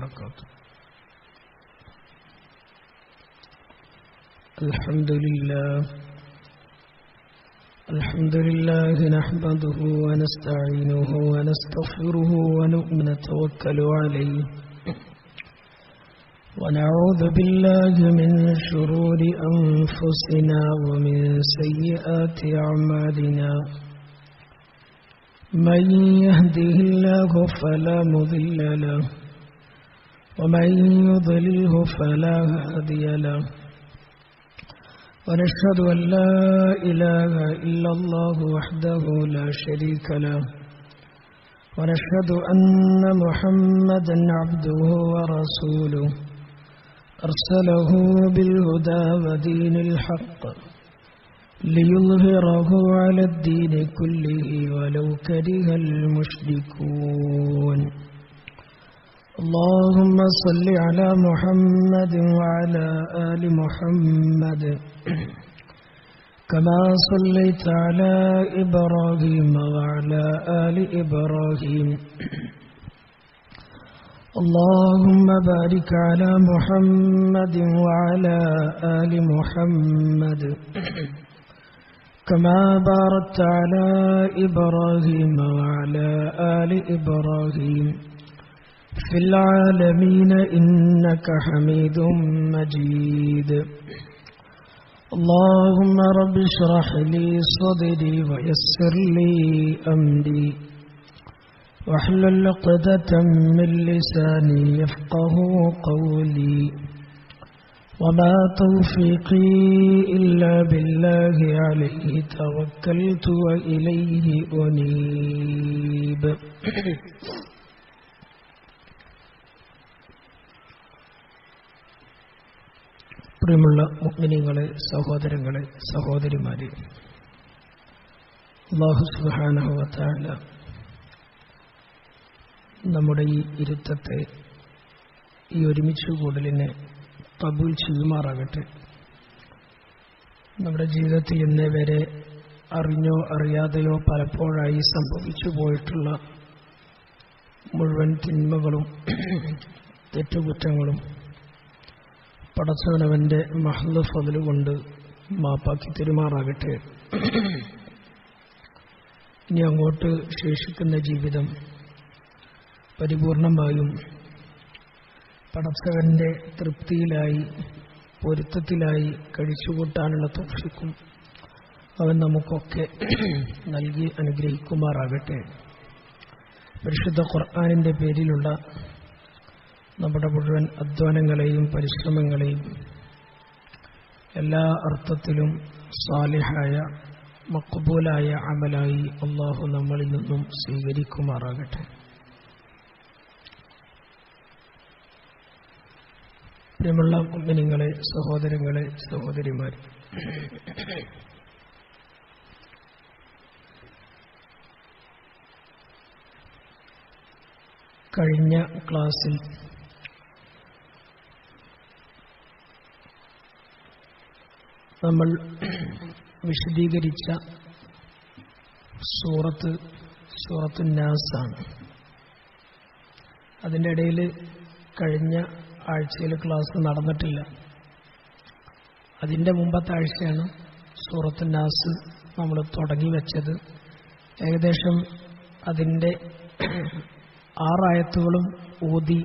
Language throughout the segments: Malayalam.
وبركاته. الحمد لله نحمده ونستعينه ونستغفره ونتوكل عليه ونعوذ بالله من شرور أنفسنا ومن سيئات أعمالنا. من يهده الله فلا مضل له ومن يضلله فلا هادي له. ونشهد أن لا إله إلا الله وحده لا شريك له ونشهد أن محمدا عبده ورسوله أرسله بالهدى ودين الحق ليظهره على الدين كله ولو كره المشركون. اللهم صل على محمد وعلى آل محمد كما صليت على إبراهيم وعلى آل إبراهيم. اللهم بارك على محمد وعلى آل محمد كما باركت على إبراهيم وعلى آل إبراهيم في العالمين إنك حميد مجيد. اللهم رب اشرح لي صدري ويسر لي أمري واحلل عقدة من لساني يفقه قولي. وما توفيقي إلا بالله عليه توكلت وإليه أنيب. പ്രിയമുള്ള മുഅ്മിനീങ്ങളെ, സഹോദരങ്ങളെ, സഹോദരിമാരെ, അല്ലാഹു സുബ്ഹാനഹു വ തആല നമ്മുടെ ഈ ഇരുത്തത്തെ, ഈ ഒരുമിച്ച് കൂടലിനെ ഖബൂൽ ചെയ്യുമാറാകട്ടെ. നമ്മുടെ ജീവിതത്തിൽ ഇന്നേ വരെ അറിഞ്ഞോ അറിയാതെയോ പലപ്പോഴായി സംഭവിച്ചു പോയിട്ടുള്ള മുഴുവൻ തിന്മകളും തെറ്റുകുറ്റങ്ങളും പടച്ചവനവന്റെ മഹ്ള് ഫദ്ല് കൊണ്ട് മാപ്പാക്കി തെരുമാറാകട്ടെ. ഇനി അങ്ങോട്ട് ശേഷിക്കുന്ന ജീവിതം പരിപൂർണമായും പടച്ചവന്റെ തൃപ്തിയിലായി, പൊരുത്തത്തിലായി കഴിച്ചുകൂട്ടാനുള്ള തൗഫീഖും അവൻ നമുക്കൊക്കെ നൽകി അനുഗ്രഹിക്കുമാറാകട്ടെ. പരിശുദ്ധ ഖുർആനിന്റെ പേരിലുള്ള നമ്മുടെ മുഴുവൻ അധ്വാനങ്ങളെയും പരിശ്രമങ്ങളെയും എല്ലാ അർത്ഥത്തിലും സാലിഹായ മഖ്ബൂലായ അമലായി അല്ലാഹു നമ്മളിൽ നിന്നും സ്വീകരിക്കുമാറാകട്ടെ. പ്രിയമുള്ള മുഅ്മിനീങ്ങളെ, സഹോദരങ്ങളെ, സഹോദരിമാരെ, കഴിഞ്ഞ ക്ലാസ്സിൽ നമ്മൾ വിശദീകരിച്ച സൂറത്തു നാസാണ്. അതിൻ്റെ ഇടയിൽ കഴിഞ്ഞ ആഴ്ചയിൽ ക്ലാസ് നടന്നിട്ടില്ല. അതിൻ്റെ മുമ്പത്തെ ആഴ്ചയാണ് സൂറത്തു നാസ് നമ്മൾ തുടങ്ങി വെച്ചത്. ഏകദേശം അതിൻ്റെ 6 ആയത്തുകളും ഓതി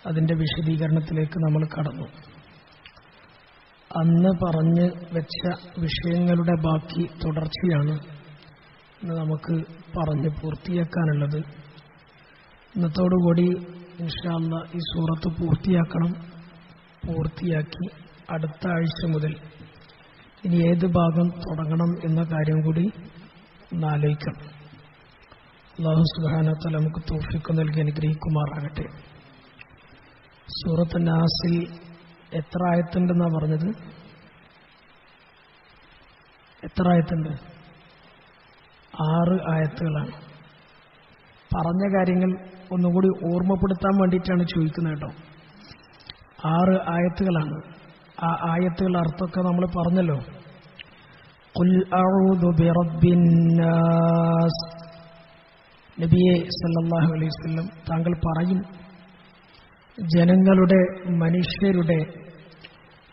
അതിൻ്റെ വിശദീകരണത്തിലേക്ക് നമ്മൾ കടന്നു. അന്ന് പറഞ്ഞ് വെച്ച വിഷയങ്ങളുടെ ബാക്കി തുടർച്ചയാണ് ഇന്ന് നമുക്ക് പറഞ്ഞ് പൂർത്തിയാക്കാനുള്ളത്. ഇന്നത്തോടുകൂടി ഇൻഷാ അല്ലാഹ് ഈ സൂറത്ത് പൂർത്തിയാക്കണം. പൂർത്തിയാക്കി അടുത്ത ആഴ്ച മുതൽ ഇനി ഏത് ഭാഗം തുടങ്ങണം എന്ന കാര്യം കൂടി ഒന്ന് ആലോചിക്കണം. അല്ലാഹു സുബ്ഹാനഹു വ തആല നമുക്ക് തൗഫീഖ് നൽകി അനുഗ്രഹിക്കുമാറാകട്ടെ. സൂറത്ത് നാസിൽ എത്ര ആയത്തുണ്ടെന്നാണ് പറഞ്ഞത്? എത്ര ആയത്തുണ്ട്? 6 ആയത്തുകളാണ്. പറഞ്ഞ കാര്യങ്ങൾ ഒന്നുകൂടി ഓർമ്മപ്പെടുത്താൻ വേണ്ടിയിട്ടാണ് ചോദിക്കുന്നത് കേട്ടോ. 6 ആയത്തുകളാണ്. ആ ആയത്തുകൾ അർത്ഥമൊക്കെ നമ്മൾ പറഞ്ഞല്ലോ. ഖുൽ അഊദു ബിറബ്ബിൻ നാസ്. നബിയെ സല്ലല്ലാഹു അലൈഹി വസല്ലം താങ്കൾ പറയും, ജനങ്ങളുടെ മനുഷ്യരുടെ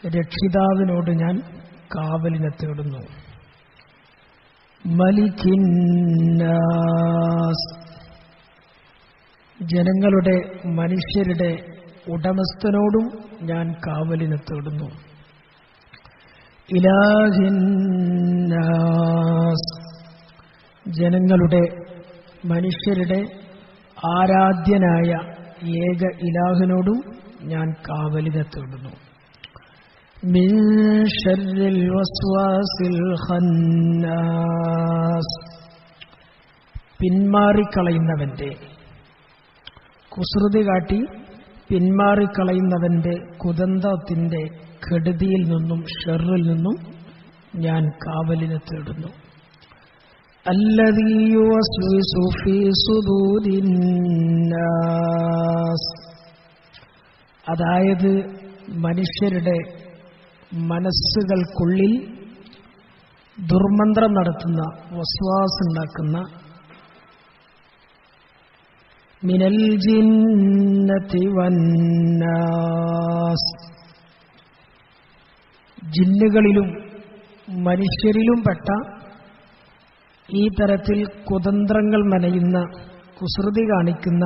രക്ഷിതാവിനോട് ഞാൻ കാവലിനെ തേടുന്നു. മലിക്കിന്നാസ്, ജനങ്ങളുടെ മനുഷ്യരുടെ ഉടമസ്ഥനോടും ഞാൻ കാവലിനെ തേടുന്നു. ഇലാഹിന്നാസ്, ജനങ്ങളുടെ മനുഷ്യരുടെ ആരാധ്യനായ ഏക ഇലാഹിനോടും ഞാൻ കാവലിനെ തേടുന്നു. മിൻ ശർരിൽ വസ്വാസിൽ ഖന്നാസ്, പിന്മാറിക്കളയുന്നവന്റെ, കുസൃതി കാട്ടി പിന്മാറിക്കളയുന്നവന്റെ കുതന്ത്രത്തിന്റെ കെടുതിയിൽ നിന്നും ഷർറിൽ നിന്നും ഞാൻ കാവലിനെ തേടുന്നു. അല്ലദീ യുവസ്വിസു ഫീ സുദൂരിന്നാസ്, അതായത് മനുഷ്യരുടെ മനസ്സുകൾക്കുള്ളിൽ ദുർമന്ത്രം നടത്തുന്ന, വസ്വാസുണ്ടാക്കുന്ന, മിനൽ ജിന്നതി വന്നാസ്, ജിന്നുകളിലും മനുഷ്യരിലും പെട്ട ഈ തരത്തിൽ കുതന്ത്രങ്ങൾ മെനയുന്ന, കുസൃതി കാണിക്കുന്ന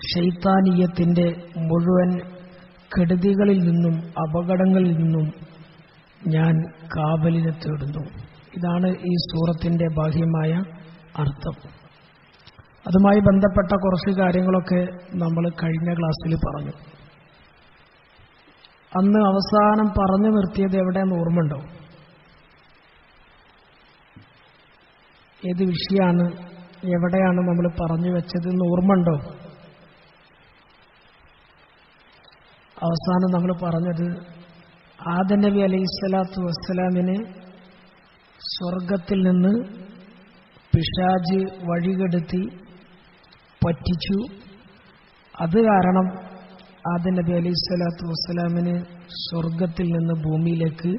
ശൈത്താനീയത്തിന്റെ മുഴുവൻ കെടുതികളിൽ നിന്നും അപകടങ്ങളിൽ നിന്നും ഞാൻ കാവലിനെ തേടുന്നു. ഇതാണ് ഈ സൂറത്തിന്റെ ബാഹ്യമായ അർത്ഥം. അതുമായി ബന്ധപ്പെട്ട കുറച്ച് കാര്യങ്ങളൊക്കെ നമ്മൾ കഴിഞ്ഞ ക്ലാസ്സിൽ പറഞ്ഞു. അന്ന് അവസാനം പറഞ്ഞു നിർത്തിയത് എവിടെയെന്ന് ഓർമ്മയുണ്ടോ? ഏത് വിഷയമാണ്, എവിടെയാണ് നമ്മൾ പറഞ്ഞു വെച്ചതെന്ന് ഓർമ്മയുണ്ടോ? അവസാനം നമ്മൾ പറഞ്ഞത് ആദം നബി അലൈഹിസ്സലാത്തു വസ്സലാമിനെ സ്വർഗത്തിൽ നിന്ന് പിശാച് വഴികെടുത്തി പറ്റിച്ചു. അത് കാരണം ആദം നബി അലൈഹിസ്സലാത്തു വസ്സലാമിന് സ്വർഗത്തിൽ നിന്ന് ഭൂമിയിലേക്ക്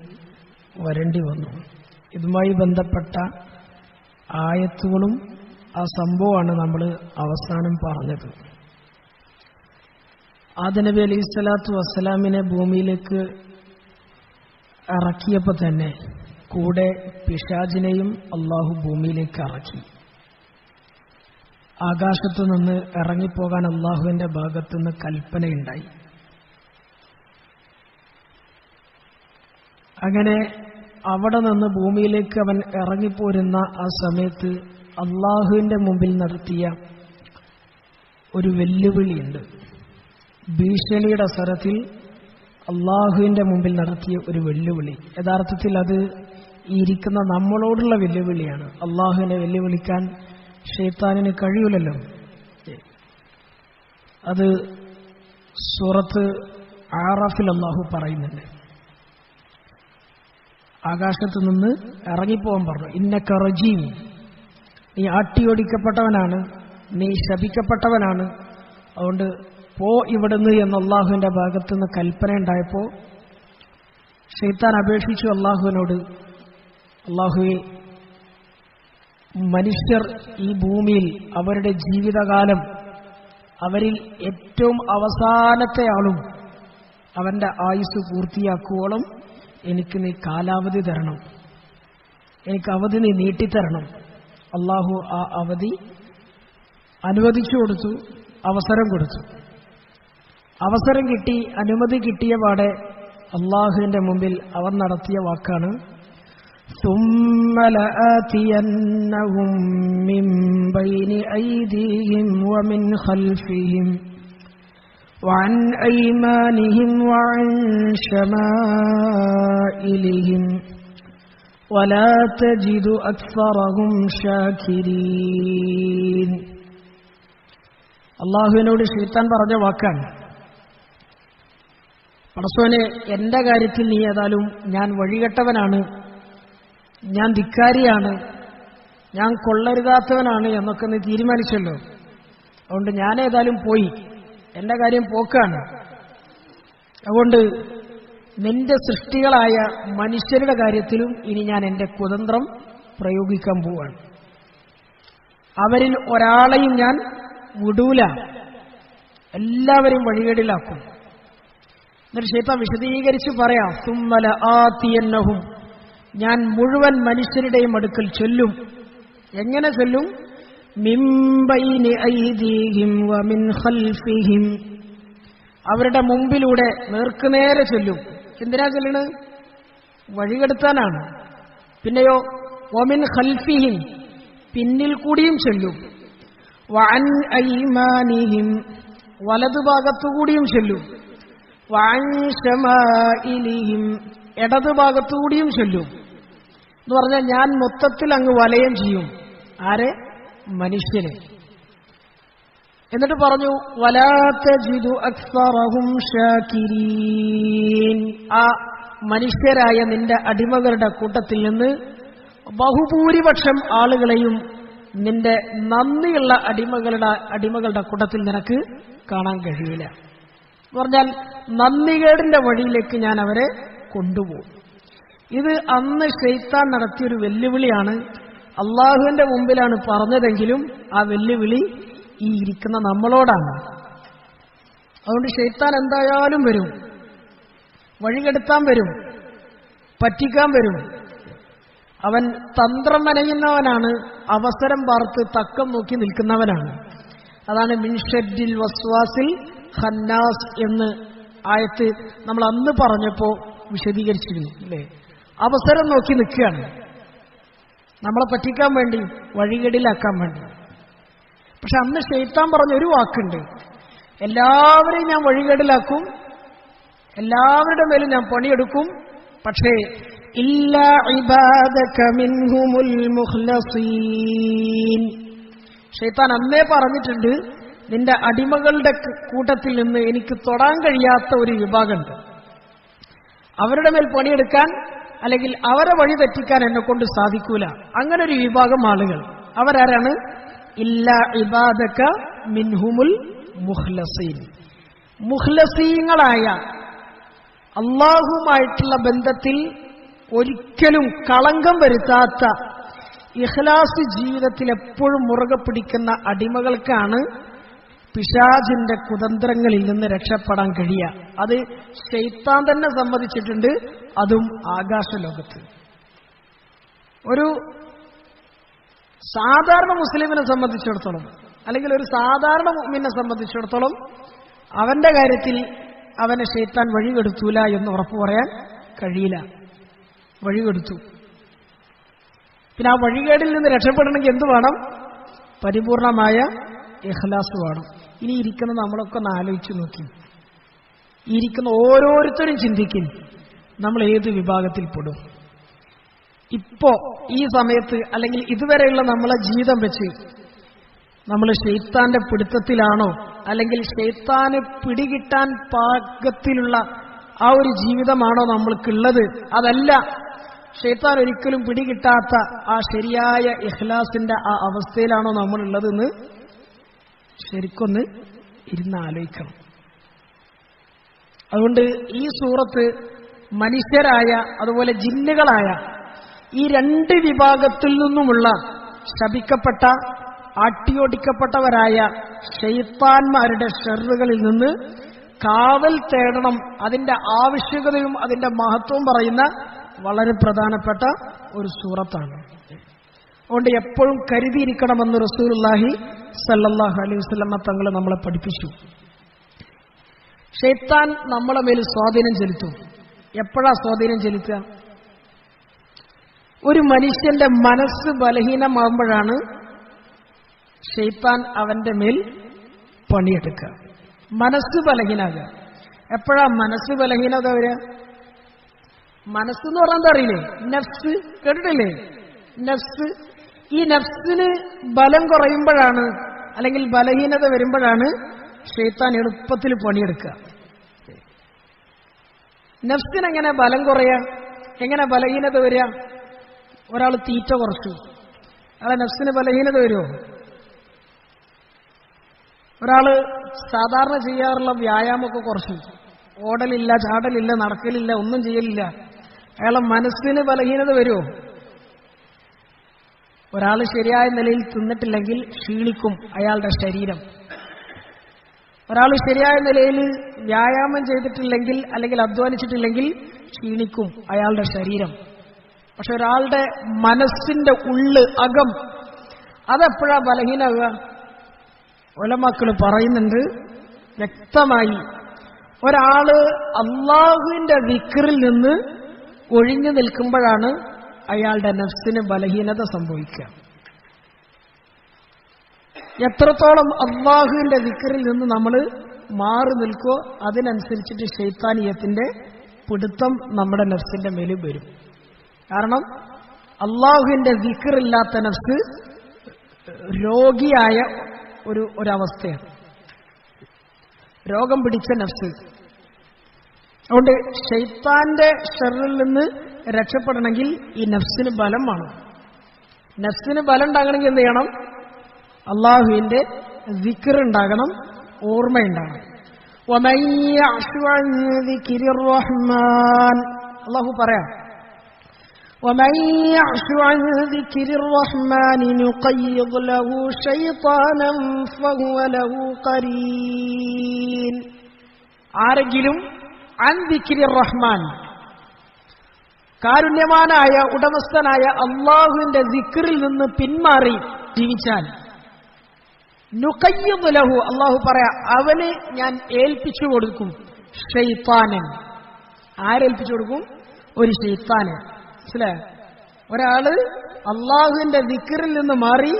വരേണ്ടി വന്നു. ഇതുമായി ബന്ധപ്പെട്ട ആയത്തുകളും ആ സംഭവമാണ് നമ്മൾ അവസാനം പറഞ്ഞത്. ആദം നബി അലൈഹിസ്സലാത്തു വസ്സലാമിനെ ഭൂമിയിലേക്ക് ഇറക്കിയപ്പോൾ തന്നെ കൂടെ പിശാചിനെയും അള്ളാഹു ഭൂമിയിലേക്ക് ഇറക്കി. ആകാശത്തു നിന്ന് ഇറങ്ങിപ്പോകാൻ അള്ളാഹുവിന്റെ ഭാഗത്തുനിന്ന് കൽപ്പനയുണ്ടായി. അങ്ങനെ അവിടെ നിന്ന് ഭൂമിയിലേക്ക് അവൻ ഇറങ്ങിപ്പോരുന്ന ആ സമയത്ത് അള്ളാഹുവിന്റെ മുമ്പിൽ നടത്തിയ ഒരു വെല്ലുവിളിയുണ്ട്. ഭീഷണിയുടെ സ്വരത്തിൽ അള്ളാഹുവിന്റെ മുമ്പിൽ നടത്തിയ ഒരു വെല്ലുവിളി. യഥാർത്ഥത്തിൽ അത് ഈ ഇരിക്കുന്ന നമ്മളോടുള്ള വെല്ലുവിളിയാണ്. അള്ളാഹുവിനെ വെല്ലുവിളിക്കാൻ ശൈത്താനിന് കഴിയൂലല്ലോ. അത് സൂറത്ത് ആറഫിൽ അള്ളാഹു പറയുന്നുണ്ട്. ആകാശത്തു നിന്ന് ഇറങ്ങിപ്പോകാൻ പറഞ്ഞു. ഇന്നക റജീം, നീ ആട്ടിയോടിക്കപ്പെട്ടവനാണ്, നീ ശപിക്കപ്പെട്ടവനാണ്, അതുകൊണ്ട് പോ ഇവിടുന്ന് എന്ന് അള്ളാഹുവിന്റെ ഭാഗത്തുനിന്ന് കൽപ്പന ഉണ്ടായപ്പോ ശൈത്താൻ അപേക്ഷിച്ചു അള്ളാഹുവിനോട്, അള്ളാഹുവേ, മനുഷ്യർ ഈ ഭൂമിയിൽ അവരുടെ ജീവിതകാലം അവരിൽ ഏറ്റവും അവസാനത്തെ ആളും അവന്റെ ആയുസ് പൂർത്തിയാക്കുവോളം എനിക്ക് നീ കാലാവധി തരണം, എനിക്ക് അവധി നീ നീട്ടിത്തരണം. അള്ളാഹു ആ അവധി അനുവദിച്ചു കൊടുത്തു, അവസരം കൊടുത്തു. അവസരം കിട്ടി, അനുമതി കിട്ടിയ പാടെ അള്ളാഹുവിന്റെ മുമ്പിൽ അവർ നടത്തിയ വാക്കാണ് ثُمَّ لَآتِيَنَّهُم مِّن بَيْنِ أَيْدِيهِمْ وَمِنْ خَلْفِهِمْ وَعَنْ أَيْمَانِهِمْ وَعَنْ شَمَائِلِهِمْ وَلَا تَجِدُ أَكْثَرَهُمْ شَاكِرِينَ. അള്ളാഹുവിനോട് ശൈത്താൻ പറഞ്ഞ വാക്കാണ്, പടച്ചോനെ, എന്റെ കാര്യത്തിൽ നീ ഏതായാലും ഞാൻ വഴികെട്ടവനാണ്, ഞാൻ ധിക്കാരിയാണ്, ഞാൻ കൊള്ളരുതാത്തവനാണ് എന്നൊക്കെ നീ തീരുമാനിച്ചല്ലോ. അതുകൊണ്ട് ഞാൻ ഏതായാലും പോയി, എന്റെ കാര്യം പോക്കാണ്. അതുകൊണ്ട് നിന്റെ സൃഷ്ടികളായ മനുഷ്യരുടെ കാര്യത്തിലും ഇനി ഞാൻ എന്റെ കുതന്ത്രം പ്രയോഗിക്കാൻ പോവാണ്. അവരിൽ ഒരാളെയും ഞാൻ വിടൂല. എല്ലാവരെയും വഴികേടിലാക്കും. എന്നിട്ട് ശൈത്താൻ വിശദീകരിച്ച് പറയാം, സുമ്മല ആതിയന്നഹും, ഞാൻ മുഴുവൻ മനുഷ്യരുടെയും അടുക്കൽ ചൊല്ലും. എങ്ങനെ ചൊല്ലും? മിൻ ബൈനി ഐദീഹിം വമിൻ ഖൽഫിഹിം, അവരുടെ മുമ്പിലൂടെ നേർക്കുനേരെ ചൊല്ലും. എന്തിനാ ചൊല്ലണത്? വഴികെടുത്താനാണ്. പിന്നെയോ വമിൻ ഖൽഫിഹിം, പിന്നിൽ കൂടിയും ചൊല്ലും. വഅൻ ഐമാനിഹിം, വലതുഭാഗത്തുകൂടിയും ചൊല്ലും. വഅൻ ശമാഇലിഹിം, ഇടതുഭാഗത്തുകൂടിയും ചൊല്ലും. എന്ന് പറഞ്ഞാൽ ഞാൻ മൊത്തത്തിൽ അങ്ങ് വലയം ചെയ്യും. ആരെ? മനുഷ്യനെ. എന്നിട്ട് പറഞ്ഞു, വലാ തജിദു അക്സറഹും ശാകിരീൻ, ആ മനുഷ്യരായ നിന്റെ അടിമകളുടെ കൂട്ടത്തിൽ നിന്ന് ബഹുഭൂരിപക്ഷം ആളുകളെയും നിന്റെ നന്ദിയുള്ള അടിമകളുടെ കൂട്ടത്തിൽ നിനക്ക് കാണാൻ കഴിയില്ല. എന്ന് പറഞ്ഞാൽ നന്ദികേടിന്റെ വഴിയിലേക്ക് ഞാൻ അവരെ കൊണ്ടുപോകും. ഇത് അന്ന് ശൈത്താൻ നടത്തിയൊരു വെല്ലുവിളിയാണ്. അള്ളാഹുവിന്റെ മുമ്പിലാണ് പറഞ്ഞതെങ്കിലും ആ വെല്ലുവിളി ഈ ഇരിക്കുന്ന നമ്മളോടാണ്. അതുകൊണ്ട് ശൈത്താൻ എന്തായാലും വരും, വഴികെടുത്താൻ വരും, പറ്റിക്കാൻ വരും. അവൻ തന്ത്രം മെനയുന്നവനാണ്, അവസരം പാർത്ത് തക്കം നോക്കി നിൽക്കുന്നവനാണ്. അതാണ് മിൻ ഷർരിൽ വസ്വാസിൽ ഖന്നാസ് എന്ന് ആയത്ത് നമ്മൾ അന്ന് പറഞ്ഞപ്പോ വിശദീകരിച്ചിരുന്നു അല്ലേ? അവസരം നോക്കി നിൽക്കുകയാണ്, നമ്മളെ പറ്റിക്കാൻ വേണ്ടി, വഴികേടിലാക്കാൻ വേണ്ടി. പക്ഷെ അന്ന് ശൈത്താൻ പറഞ്ഞൊരു വാക്കുണ്ട്, എല്ലാവരെയും ഞാൻ വഴികേടിലാക്കും, എല്ലാവരുടെ മേലും ഞാൻ പണിയെടുക്കും, പക്ഷേ ഇല്ലാ ഇബാദക മിൻഹുമുൽ മുഖ്ലസീൻ. ശൈത്താൻ അന്നേ പറഞ്ഞിട്ടുണ്ട്, നിന്റെ അടിമകളുടെ കൂട്ടത്തിൽ നിന്ന് എനിക്ക് തൊടാൻ കഴിയാത്ത ഒരു വിഭാഗമുണ്ട്, അവരുടെ മേൽ പണിയെടുക്കാൻ അല്ലെങ്കിൽ അവരെ വഴി തെറ്റിക്കാൻ എന്നെ കൊണ്ട് സാധിക്കൂല. അങ്ങനെ ഒരു വിഭാഗം ആളുകൾ, അവരാരാണ്? ഇല്ലാ ഇബാദക മിൻഹുമുൽ മുഖ്ലസീൻ. മുഖ്ലസീങ്ങളായ, അള്ളാഹുമായിട്ടുള്ള ബന്ധത്തിൽ ഒരിക്കലും കളങ്കം വരുത്താത്ത, ഇഖ്ലാസ് ജീവിതത്തിൽ എപ്പോഴും മുറുകെ പിടിക്കുന്ന അടിമകൾക്കാണ് പിശാചിന്റെ കുതന്ത്രങ്ങളിൽ നിന്ന് രക്ഷപ്പെടാൻ കഴിയുക. അത് ശൈത്താൻ തന്നെ സമ്മതിച്ചിട്ടുണ്ട്, അതും ആകാശലോകത്ത്. ഒരു സാധാരണ മുസ്ലിമിനെ സംബന്ധിച്ചിടത്തോളം, അല്ലെങ്കിൽ ഒരു സാധാരണ മുഅ്മിനെ സംബന്ധിച്ചിടത്തോളം, അവന്റെ കാര്യത്തിൽ അവനെ ശൈത്താൻ വഴികെടുത്തൂല എന്ന് ഉറപ്പു പറയാൻ കഴിയില്ല. വഴികെടുത്തു. പിന്നെ ആ വഴികേടിൽ നിന്ന് രക്ഷപ്പെടണമെങ്കിൽ എന്ത് വേണം? പരിപൂർണമായ ഇഖ്ലാസ് വേണം. ഇനി ഇരിക്കുന്ന നമ്മളൊക്കെ ഒന്ന് ആലോചിച്ച് നോക്കി, ഇരിക്കുന്ന ഓരോരുത്തരും ചിന്തിക്കും, നമ്മൾ ഏത് വിഭാഗത്തിൽപ്പെടും? ഇപ്പോ ഈ സമയത്ത് അല്ലെങ്കിൽ ഇതുവരെയുള്ള നമ്മളെ ജീവിതം വെച്ച് നമ്മൾ ശൈത്താന്റെ പിടുത്തത്തിലാണോ, അല്ലെങ്കിൽ ശൈത്താന് പിടികിട്ടാൻ പാകത്തിലുള്ള ആ ഒരു ജീവിതമാണോ നമ്മൾക്കുള്ളത്? അതല്ല, ശൈത്താൻ ഒരിക്കലും പിടികിട്ടാത്ത ആ ശരിയായ ഇഖ്ലാസിന്റെ ആ അവസ്ഥയിലാണോ നമ്മളുള്ളതെന്ന് ശരിക്കൊന്ന് ഇരുന്ന് ആലോചിക്കണം. അതുകൊണ്ട് ഈ സൂറത്ത് മനുഷ്യരായ അതുപോലെ ജിന്നുകളായ ഈ രണ്ട് വിഭാഗത്തിൽ നിന്നുമുള്ള ശപിക്കപ്പെട്ട, ആട്ടിയോടിക്കപ്പെട്ടവരായ ശൈത്താന്മാരുടെ ഷർറുകളിൽ നിന്ന് കാവൽ തേടണം, അതിന്റെ ആവശ്യകതയും അതിന്റെ മഹത്വവും പറയുന്ന വളരെ പ്രധാനപ്പെട്ട ഒരു സൂറത്താണ്. അതുകൊണ്ട് എപ്പോഴും കരുതിയിരിക്കണമെന്ന് റസൂലുള്ളാഹി സല്ലല്ലാഹു അലൈഹി വസല്ലം തങ്ങൾ നമ്മളെ പഠിപ്പിച്ചു. ശൈത്താൻ നമ്മളെ മേൽ സ്വാധീനം ചെലുത്തും. എപ്പോഴാ സ്വാധീനം ചെലുത്തുക? ഒരു മനുഷ്യന്റെ മനസ്സ് ബലഹീനമാകുമ്പോഴാണ് ശൈത്താൻ അവന്റെ മേൽ പണിയെടുക്കുക. മനസ്സ് ബലഹീനാകുക. എപ്പോഴാ മനസ്സ് ബലഹീനത വരിക? മനസ്സെന്ന് പറഞ്ഞാൽ എന്താ അറിയില്ലേ? നഫ്സ് കേട്ടിട്ടില്ലേ? നഫ്സ്. ഈ നഫ്സിന് ബലം കുറയുമ്പോഴാണ്, അല്ലെങ്കിൽ ബലഹീനത വരുമ്പോഴാണ് ശൈത്താൻ എളുപ്പത്തിൽ പണിയെടുക്കുക. നഫ്സിനെങ്ങനെ ബലം കുറയുക? എങ്ങനെ ബലഹീനത വരിക? ഒരാൾ തീറ്റ കുറച്ചു, അയാളെ നഫ്സിന് ബലഹീനത വരുമോ? ഒരാള് സാധാരണ ചെയ്യാറുള്ള വ്യായാമമൊക്കെ കുറച്ചു, ഓടലില്ല, ചാടലില്ല, നടക്കലില്ല, ഒന്നും ചെയ്യലില്ല, അയാളെ മനസ്സിന് ബലഹീനത വരുമോ? ഒരാൾ ശരിയായ നിലയിൽ തിന്നിട്ടില്ലെങ്കിൽ ക്ഷീണിക്കും അയാളുടെ ശരീരം. ഒരാൾ ശരിയായ നിലയിൽ വ്യായാമം ചെയ്തിട്ടില്ലെങ്കിൽ അല്ലെങ്കിൽ അധ്വാനിച്ചിട്ടില്ലെങ്കിൽ ക്ഷീണിക്കും അയാളുടെ ശരീരം. പക്ഷെ ഒരാളുടെ മനസ്സിന്റെ അകം അതെപ്പോഴാ ബലഹീനാവുക? ഉലമാക്കൾ പറയുന്നുണ്ട് വ്യക്തമായി, ഒരാള് അള്ളാഹുവിന്റെ ദിക്റിൽ നിന്ന് ഒഴിഞ്ഞു നിൽക്കുമ്പോഴാണ് അയാളുടെ നഫ്സിന് ബലഹീനത സംഭവിക്കുക. എത്രത്തോളം അള്ളാഹുവിന്റെ ദിക്റിൽ നിന്ന് നമ്മൾ മാറി നിൽക്കുമോ അതിനനുസരിച്ചിട്ട് ശൈത്താനിയത്തിന്റെ പിടുത്തം നമ്മുടെ നഫ്സിന്റെ മേലിൽ വരും. കാരണം അള്ളാഹുവിന്റെ ദിക്റില്ലാത്ത നഫ്സ് രോഗിയായ ഒരവസ്ഥയാണ്, രോഗം പിടിച്ച നഫ്സ്. അതുകൊണ്ട് ശൈത്താന്റെ ഷർറിൽ നിന്ന് രക്ഷപ്പെടണമെങ്കിൽ ഈ നഫ്സിന് ബലം വേണം. നഫ്സിന് ബലം ഉണ്ടാകണമെങ്കിൽ എന്ത് ചെയ്യണം? അള്ളാഹുവിന്റെ ദിക്ർ ഉണ്ടാകണം, ഓർമ്മയുണ്ടാകണം. അള്ളാഹു പറയാം, ومن يعش عن ذكر الرحمن نقيض له شيطانا فهو له قرين. ആരെങ്കിലും അൻ ദിക്രി റഹ്മാൻ, കാരുണ്യവാനായ ഉടമസ്ഥനായ അള്ളാഹുവിന്റെ ദിക്റിൽ നിന്ന് പിന്മാറി ജീവിച്ചാൽ, നുഖയ്യിദ് ലഹു, അള്ളാഹു പറയാ, അവന് ഞാൻ ഏൽപ്പിച്ചു കൊടുക്കും ശൈത്താനൻ. ആരേൽപ്പിച്ചു കൊടുക്കും? ഒരു ശൈത്താന്. മനസ്സിലായോ? ഒരാള് അള്ളാഹുവിന്റെ ദിക്റിൽ നിന്ന് മാറി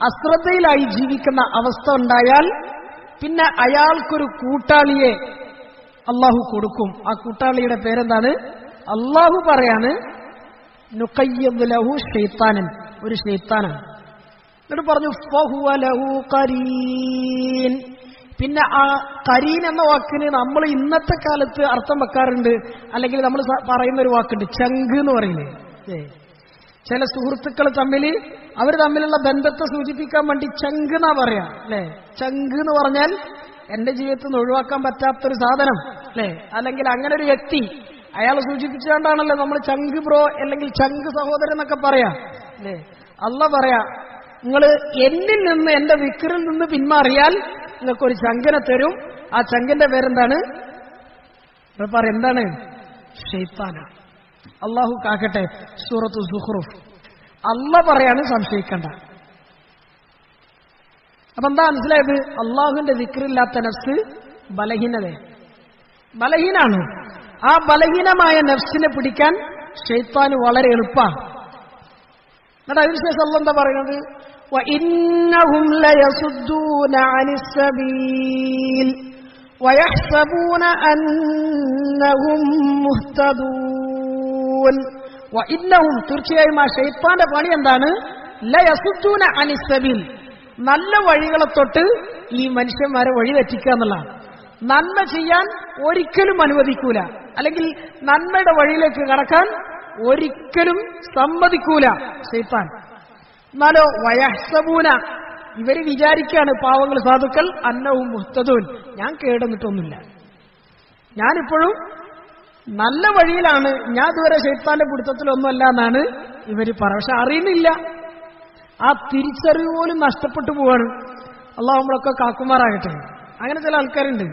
അശ്രദ്ധയിലായി ജീവിക്കുന്ന അവസ്ഥ ഉണ്ടായാൽ പിന്നെ അയാൾക്കൊരു കൂട്ടാളിയെ അള്ളാഹു കൊടുക്കും. ആ കൂട്ടാളിയുടെ പേരെന്താണ്? അള്ളാഹു പറയാണ് നുഖയ്യിദ് ലഹു ശൈത്താനൻ, ഒരു ശൈത്താനാണ്. എന്നിട്ട് പറഞ്ഞു ഫഹുവ ലഹു ഖരീൻ. പിന്നെ ആ കരീൻ എന്ന വാക്കിന് നമ്മൾ ഇന്നത്തെ കാലത്ത് അർത്ഥം വെക്കാറുണ്ട്, അല്ലെങ്കിൽ നമ്മൾ പറയുന്ന ഒരു വാക്കുണ്ട് ചങ്ക് എന്ന് പറയുന്നത്. ചില സുഹൃത്തുക്കൾ അവർ തമ്മിലുള്ള ബന്ധത്തെ സൂചിപ്പിക്കാൻ വേണ്ടി ചങ്ക് എന്നാ പറയാ, അല്ലെ? ചങ്ക് എന്ന് പറഞ്ഞാൽ എന്റെ ജീവിതത്തിൽ നിന്ന് ഒഴിവാക്കാൻ പറ്റാത്തൊരു സാധനം, അല്ലെ? അല്ലെങ്കിൽ അങ്ങനെ ഒരു വ്യക്തി, അയാളെ സൂചിപ്പിച്ചുകൊണ്ടാണല്ലോ നമ്മൾ ചങ്ക് ബ്രോ അല്ലെങ്കിൽ ചങ്ക് സഹോദരൻ എന്നൊക്കെ പറയാ, അല്ലെ? അല്ലാഹ് പറയാ, നിങ്ങൾ എന്നിൽ നിന്ന്, എന്റെ ദിക്റിൽ നിന്ന് പിന്മാറിയാൽ നിങ്ങൾക്കൊരു ചങ്കനെ തരും. ആ ചങ്കന്റെ പേരെന്താണ്? എന്താണ്? ശൈത്താനാണ്. അള്ളാഹു കാക്കട്ടെ. സൂറത്തു സുഖ്റുഫ്. അല്ലാഹ് പറയാണ്, സംശയിക്കണ്ട. അപ്പൊ എന്താ മനസ്സിലായത്? അള്ളാഹുവിന്റെ ദിക്റില്ലാത്ത നഫ്സ് ബലഹീനാണ്. ആ ബലഹീനമായ നഫ്സിനെ പിടിക്കാൻ ശൈത്താന് വളരെ എളുപ്പമാണ്. എന്നിട്ട് അതിനുശേഷം അല്ലാഹ് എന്താ പറയുന്നത്? وَإِنَّهُمْ لَيَصُدُّونَ عَنِ السَّبِيلِ وَيَحْسَبُونَ أَنَّهُمْ مُهْتَدُونَ. وَإِنَّهُمْ, തീർച്ചയായും ആ ശൈത്താന്റെ പണി എന്താണ്? ലയസുദ്ദൂന അനി സബീൽ, നല്ല വഴികളെ തൊട്ട് ഈ മനുഷ്യന്മാരെ വഴി തെറ്റിക്കുക എന്നുള്ളതാണ്. നന്മ ചെയ്യാൻ ഒരിക്കലും അനുവദിക്കൂല, അല്ലെങ്കിൽ നന്മയുടെ വഴിയിലേക്ക് കടക്കാൻ ഒരിക്കലും സമ്മതിക്കൂല ശൈത്താൻ. എന്നാലോ വയഹ്സബൂന, ഇവര് വിചാരിക്കാണ്, പാവങ്ങൾ സാധുക്കൾ, അന്നഹും മുഹ്തദൂൻ, ഞാൻ കേടന്നിട്ടൊന്നുമില്ല, ഞാനിപ്പോഴും നല്ല വഴിയിലാണ്, ഞാൻ ഇതുവരെ ശൈത്താന്റെ പിടുത്തത്തിലൊന്നുമല്ല എന്നാണ് ഇവര് പറയുക. പക്ഷെ അറിയുന്നില്ല, ആ തിരിച്ചറിവ് പോലും നഷ്ടപ്പെട്ടു പോവാണ്. അള്ളാഹു നമ്മളൊക്കെ കാക്കുമാറാകട്ടെ. അങ്ങനെ ചില ആൾക്കാരുണ്ട്,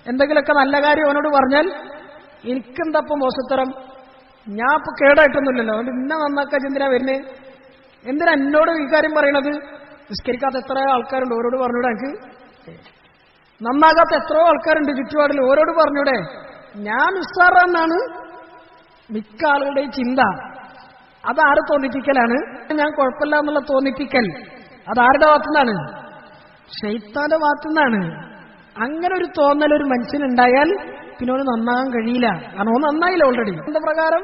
എന്തെങ്കിലുമൊക്കെ നല്ല കാര്യം അവനോട് പറഞ്ഞാൽ എനിക്കെന്തപ്പോ മോശത്തരം, ഞാൻ ഇപ്പൊ കേടായിട്ടൊന്നുമില്ലല്ലോ, അതുകൊണ്ട് ഇന്ന നന്നാക്കാൻ എന്തിനാ വരുന്നേ, എന്തിനാ എന്നോട് ഈ കാര്യം പറയണത്? നിസ്കരിക്കാത്ത എത്ര ആൾക്കാരുണ്ട്, ഓരോട് പറഞ്ഞൂടെ? എനിക്ക് നന്നാകാത്ത എത്രയോ ആൾക്കാരുണ്ട് ചുറ്റുപാടിൽ, ഓരോട് പറഞ്ഞൂടെ? ഞാൻ ഉസ്താറാന്നാണ് മിക്ക ആളുകളുടെയും ചിന്ത. അതാര് തോന്നിപ്പിക്കലാണ്? ഞാൻ കുഴപ്പമില്ല എന്നുള്ള തോന്നിപ്പിക്കൽ അതാരുടെ ഭാഗത്തുനിന്നാണ്? ശൈത്താന്റെ ഭാഗത്തുനിന്നാണ്. അങ്ങനെ ഒരു തോന്നൽ ഒരു മനുഷ്യനുണ്ടായാൽ പിന്നെ ഓന് നന്നാകാൻ കഴിയില്ല. കാരണം ഓ നന്നായില്ല ഓൾറെഡി. എന്താ പ്രകാരം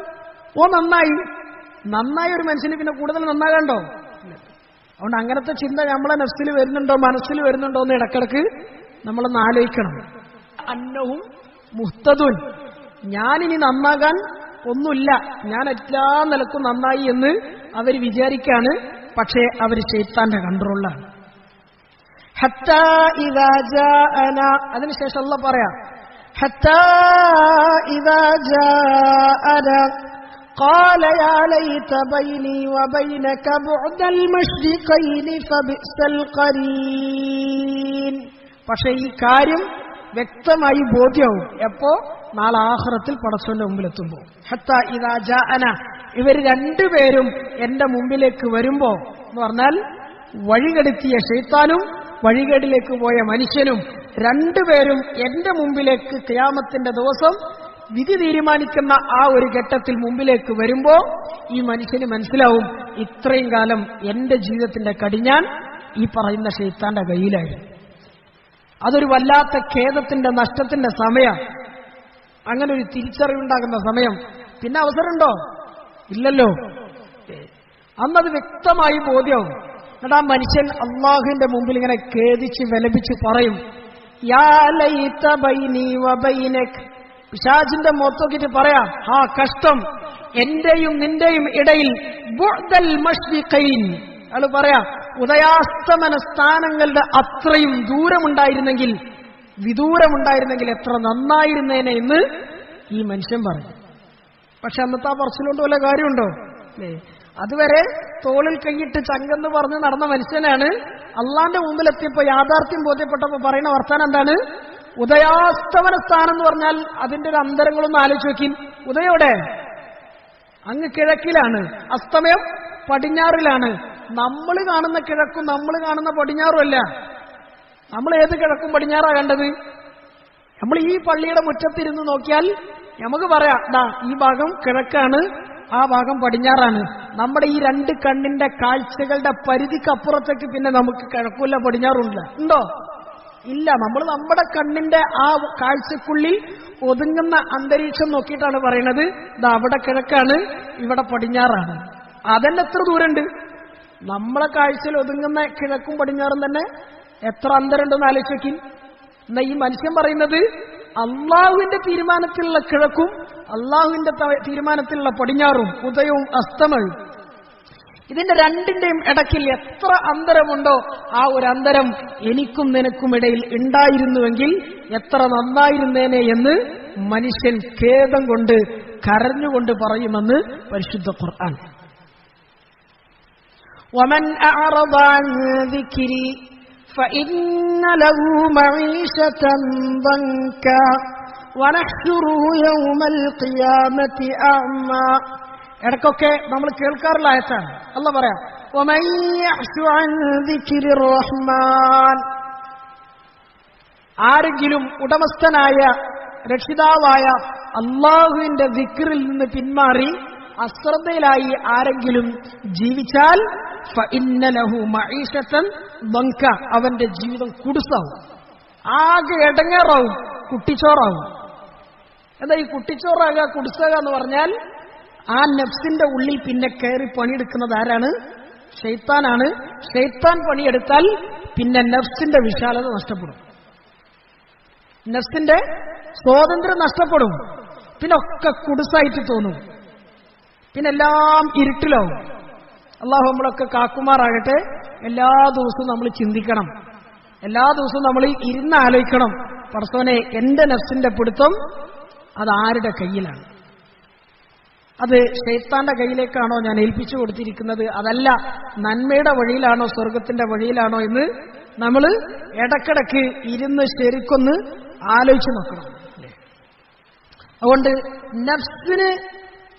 ഓ നന്നായി ഒരു മനുഷ്യന് പിന്നെ കൂടുതൽ നന്നാകാണ്ടോ? അതുകൊണ്ട് അങ്ങനത്തെ ചിന്ത നമ്മളെ നഫ്സിൽ വരുന്നുണ്ടോ, മനസ്സിൽ വരുന്നുണ്ടോ എന്ന് ഇടക്കിടക്ക് നമ്മളൊന്ന് ആലോചിക്കണം. അന്നഹും മുഹ്തദൂൻ, ഞാനിനി നന്നാകാൻ ഒന്നുമില്ല, ഞാൻ എല്ലാ നിലക്കും നന്നായി എന്ന് അവർ വിചാരിക്കാണ്. പക്ഷേ അവർ ശൈത്താന്റെ കൺട്രോളിലാണ്. ഹത്താ ഇദാ ജാഅനാ, അതിനുശേഷം അല്ലാഹ് പറയാം, ഹത്താ ഇദാ ജാഅനാ قال يا ليت بيني وبينك بعد المشرقين فبئس القرين. പക്ഷേ ഈ കാര്യം വ്യക്തമായി ബോധ്യവും. എപ്പോ? നാളെ ആഖിറത്തിൽ പടച്ചവന്റെ മുമ്പിലെത്തുമ്പോ. ഹത്താ ഇദാ ജാഅന, ഇവർ രണ്ടുപേരും എന്റെ മുമ്പിലേക്ക് വരുമ്പോ എന്ന് പറഞ്ഞാൽ വഴികെടുത്തിയ ശൈത്താനും വഴികേടിലേക്ക് പോയ മനുഷ്യനും രണ്ടുപേരും എന്റെ മുമ്പിലേക്ക് ഖിയാമത്തിന്റെ ദിവസം വിധി തീരുമാനിക്കുന്ന ആ ഒരു ഘട്ടത്തിൽ മുമ്പിലേക്ക് വരുമ്പോ ഈ മനുഷ്യന് മനസ്സിലാവും, ഇത്രയും കാലം എന്റെ ജീവിതത്തിന്റെ കടിഞ്ഞാൻ ഈ പറയുന്ന ശൈത്താന്റെ കയ്യിലായിരുന്നു. അതൊരു വല്ലാത്ത ഖേദത്തിന്റെ നഷ്ടത്തിന്റെ സമയം. അങ്ങനെ ഒരു തിരിച്ചറിവുണ്ടാകുന്ന സമയം പിന്നെ അവസരമുണ്ടോ? ഇല്ലല്ലോ. അന്നത് വ്യക്തമായി ബോധ്യവും. എന്നിട്ട് ആ മനുഷ്യൻ അള്ളാഹുവിന്റെ മുമ്പിൽ ഇങ്ങനെ ഖേദിച്ച് വിലപിച്ച് പറയും, യാ ലൈത ബൈനി വബൈനക. പിശാചിന്റെ മുഖത്തോക്കിട്ട് പറയാം, ആ കഷ്ടം, എന്റെയും നിന്റെയും ഇടയിൽ ബുഅദൽ മശ്രിഖൈൻ. അയാൾ പറയാ, ഉദയാസ്തമന സ്ഥാനങ്ങളുടെ അത്രയും ദൂരമുണ്ടായിരുന്നെങ്കിൽ, വിദൂരമുണ്ടായിരുന്നെങ്കിൽ എത്ര നന്നായിരുന്നേനെ എന്ന് ഈ മനുഷ്യൻ പറഞ്ഞു. പക്ഷെ അന്നത്തെ ആ പറച്ചിലുകൊണ്ട് വല്ല കാര്യമുണ്ടോ? അല്ലേ? അതുവരെ തോളിൽ കൈയിട്ട് ചങ്കെന്ന് പറഞ്ഞ് നടന്ന മനുഷ്യനാണ് അള്ളാന്റെ മുമ്പിലെത്തിയപ്പോ യാഥാർത്ഥ്യം ബോധ്യപ്പെട്ടപ്പോ പറയുന്ന വർത്താനം എന്താണ്? ഉദയാസ്തമന സ്ഥാനം എന്ന് പറഞ്ഞാൽ അതിന്റെ ഒരു അന്തരങ്ങളൊന്നും ആലോചിച്ച് നോക്കി. ഉദയോടെ അങ്ങ് കിഴക്കിലാണ്, അസ്തമയം പടിഞ്ഞാറിലാണ്. നമ്മൾ കാണുന്ന കിഴക്കും നമ്മൾ കാണുന്ന പടിഞ്ഞാറും അല്ല. നമ്മൾ ഏത് കിഴക്കും പടിഞ്ഞാറാ കണ്ടത്? നമ്മൾ ഈ പള്ളിയുടെ മുറ്റത്തിരുന്ന് നോക്കിയാൽ നമുക്ക് പറയാം, ഈ ഭാഗം കിഴക്കാണ്, ആ ഭാഗം പടിഞ്ഞാറാണ്. നമ്മുടെ ഈ രണ്ട് കണ്ണിന്റെ കാഴ്ചകളുടെ പരിധിക്കപ്പുറത്തേക്ക് പിന്നെ നമുക്ക് കിഴക്കുമില്ല പടിഞ്ഞാറുമില്ല. ഉണ്ടോ? ഇല്ല. നമ്മൾ നമ്മുടെ കണ്ണിന്റെ ആ കാഴ്ചക്കുള്ളിൽ ഒതുങ്ങുന്ന അന്തരീക്ഷം നോക്കിയിട്ടാണ് പറയുന്നത്, അവിടെ കിഴക്കാണ്, ഇവിടെ പടിഞ്ഞാറാണ്. അതന്നെ എത്ര ദൂരമുണ്ട്? നമ്മളെ കാഴ്ചയിൽ ഒതുങ്ങുന്ന കിഴക്കും പടിഞ്ഞാറും തന്നെ എത്ര അന്തരമുണ്ടെന്ന് ആലോചിച്ച് നോക്കി. എന്നാ ഈ മനുഷ്യൻ പറയുന്നത് അള്ളാഹുവിന്റെ തീരുമാനത്തിലുള്ള കിഴക്കും അള്ളാഹുവിന്റെ തീരുമാനത്തിലുള്ള പടിഞ്ഞാറും, ഉദയവും അസ്തമയവും, ഇതിന്റെ രണ്ടിന്റെയും ഇടയ്ക്കിൽ എത്ര അന്തരമുണ്ടോ ആ ഒരു അന്തരം എനിക്കും നിനക്കും ഇടയിൽ ഉണ്ടായിരുന്നുവെങ്കിൽ എത്ര നന്നായിരുന്നേനെ എന്ന് മനുഷ്യൻ ഖേദം കൊണ്ട് കരഞ്ഞുകൊണ്ട് പറയുമെന്ന് പരിശുദ്ധ ഖുർആൻ. വമൻ അഅറദ അൻ ദിക്രി ഫഇന്ന ലഹു മഈശതൻ ദൻകാ വനഹ്ശുറുഹു യൗമൽ ഖിയാമത്തി അഅ്മാ. ഇടയ്ക്കൊക്കെ നമ്മൾ കേൾക്കാറുള്ള ആയത്താണ്. അല്ലാഹ് പറയാം, വമൻ യഅ്ശു അൻ ദിക്രി റഹ്മാൻ. ആരെങ്കിലും ഉടമസ്ഥനായ രക്ഷിതാവായ അള്ളാഹുവിന്റെ ദിക്റിൽ നിന്ന് പിന്മാറി അശ്രദ്ധയിലായി ആരെങ്കിലും ജീവിച്ചാൽ ഫഇന്ന ലഹു മഈശതൻ ദൻക, അവന്റെ ജീവിതം കുടുസാവും, ആകെ എടങ്ങേറാവും, കുട്ടിച്ചോറാവും. എന്താ ഈ കുട്ടിച്ചോറാകുക, കുടുസാകുക എന്ന് പറഞ്ഞാൽ ആ നഫ്സിന്റെ ഉള്ളിൽ പിന്നെ കയറി പണിയെടുക്കുന്നത് ആരാണ്? ശൈത്താനാണ്. ശൈത്താൻ പണിയെടുത്താൽ പിന്നെ നഫ്സിന്റെ വിശാലത നഷ്ടപ്പെടും, നഫ്സിന്റെ സ്വാതന്ത്ര്യം നഷ്ടപ്പെടും. പിന്നെ ഒക്കെ കുടുസായിട്ട് തോന്നും, പിന്നെ എല്ലാം ഇരുട്ടിലാവും. അള്ളാഹു നമ്മളൊക്കെ കാക്കുമാറാകട്ടെ. എല്ലാ ദിവസവും നമ്മൾ ചിന്തിക്കണം, എല്ലാ ദിവസവും നമ്മൾ ഇരുന്ന് ആലോചിക്കണം, പടച്ചോനെ എന്റെ നഫ്സിന്റെ പിടുത്തം അത് ആരുടെ കയ്യിലാണ്? അത് ശൈത്താന്റെ കയ്യിലേക്കാണോ ഞാൻ ഏൽപ്പിച്ചു കൊടുത്തിരിക്കുന്നത്? അതല്ല നന്മയുടെ വഴിയിലാണോ സ്വർഗത്തിന്റെ വഴിയിലാണോ എന്ന് നമ്മൾ ഇടക്കിടക്ക് ഇരുന്ന് ശരിക്കൊന്ന് ആലോചിച്ച് നോക്കണം. അതുകൊണ്ട് നഫ്സിന്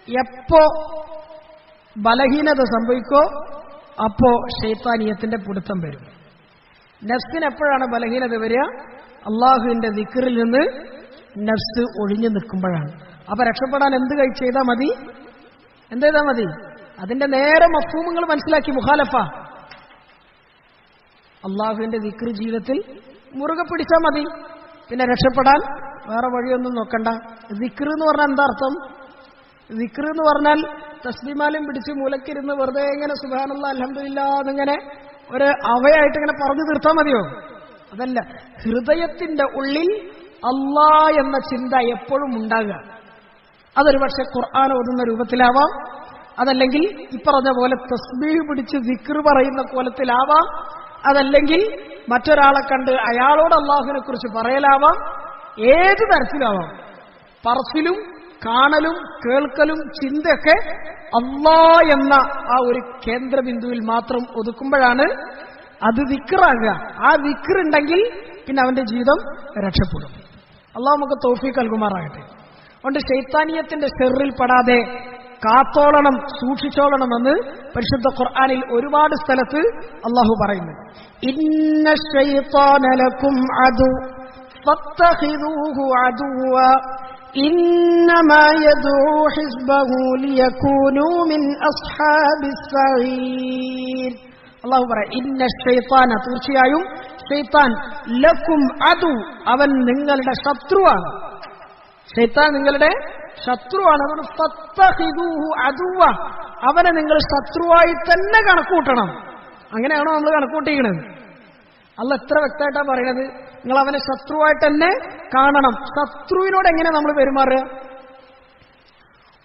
എപ്പോ ബലഹീനത സംഭവിക്കോ അപ്പോ ശൈത്താനിയത്തിന്റെ പിടുത്തം വരും. നഫ്സിന് എപ്പോഴാണ് ബലഹീനത വരിക? അള്ളാഹുവിന്റെ ദിക്റിൽ നിന്ന് നഫ്സ് ഒഴിഞ്ഞു നിൽക്കുമ്പോഴാണ്. അപ്പൊ രക്ഷപ്പെടാൻ എന്ത് ചെയ്താൽ മതി? എന്ത് ചെയ്താൽ മതി? അതിന്റെ നേരെ മഫ്ഹൂമുകൾ മനസ്സിലാക്കി മുഖാലഫ. അള്ളാഹുവിന്റെ ദിക്ർ ജീവിതത്തിൽ മുറുകെ പിടിച്ചാൽ മതി, പിന്നെ രക്ഷപ്പെടാൻ വേറെ വഴിയൊന്നും നോക്കണ്ട. ദിക്ർ എന്ന് പറഞ്ഞാൽ എന്താ അർത്ഥം? ദിക്ർ എന്ന് പറഞ്ഞാൽ തസ്ബീമാലും പിടിച്ച് മൂലക്കിരുന്ന് വെറുതെ ഇങ്ങനെ സുബ്ഹാനല്ലാഹ് അൽഹംദുലില്ലാഹ് എന്നിങ്ങനെ ഒരു അവയായിട്ട് ഇങ്ങനെ പറഞ്ഞു തീർത്താൽ മതിയോ? അതല്ല, ഹൃദയത്തിന്റെ ഉള്ളിൽ അല്ലാ എന്ന ചിന്ത എപ്പോഴും ഉണ്ടാകുക. അതൊരു പക്ഷെ ഖുർആൻ ഓതുന്ന രൂപത്തിലാവാം, അതല്ലെങ്കിൽ ഇപ്പറഞ്ഞ പോലെ തസ്ബീഹ് പിടിച്ച് ദിക്ർ പറയുന്ന കോലത്തിലാവാം, അതല്ലെങ്കിൽ മറ്റൊരാളെ കണ്ട് അയാളോട് അള്ളാഹുവിനെ കുറിച്ച് പറയലാവാം. ഏത് തരത്തിലാവാം. പറച്ചിലും കാണലും കേൾക്കലും ചിന്തയൊക്കെ അല്ലാ എന്ന ആ ഒരു കേന്ദ്രബിന്ദുവിൽ മാത്രം ഒതുക്കുമ്പോഴാണ് അത് ദിക്റാകുക. ആ ദിക്റുണ്ടെങ്കിൽ പിന്നെ അവന്റെ ജീവിതം രക്ഷപ്പെടും. അള്ളാഹു നമുക്ക് തൗഫീഖ് നൽകുമാറാകട്ടെ. അതുകൊണ്ട് ശൈത്താനിയത്തിന്റെ ഷെറിൽ പെടാതെ കാത്തോളണം, സൂക്ഷിച്ചോളണമെന്ന് പരിശുദ്ധ ഖുർആനിൽ ഒരുപാട് സ്ഥലത്ത് അള്ളാഹു പറയുന്നു. ഇന്ന ശൈത്താന ലക്കും അദു ഫത്തഖിദൂഹു അദുവ ഇന്നമാ യദ്ഉ ഹിസ്ബഹു ലിയകൂനൂ മിൻ അസ്ഹാബിസ് സഈർ. അള്ളാഹു പറയും, ഇന്ന ശൈത്താന, തീർച്ചയായും ശൈത്താൻ, ലക്കും അദു, അവൻ നിങ്ങളുടെ ശത്രുവാണ്. ശൈത്താൻ നിങ്ങളുടെ ശത്രുവാണ്. അതുകൊണ്ട് ഫത്തഖിദൂഹു അദുവ, അവനെ നിങ്ങൾ ശത്രുവായി തന്നെ കണക്കൂട്ടണം. അങ്ങനെയാണോ നമ്മൾ കണക്കൂട്ടിക്കുന്നത്? അള്ളാഹ് എത്ര വ്യക്തമായിട്ടാ പറയണത്, നിങ്ങൾ അവനെ ശത്രുവായിട്ട് തന്നെ കാണണം. ശത്രുവിനോട് എങ്ങനെ നമ്മൾ പെരുമാറുക?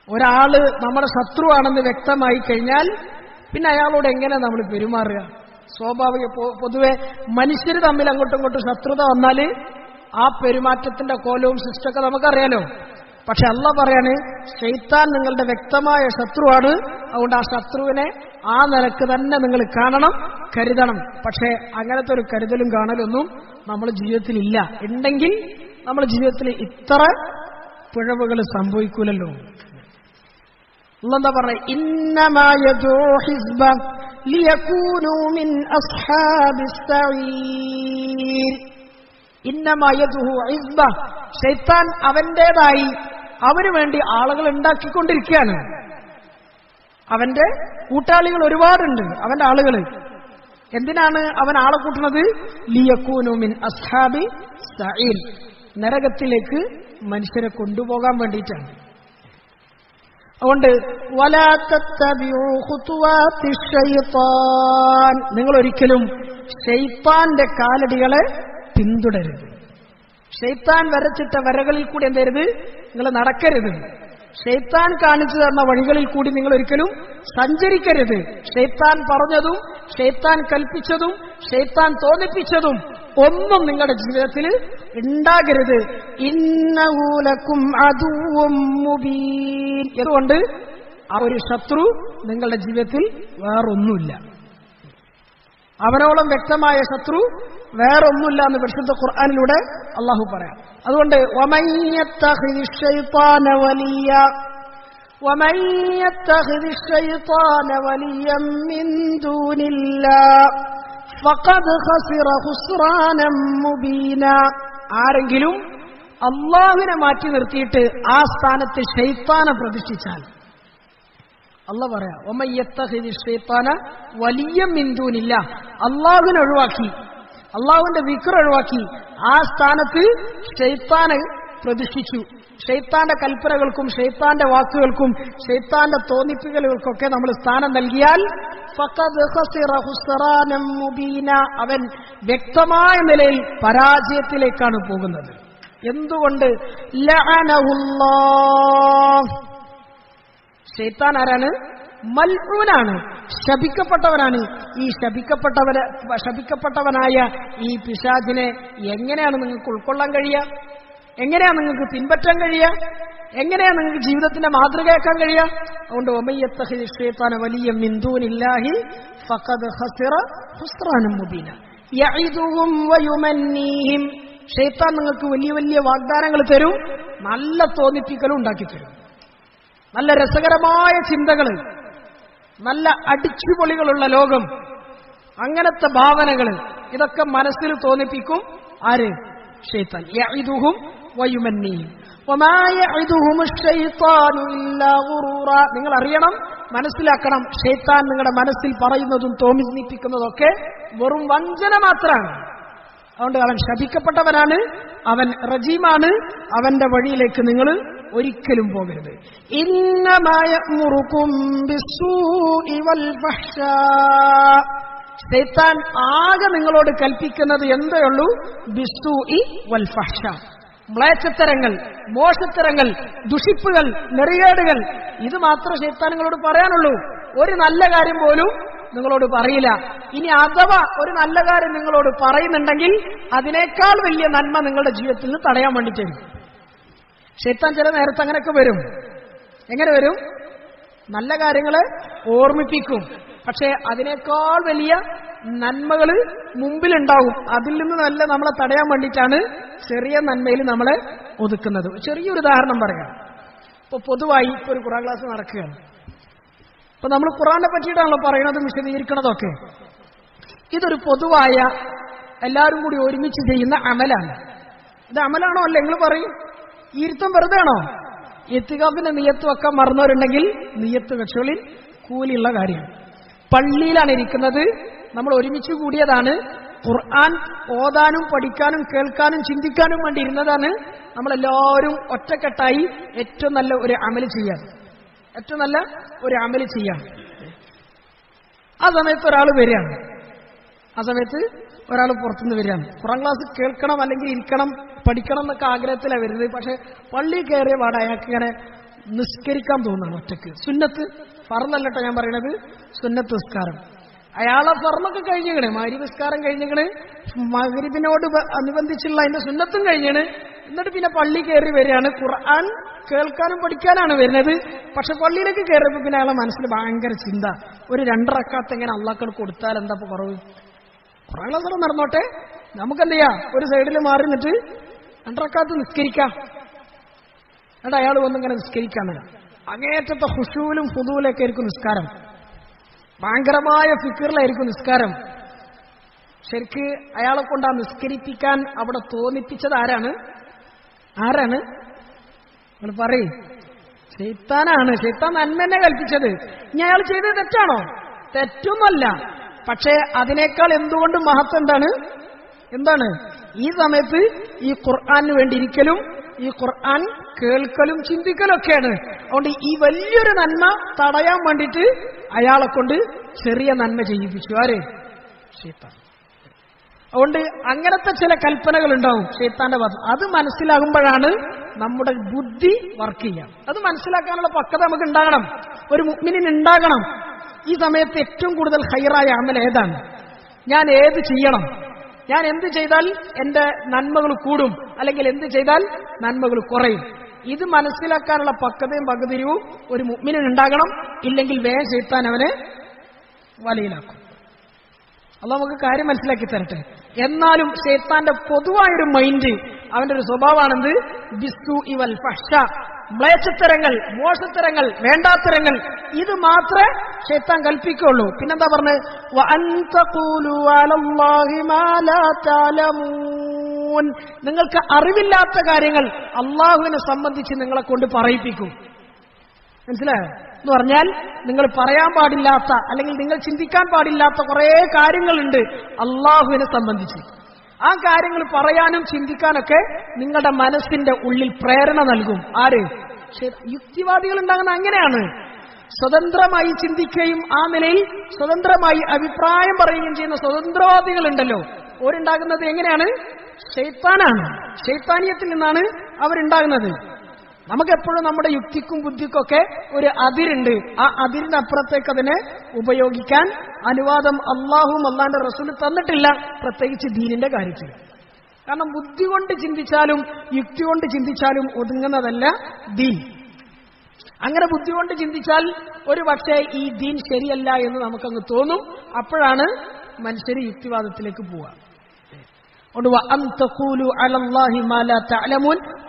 ഒരാള് നമ്മുടെ ശത്രുവാണെന്ന് വ്യക്തമായി കഴിഞ്ഞാൽ പിന്നെ അയാളോട് എങ്ങനെ നമ്മൾ പെരുമാറുക? സ്വാഭാവിക പൊതുവെ മനുഷ്യർ തമ്മിൽ അങ്ങോട്ടും ഇങ്ങോട്ടും ശത്രുത വന്നാൽ ആ പെരുമാറ്റത്തിന്റെ കോലവും സിസ്റ്റമൊക്കെ നമുക്കറിയാലോ. പക്ഷെ അള്ളാഹ് പറയാണ്, ശൈത്താൻ നിങ്ങളുടെ വ്യക്തമായ ശത്രുവാണ്. അതുകൊണ്ട് ആ ശത്രുവിനെ ആ നിലക്ക് തന്നെ നിങ്ങൾ കാണണം, കരുതണം. പക്ഷെ അങ്ങനത്തെ ഒരു കരുതലും കാണലൊന്നും നമ്മുടെ ജീവിതത്തിൽ ഇല്ല. ഉണ്ടെങ്കിൽ നമ്മുടെ ജീവിതത്തിൽ ഇത്ര പിഴവുകൾ സംഭവിക്കൂലല്ലോ. അള്ളാഹ് പറഞ്ഞ, ഇന്നമാ യദ്ഉ ഹിസ്ബ ലിയകൂനൂ മിൻ അസ്ഹാബിസ് സഈർ. ഇന്നമാ യദ്ഉ ഹിസ്ബ, ശൈത്താൻ അവന്റേതായി അവന് വേണ്ടി ആളുകൾ ഉണ്ടാക്കിക്കൊണ്ടിരിക്കുകയാണ്. അവന്റെ കൂട്ടാളികൾ ഒരുപാടുണ്ട്, അവന്റെ ആളുകൾ. എന്തിനാണ് അവൻ ആളെ കൂട്ടുന്നത്? ലിയകൂനൂ മിൻ അസ്ഹാബി സഈർ, നരകത്തിലേക്ക് മനുഷ്യരെ കൊണ്ടുപോകാൻ വേണ്ടിയിട്ടാണ്. അതുകൊണ്ട് വലാ തത്തബിഉ ഖുതുവാതിശ് ശൈത്താൻ, നിങ്ങൾ ഒരിക്കലും ശൈത്താന്റെ കാലടികളെ പിന്തുടരുത്. ശൈത്താൻ വരച്ചിട്ട വരകളിൽ കൂടി എന്തരുത്, നിങ്ങൾ നടക്കരുത്. ശൈത്താൻ കാണിച്ചു തന്ന വഴികളിൽ കൂടി നിങ്ങൾ ഒരിക്കലും സഞ്ചരിക്കരുത്. ശൈത്താൻ പറഞ്ഞതും ശൈത്താൻ കൽപ്പിച്ചതും ശൈത്താൻ തോന്നിപ്പിച്ചതും ഒന്നും നിങ്ങളുടെ ജീവിതത്തിൽ ഉണ്ടാകരുത്. ഇന്നഹു ലക്കും അദുവ്വും മുബീൻ. അതുകൊണ്ട് ആ ഒരു ശത്രു നിങ്ങളുടെ ജീവിതത്തിൽ വേറൊന്നുമില്ല. അവനോളം വ്യക്തമായ ശത്രു വേറൊന്നുമില്ല എന്ന് പരിശുദ്ധ ഖുർആനിലൂടെ അള്ളാഹു പറയാം. അതുകൊണ്ട് വമൻ യത്തഖിദിശ് ശൈത്താന വലിയ ومن يتخذ الشيطان وليا من دون الله فقد خسر خسرانا مبينا. ആരെങ്കിലും അള്ളാഹുവിനെ മാറ്റി നിർത്തിയിട്ട് ആ സ്ഥാനത്ത് ശൈത്താനെ പ്രതിഷ്ഠിച്ചാൽ, അള്ളാഹ് പറയാ, വമൻ യത്തഖിദിശ് ശൈത്താന വലിയ്യൻ മിൻ ദൂനില്ലാഹ്, അള്ളാഹുവിനെ ഒഴിവാക്കി, അള്ളാഹുവിന്റെ ദിക്ർ ഒഴിവാക്കി ആ സ്ഥാനത്ത് ശൈത്താനെ പ്രതിഷ്ഠിച്ചു. ശൈത്താന്റെ കൽപ്പനകൾക്കും ശൈത്താന്റെ വാക്കുകൾക്കും ശൈത്താന്റെ തോന്നിപ്പിക്കലുകൾക്കൊക്കെ നമ്മൾ സ്ഥാനം നൽകിയാൽ ഫഖദ് ഖസിറ ഖുസ്റാനം മുബീന, അവൻ വ്യക്തമായ നിലയിൽ പരാജയത്തിലേക്കാണ് പോകുന്നത്. എന്തുകൊണ്ട്? ലഅനഹുല്ലാഹ്, ശൈത്താൻ ആരാണ്? മൽഊനാണ്, ശപിക്കപ്പെട്ടവനാണ്. ഈ ശപിക്കപ്പെട്ടവനായ ഈ പിശാചിനെ എങ്ങനെയാണ് നിങ്ങൾക്ക് ഉൾക്കൊള്ളാൻ കഴിയുക? എങ്ങനെയാണ് നിങ്ങൾക്ക് പിൻപറ്റാൻ കഴിയുക? എങ്ങനെയാണ് നിങ്ങൾക്ക് ജീവിതത്തിന്റെ മാതൃകയാക്കാൻ കഴിയുക? അതുകൊണ്ട് വമൻ യത്തഖിദിശ് ശൈത്താന വലിയ്യൻ മിൻ ദൂനില്ലാഹി ഫഖദ് ഖസിറ ഖുസ്റാനൻ മുബീന യഇദുഹും വയുമന്നീഹിം. ശൈത്താൻ നിങ്ങൾക്ക് വലിയ വലിയ വാഗ്ദാനങ്ങൾ തരും, നല്ല തോന്നിപ്പിക്കലും ഉണ്ടാക്കി തരും, നല്ല രസകരമായ ചിന്തകൾ, നല്ല അടിച്ചുപൊളികളുള്ള ലോകം, അങ്ങനത്തെ ഭാവനകൾ, ഇതൊക്കെ മനസ്സിൽ തോന്നിപ്പിക്കും. ആര്? ശൈത്താൻ. യഇദുഹും വയുമന്നീഹിം വമാ യഇദുഹുമുശ് ശൈത്താനു ഇല്ലാ ഗുറൂറ. നിങ്ങൾ അറിയണം, മനസ്സിലാക്കണം, ശൈത്താൻ നിങ്ങളുടെ മനസ്സിൽ പറയുന്നതും തോന്നിപ്പിക്കുന്നതൊക്കെ വെറും വഞ്ചന മാത്രമാണ്. അതുകൊണ്ട് അവൻ ശപിക്കപ്പെട്ടവനാണ്, അവൻ റജീമാണ്, അവന്റെ വഴിയിലേക്ക് നിങ്ങൾ ഒരിക്കലും പോകരുത്. ഇന്നമാ യഅ്മുറുകും ബിസ്സൂഇ വൽ ഫഹ്ശാ. ശൈത്താൻ ആകെ നിങ്ങളോട് കൽപ്പിക്കുന്നത് എന്തേ ഉള്ളൂ? ബിസ്സൂഇ വൽ ഫഹ്ശാ, മ്ലേച്ഛത്തരങ്ങൾ, മോശത്തരങ്ങൾ, ദുഷിപ്പുകൾ, നെറികേടുകൾ, ഇത് മാത്രമേ ശൈത്താൻ നിങ്ങളോട് പറയാനുള്ളൂ. ഒരു നല്ല കാര്യം പോലും നിങ്ങളോട് പറയില്ല. ഇനി അഥവാ ഒരു നല്ല കാര്യം നിങ്ങളോട് പറയുന്നുണ്ടെങ്കിൽ അതിനേക്കാൾ വലിയ നന്മ നിങ്ങളുടെ ജീവിതത്തിൽ നിന്ന് തടയാൻ വേണ്ടിയിട്ടാണ്. ശൈത്താൻ ചില നേരത്തെ അങ്ങനെയൊക്കെ വരും. എങ്ങനെ വരും? നല്ല കാര്യങ്ങളെ ഓർമ്മിപ്പിക്കും, പക്ഷേ അതിനേക്കാൾ വലിയ നന്മകൾ മുമ്പിലുണ്ടാവും. അതിൽ നിന്ന് നല്ല നമ്മളെ തടയാൻ വേണ്ടിയിട്ടാണ് ചെറിയ നന്മയിൽ നമ്മളെ ഒതുക്കുന്നത്. ചെറിയൊരു ഉദാഹരണം പറയാം. ഇപ്പൊ പൊതുവായി ഇപ്പൊ ഒരു ഖുർആൻ ക്ലാസ് നടക്കുകയാണ്. ഇപ്പൊ നമ്മൾ ഖുർആനെ പറ്റിയിട്ടാണല്ലോ പറയുന്നതും വിശദീകരിക്കണതൊക്കെ. ഇതൊരു പൊതുവായ എല്ലാവരും കൂടി ഒരുമിച്ച് ചെയ്യുന്ന അമലാണ്. ഇത് അമലാണോ അല്ല? നിങ്ങൾ പറയും. ഈ ഇരുത്തം വെറുതെ ആണോ? ഇത്തിഖാഫിന്റെ നിയ്യത്ത് വെക്കാൻ മറന്നവരുണ്ടെങ്കിൽ നിയ്യത്ത് വെച്ചോളിൽ, കൂലിയുള്ള കാര്യമാണ്. പള്ളിയിലാണ് ഇരിക്കുന്നത്, നമ്മൾ ഒരുമിച്ച് കൂടിയതാണ്, ഖുർആൻ ഓതാനും പഠിക്കാനും കേൾക്കാനും ചിന്തിക്കാനും വേണ്ടി ഇരുന്നതാണ്. നമ്മളെല്ലാവരും ഒറ്റക്കെട്ടായി ഏറ്റവും നല്ല ഒരു അമല് ചെയ്യാൻ, ഏറ്റവും നല്ല ഒരു അമല് ചെയ്യാൻ. ആ സമയത്ത് ഒരാൾ വരികയാണ്, ആ സമയത്ത് ഒരാൾ പുറത്തുനിന്ന് വരികയാണ്. ഖുർആൻ ക്ലാസ് കേൾക്കണം അല്ലെങ്കിൽ ഇരിക്കണം പഠിക്കണം എന്നൊക്കെ ആഗ്രഹത്തിലാണ് വരുന്നത്. പക്ഷെ പള്ളി കയറിയ പാടെ അയാൾക്ക് ഇങ്ങനെ നിസ്കരിക്കാൻ തോന്നുന്നു ഒറ്റക്ക്. സുന്നത്ത് ഫർളല്ലട്ടോ ഞാൻ പറയണത്, സുന്നത്ത് നിസ്കാരം. അയാളെ ഫർളൊക്കെ കഴിഞ്ഞിക്കണ്, മഗ്‌രിബ് നിസ്കാരം കഴിഞ്ഞിക്കണ്, മഗ്‌രിബിനോട് അനുബന്ധിച്ചുള്ള അതിന്റെ സുന്നത്തും കഴിഞ്ഞാണ്. എന്നിട്ട് പിന്നെ പള്ളി കയറി വരികയാണ്. ഖുർആൻ കേൾക്കാനും പഠിക്കാനാണ് വരുന്നത്. പക്ഷെ പള്ളിയിലേക്ക് കയറിയപ്പോൾ പിന്നെ അയാളെ മനസ്സിൽ ഭയങ്കര ചിന്ത, ഒരു 2 റക്അത്ത് എങ്ങനെ അള്ളാഹ്ക്കട് കൊടുത്താൽ എന്താ ഇപ്പൊ കുറവ്? ഖുർആൻ ക്ലാസ് നടന്നോട്ടെ, നമുക്കെന്ത് ചെയ്യാം, ഒരു സൈഡിൽ മാറി നിന്നിട്ട് 2 റക്അത്ത് നിസ്കരിക്കാം. എന്നിട്ട് അയാൾ വന്നിങ്ങനെ നിസ്കരിക്കാന്നില്ല. അങ്ങേറ്റത്തെ ഖുശൂലും ഫുദൂലൊക്കെ ആയിരിക്കും നിസ്കാരം, ഭയങ്കരമായ ഫിക്റിലായിരിക്കും നിസ്കാരം. ശരിക്ക് അയാളെ കൊണ്ട് ആ നിസ്കരിപ്പിക്കാൻ അവിടെ തോന്നിപ്പിച്ചത് ആരാണ്? നിങ്ങൾ പറയും. ശൈത്താനാണ്. ശൈത്താൻ നന്മ തന്നെ കൽപ്പിച്ചത്. ഇനി അയാൾ ചെയ്തത് തെറ്റാണോ? തെറ്റൊന്നുമല്ല. പക്ഷേ അതിനേക്കാൾ എന്തുകൊണ്ടും മഹത്വം എന്താണ്? ഈ സമയത്ത് ഈ ഖുർആന് വേണ്ടി ഇരിക്കലും ഈ ഖുർആൻ കേൾക്കലും ചിന്തിക്കലും ഒക്കെയാണ്. അതുകൊണ്ട് ഈ വലിയൊരു നന്മ തടയാൻ വേണ്ടിയിട്ട് അയാളെ കൊണ്ട് ചെറിയ നന്മ ചെയ്യിപ്പിച്ചു. ആര്? ശൈത്താൻ. അതുകൊണ്ട് അങ്ങനത്തെ ചില കൽപ്പനകൾ ഉണ്ടാവും ശൈത്താന്റെ ഭാഗത്ത്. അത് മനസ്സിലാകുമ്പോഴാണ് നമ്മുടെ ബുദ്ധി വർക്ക് ചെയ്യാം. അത് മനസ്സിലാക്കാനുള്ള പക്വത നമുക്ക് ഉണ്ടാകണം, ഒരു മുഅ്മിനിന് ഉണ്ടാകണം. ഈ സമയത്ത് ഏറ്റവും കൂടുതൽ ഖൈറായ അമൽ ഏതാണ്? ഞാൻ ഏത് ചെയ്യണം? ഞാൻ എന്ത് ചെയ്താൽ എന്റെ നന്മകൾ കൂടും, അല്ലെങ്കിൽ എന്ത് ചെയ്താൽ നന്മകൾ കുറയും? ഇത് മനസ്സിലാക്കാനുള്ള പക്വതയും പകുതിരിവും ഒരു മുഅ്മിനിന് ഉണ്ടാകണം. ഇല്ലെങ്കിൽ വേഗം ശൈത്താൻ അവനെ വലയിലാക്കും. അള്ളാഹ് നമുക്ക് കാര്യം മനസ്സിലാക്കി തരട്ടെ. എന്നാലും ശൈത്താന്റെ പൊതുവായൊരു മൈൻഡ്, അവന്റെ ഒരു സ്വഭാവമാണെന്ത്? ബിസ്സൂഇ വൽ ഫഹ്ശ, മ്ലേച്ഛത്തരങ്ങൾ, മോശത്തരങ്ങൾ, വേണ്ടാത്തരങ്ങൾ. ഇത് മാത്രമേ ശൈത്താൻ കൽപ്പിക്കുള്ളൂ. പിന്നെന്താ പറഞ്ഞത്? വഅൻ തഖൂലു അലല്ലാഹി മാ ലാ തഅലമൂൻ, നിങ്ങൾക്ക് അറിവില്ലാത്ത കാര്യങ്ങൾ അള്ളാഹുവിനെ സംബന്ധിച്ച് നിങ്ങളെ കൊണ്ട് പറയിപ്പിക്കും. മനസ്സിലായോ? എന്ന് പറഞ്ഞാൽ നിങ്ങൾ പറയാൻ പാടില്ലാത്ത അല്ലെങ്കിൽ നിങ്ങൾ ചിന്തിക്കാൻ പാടില്ലാത്ത കുറെ കാര്യങ്ങളുണ്ട് അള്ളാഹുവിനെ സംബന്ധിച്ച്. ആ കാര്യങ്ങൾ പറയാനും ചിന്തിക്കാനൊക്കെ നിങ്ങളുടെ മനസ്സിന്റെ ഉള്ളിൽ പ്രേരണ നൽകും. ആര്? യുക്തിവാദികൾ ഉണ്ടാകുന്ന അങ്ങനെയാണ്. സ്വതന്ത്രമായി ചിന്തിക്കുകയും ആ നിലയിൽ സ്വതന്ത്രമായി അഭിപ്രായം പറയുകയും ചെയ്യുന്ന സ്വതന്ത്രവാദികളുണ്ടല്ലോ, ഓരുണ്ടാകുന്നത് എങ്ങനെയാണ്? ശൈത്താനാണ്. ശൈത്താനിയത്തിൽ നിന്നാണ് അവരുണ്ടാകുന്നത്. നമുക്കെപ്പോഴും നമ്മുടെ യുക്തിക്കും ബുദ്ധിക്കൊക്കെ ഒരു അതിരുണ്ട്. ആ അതിരിനപ്പുറത്തേക്ക് അതിനെ ഉപയോഗിക്കാൻ അനുവാദം അള്ളാഹുവും അള്ളാന്റെ റസൂലും തന്നിട്ടില്ല, പ്രത്യേകിച്ച് ദീനിന്റെ കാര്യത്തിൽ. കാരണം ബുദ്ധി കൊണ്ട് ചിന്തിച്ചാലും യുക്തി കൊണ്ട് ചിന്തിച്ചാലും ഒതുങ്ങുന്നതല്ല ദീൻ. അങ്ങനെ ബുദ്ധി കൊണ്ട് ചിന്തിച്ചാൽ ഒരു പക്ഷേ ഈ ദീൻ ശരിയല്ല എന്ന് നമുക്കങ്ങ് തോന്നും. അപ്പോഴാണ് മനുഷ്യർ യുക്തിവാദത്തിലേക്ക് പോവുക.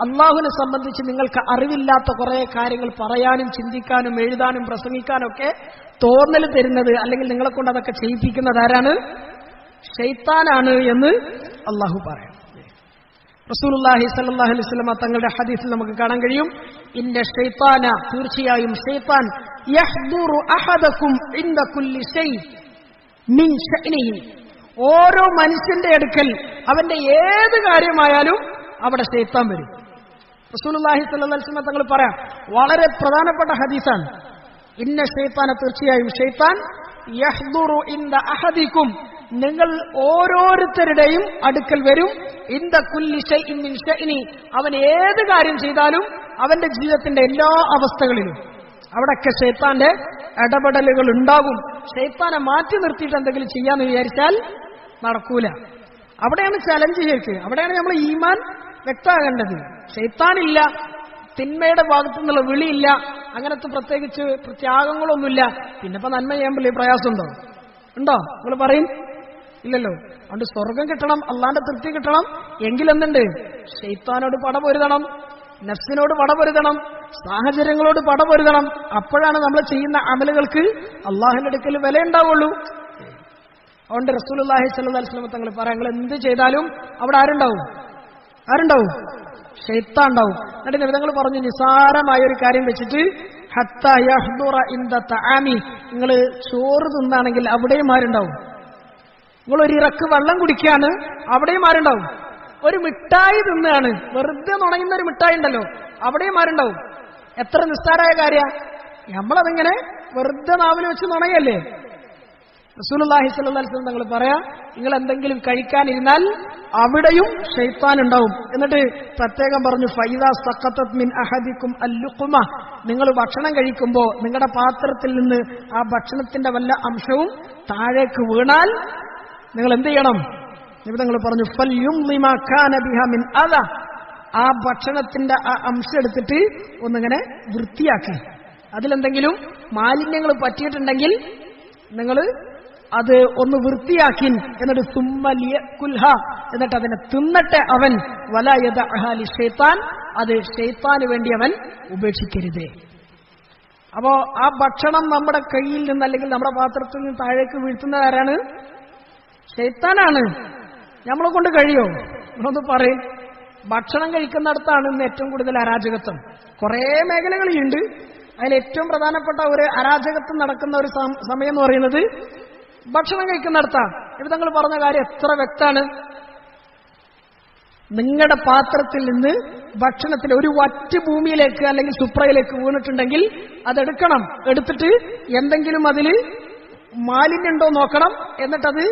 അള്ളാഹുവിനെ സംബന്ധിച്ച് നിങ്ങൾക്ക് അറിവില്ലാത്ത കുറെ കാര്യങ്ങൾ പറയാനും ചിന്തിക്കാനും എഴുതാനും പ്രസംഗിക്കാനും ഒക്കെ തോന്നൽ തരുന്നത്, അല്ലെങ്കിൽ നിങ്ങളെ കൊണ്ട് അതൊക്കെ ചെയ്യിപ്പിക്കുന്നത് ആരാണ്? ശൈത്താനാണ് എന്ന് അള്ളാഹു പറയാം. റസൂലുള്ളാഹി സ്വല്ലല്ലാഹു അലൈഹി വസല്ലം തങ്ങളുടെ ഹദീസിൽ നമുക്ക് കാണാൻ കഴിയും, ഇന്ന ശൈത്താന, തീർച്ചയായും ശൈത്താൻ, യഹ്ദുറു അഹദകും ഇൻദ കുല്ലി ശൈ മിൻ ശഅനിഹി, ഓരോ മനുഷ്യന്റെ അടുക്കൽ അവന്റെ ഏത് കാര്യമായാലും അവിടെ ശൈത്താൻ വരും. റസൂലുള്ളാഹി സ്വല്ലല്ലാഹു അലൈഹി വസല്ലം തങ്ങൾ പറയാം, വളരെ പ്രധാനപ്പെട്ട ഹദീസാണ്. ഇന്ന ശൈത്താന, തീർച്ചയായും ശൈത്താൻ, യഹ്ദുറു ഇൻദ അഹദികും, നിങ്ങൾ ഓരോരുത്തരുടെയും അടുക്കൽ വരും, ഇൻദ കുല്ലി ശൈഇൻ മിൻ ശഅനി, അവൻ ഏത് കാര്യം ചെയ്താലും അവന്റെ ജീവിതത്തിന്റെ എല്ലാ അവസ്ഥകളിലും അവിടെയൊക്കെ ശൈത്താന്റെ ഇടപെടലുകൾ ഉണ്ടാകും. ശൈത്താനെ മാറ്റി നിർത്തിയിട്ട് എന്തെങ്കിലും ചെയ്യാന്ന് വിചാരിച്ചാൽ നടക്കൂല. അവിടെയാണ് ചലഞ്ച് ചെയ്യക്ക്, അവിടെയാണ് നമ്മൾ ഈമാൻ വ്യക്തമാകേണ്ടത്. ശൈത്താനില്ല, തിന്മയുടെ ഭാഗത്തു നിന്നുള്ള വിളിയില്ല, അങ്ങനത്തെ പ്രത്യേകിച്ച് ത്യാഗങ്ങളൊന്നുമില്ല. പിന്നെ ഇപ്പൊ നന്മ ചെയ്യാൻ വലിയ പ്രയാസമുണ്ടോ? ഉണ്ടോ? നിങ്ങൾ പറയും. ഇല്ലല്ലോ. അതുകൊണ്ട് സ്വർഗം കിട്ടണം, അള്ളാന്റെ തൃപ്തി കിട്ടണം എങ്കിലെന്തുണ്ട്? ശൈത്താനോട് പടപൊരുതണം, നഫ്സിനോട് പടപൊരുതണം, സാഹചര്യങ്ങളോട് പടപൊരുതണം. അപ്പോഴാണ് നമ്മൾ ചെയ്യുന്ന അമലുകൾക്ക് അള്ളാഹിന്റെ അടുക്കൽ വില ഉണ്ടാവുള്ളൂ. അതുകൊണ്ട് റസൂലുള്ളാഹി സ്വല്ലല്ലാഹു അലൈഹി വസല്ലം തങ്ങൾ പറയാം, നിങ്ങൾ എന്ത് ചെയ്താലും അവിടെ ആരുണ്ടാവും? ശൈത്താൻ ഉണ്ടാവും. എന്നിട്ട് നബി തങ്ങൾ പറഞ്ഞു, നിസാരമായ ഒരു കാര്യം വെച്ചിട്ട് ഹത്താ യഹ്ദുറ ഇൻദ തആമി, നിങ്ങൾ ചോറ് തിന്നാണെങ്കിൽ അവിടെയും ആരുണ്ടാവും? നിങ്ങൾ ഒരു ഇറക്ക് വെള്ളം കുടിക്കുകയാണ്, അവിടെയും ആരുണ്ടാവും? ഒരു മിഠായി തിന്നുകയാണ്, വെറുതെ നുണയുന്ന ഒരു മിഠായി ഉണ്ടല്ലോ, അവിടെയും ആരുണ്ടാവും? എത്ര നിസ്സാരമായ കാര്യ! നമ്മളതിങ്ങനെ വെറുതെ നാവിൽ വെച്ച് നുണയല്ലേ? റസൂലുള്ളാഹി സ്വല്ലല്ലാഹു അലൈഹി വസല്ലം തങ്ങൾ പറയാ, നിങ്ങൾ എന്തെങ്കിലും കഴിക്കാനിരുന്നാൽ അവിടെയും ശൈത്താൻ ഉണ്ടാവും. എന്നിട്ട് പ്രത്യേകം പറഞ്ഞു, ഫൈദാ സഖത്തത് മിൻ അഹദിക്കും അല്ലുഖ്മ, നിങ്ങൾ ഭക്ഷണം കഴിക്കുമ്പോൾ നിങ്ങളുടെ പാത്രത്തിൽ നിന്ന് ആ ഭക്ഷണത്തിന്റെ വല്ല അംശവും താഴേക്ക് വീണാൽ നിങ്ങൾ എന്ത് ചെയ്യണം? നിങ്ങൾ പറഞ്ഞു, ഫൽയുംലിമ കാന ബിഹാ മിൻ അദ, ആ ഭക്ഷണത്തിന്റെ ആ അംശം എടുത്തിട്ട് ഒന്നിങ്ങനെ വൃത്തിയാക്കി, അതിലെന്തെങ്കിലും മാലിന്യങ്ങൾ പറ്റിയിട്ടുണ്ടെങ്കിൽ നിങ്ങൾ അത് ഒന്ന് വൃത്തിയാക്കി, എന്നിട്ട് സുമ്മലിയ കുൽഹ, എന്നിട്ട് അതിനെ തിന്നട്ടെ അവൻ, വലയദ അഹാലി ഷൈത്താൻ, അത് ഷൈത്താന് വേണ്ടി അവൻ ഉപേക്ഷിക്കരുതേ. അപ്പോ ആ ഭക്ഷണം നമ്മുടെ കയ്യിൽ നിന്ന് അല്ലെങ്കിൽ നമ്മുടെ പാത്രത്തിൽ നിന്ന് താഴേക്ക് വീഴ്ത്തുന്നത് ആരാണ്? ഷൈത്താനാണ്. നമ്മളെ കൊണ്ട് കഴിയോ? നമ്മളൊന്ന് പറയും. ഭക്ഷണം കഴിക്കുന്നിടത്താണ് ഇന്ന് ഏറ്റവും കൂടുതൽ അരാജകത്വം. കുറേ മേഖലകളുണ്ട്, അതിൽ ഏറ്റവും പ്രധാനപ്പെട്ട ഒരു അരാജകത്വം നടക്കുന്ന ഒരു സമയം എന്ന് പറയുന്നത് ഭക്ഷണം കഴിക്കുന്നിടത്താണ്. ഇവിടെ തങ്ങൾ പറഞ്ഞ കാര്യം എത്ര വ്യക്തമാണ്. നിങ്ങളുടെ പാത്രത്തിൽ നിന്ന് ഭക്ഷണത്തിൽ ഒരു വറ്റ് ഭൂമിയിലേക്ക് അല്ലെങ്കിൽ സുപ്രയിലേക്ക് വീണിട്ടുണ്ടെങ്കിൽ അതെടുക്കണം. എടുത്തിട്ട് എന്തെങ്കിലും അതിൽ മാലിന്യം ഉണ്ടോ നോക്കണം, എന്നിട്ടത്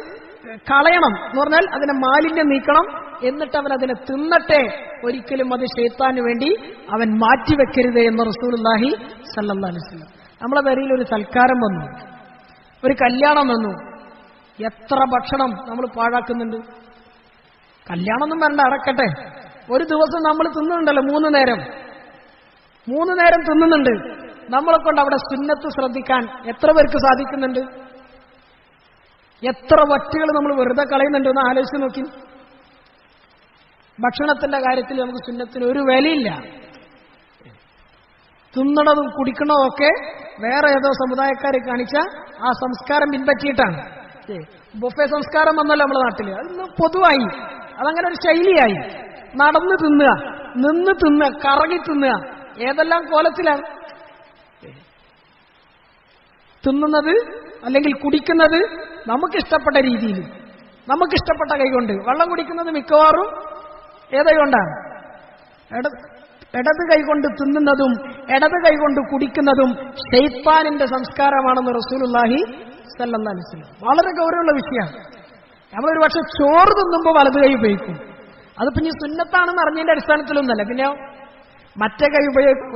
കളയണം. എന്ന് പറഞ്ഞാൽ അതിനെ മാലിന്യം നീക്കണം, എന്നിട്ട് അവൻ അതിനെ തിന്നട്ടെ. ഒരിക്കലും അത് ശൈത്താന് വേണ്ടി അവൻ മാറ്റിവെക്കരുത് എന്ന് റസൂലുള്ളാഹി സ്വല്ലല്ലാഹു അലൈഹി വസല്ലം. നമ്മളെ പേരിൽ ഒരു സൽക്കാരം വന്നു, ഒരു കല്യാണം വന്നു, എത്ര ഭക്ഷണം നമ്മൾ പാഴാക്കുന്നുണ്ട്. കല്യാണമൊന്നും വേണ്ട, അടക്കട്ടെ. ഒരു ദിവസം നമ്മൾ തിന്നുന്നുണ്ടല്ലോ, 3 നേരം തിന്നുന്നുണ്ട്. നമ്മളെ കൊണ്ട് അവിടെ സുന്നത്ത് ശ്രദ്ധിക്കാൻ എത്ര പേർക്ക് സാധിക്കുന്നുണ്ട്? എത്ര വറ്റുകൾ നമ്മൾ വെറുതെ കളയുന്നുണ്ട് എന്ന് ആലോചിച്ച് നോക്കി. ഭക്ഷണത്തിന്റെ കാര്യത്തിൽ നമുക്ക് സുന്നത്തിന് ഒരു വിലയില്ല. തിന്നണതും കുടിക്കണതും ഒക്കെ വേറെ ഏതോ സമുദായക്കാർ കാണിച്ച ആ സംസ്കാരം പിൻപറ്റിയിട്ടാണ്. ബൊഫെ സംസ്കാരം വന്നല്ലോ നമ്മുടെ നാട്ടില്, അതൊന്ന് പൊതുവായി, അതങ്ങനെ ഒരു ശൈലിയായി. നടന്ന് തിന്നുക, നിന്ന് തിന്നുക, കറങ്ങി തിന്നുക, ഏതെല്ലാം കോലത്തിലാണ് തിന്നുന്നത് അല്ലെങ്കിൽ കുടിക്കുന്നത്? നമുക്കിഷ്ടപ്പെട്ട രീതിയിൽ, നമുക്കിഷ്ടപ്പെട്ട കൈകൊണ്ട്. വെള്ളം കുടിക്കുന്നത് മിക്കവാറും ഏതൈ കൊണ്ടാണ്? ഇടത് കൈകൊണ്ട് തിന്നുന്നതും ഇടത് കൈകൊണ്ട് കുടിക്കുന്നതും ശൈത്താനിന്റെ സംസ്കാരമാണെന്ന് റസൂലുള്ളാഹി സ്വല്ലല്ലാഹു അലൈഹി വസല്ലം. വളരെ ഗൗരവമുള്ള വിഷയമാണ്. നമ്മളൊരു പക്ഷെ ചോറ് തിന്നുമ്പോൾ വലത് കൈ ഉപയോഗിക്കും. അതിപ്പോ ഇനി സുന്നത്താണെന്ന് അറിഞ്ഞതിന്റെ അടിസ്ഥാനത്തിലൊന്നല്ല, പിന്നെ മറ്റേ കൈ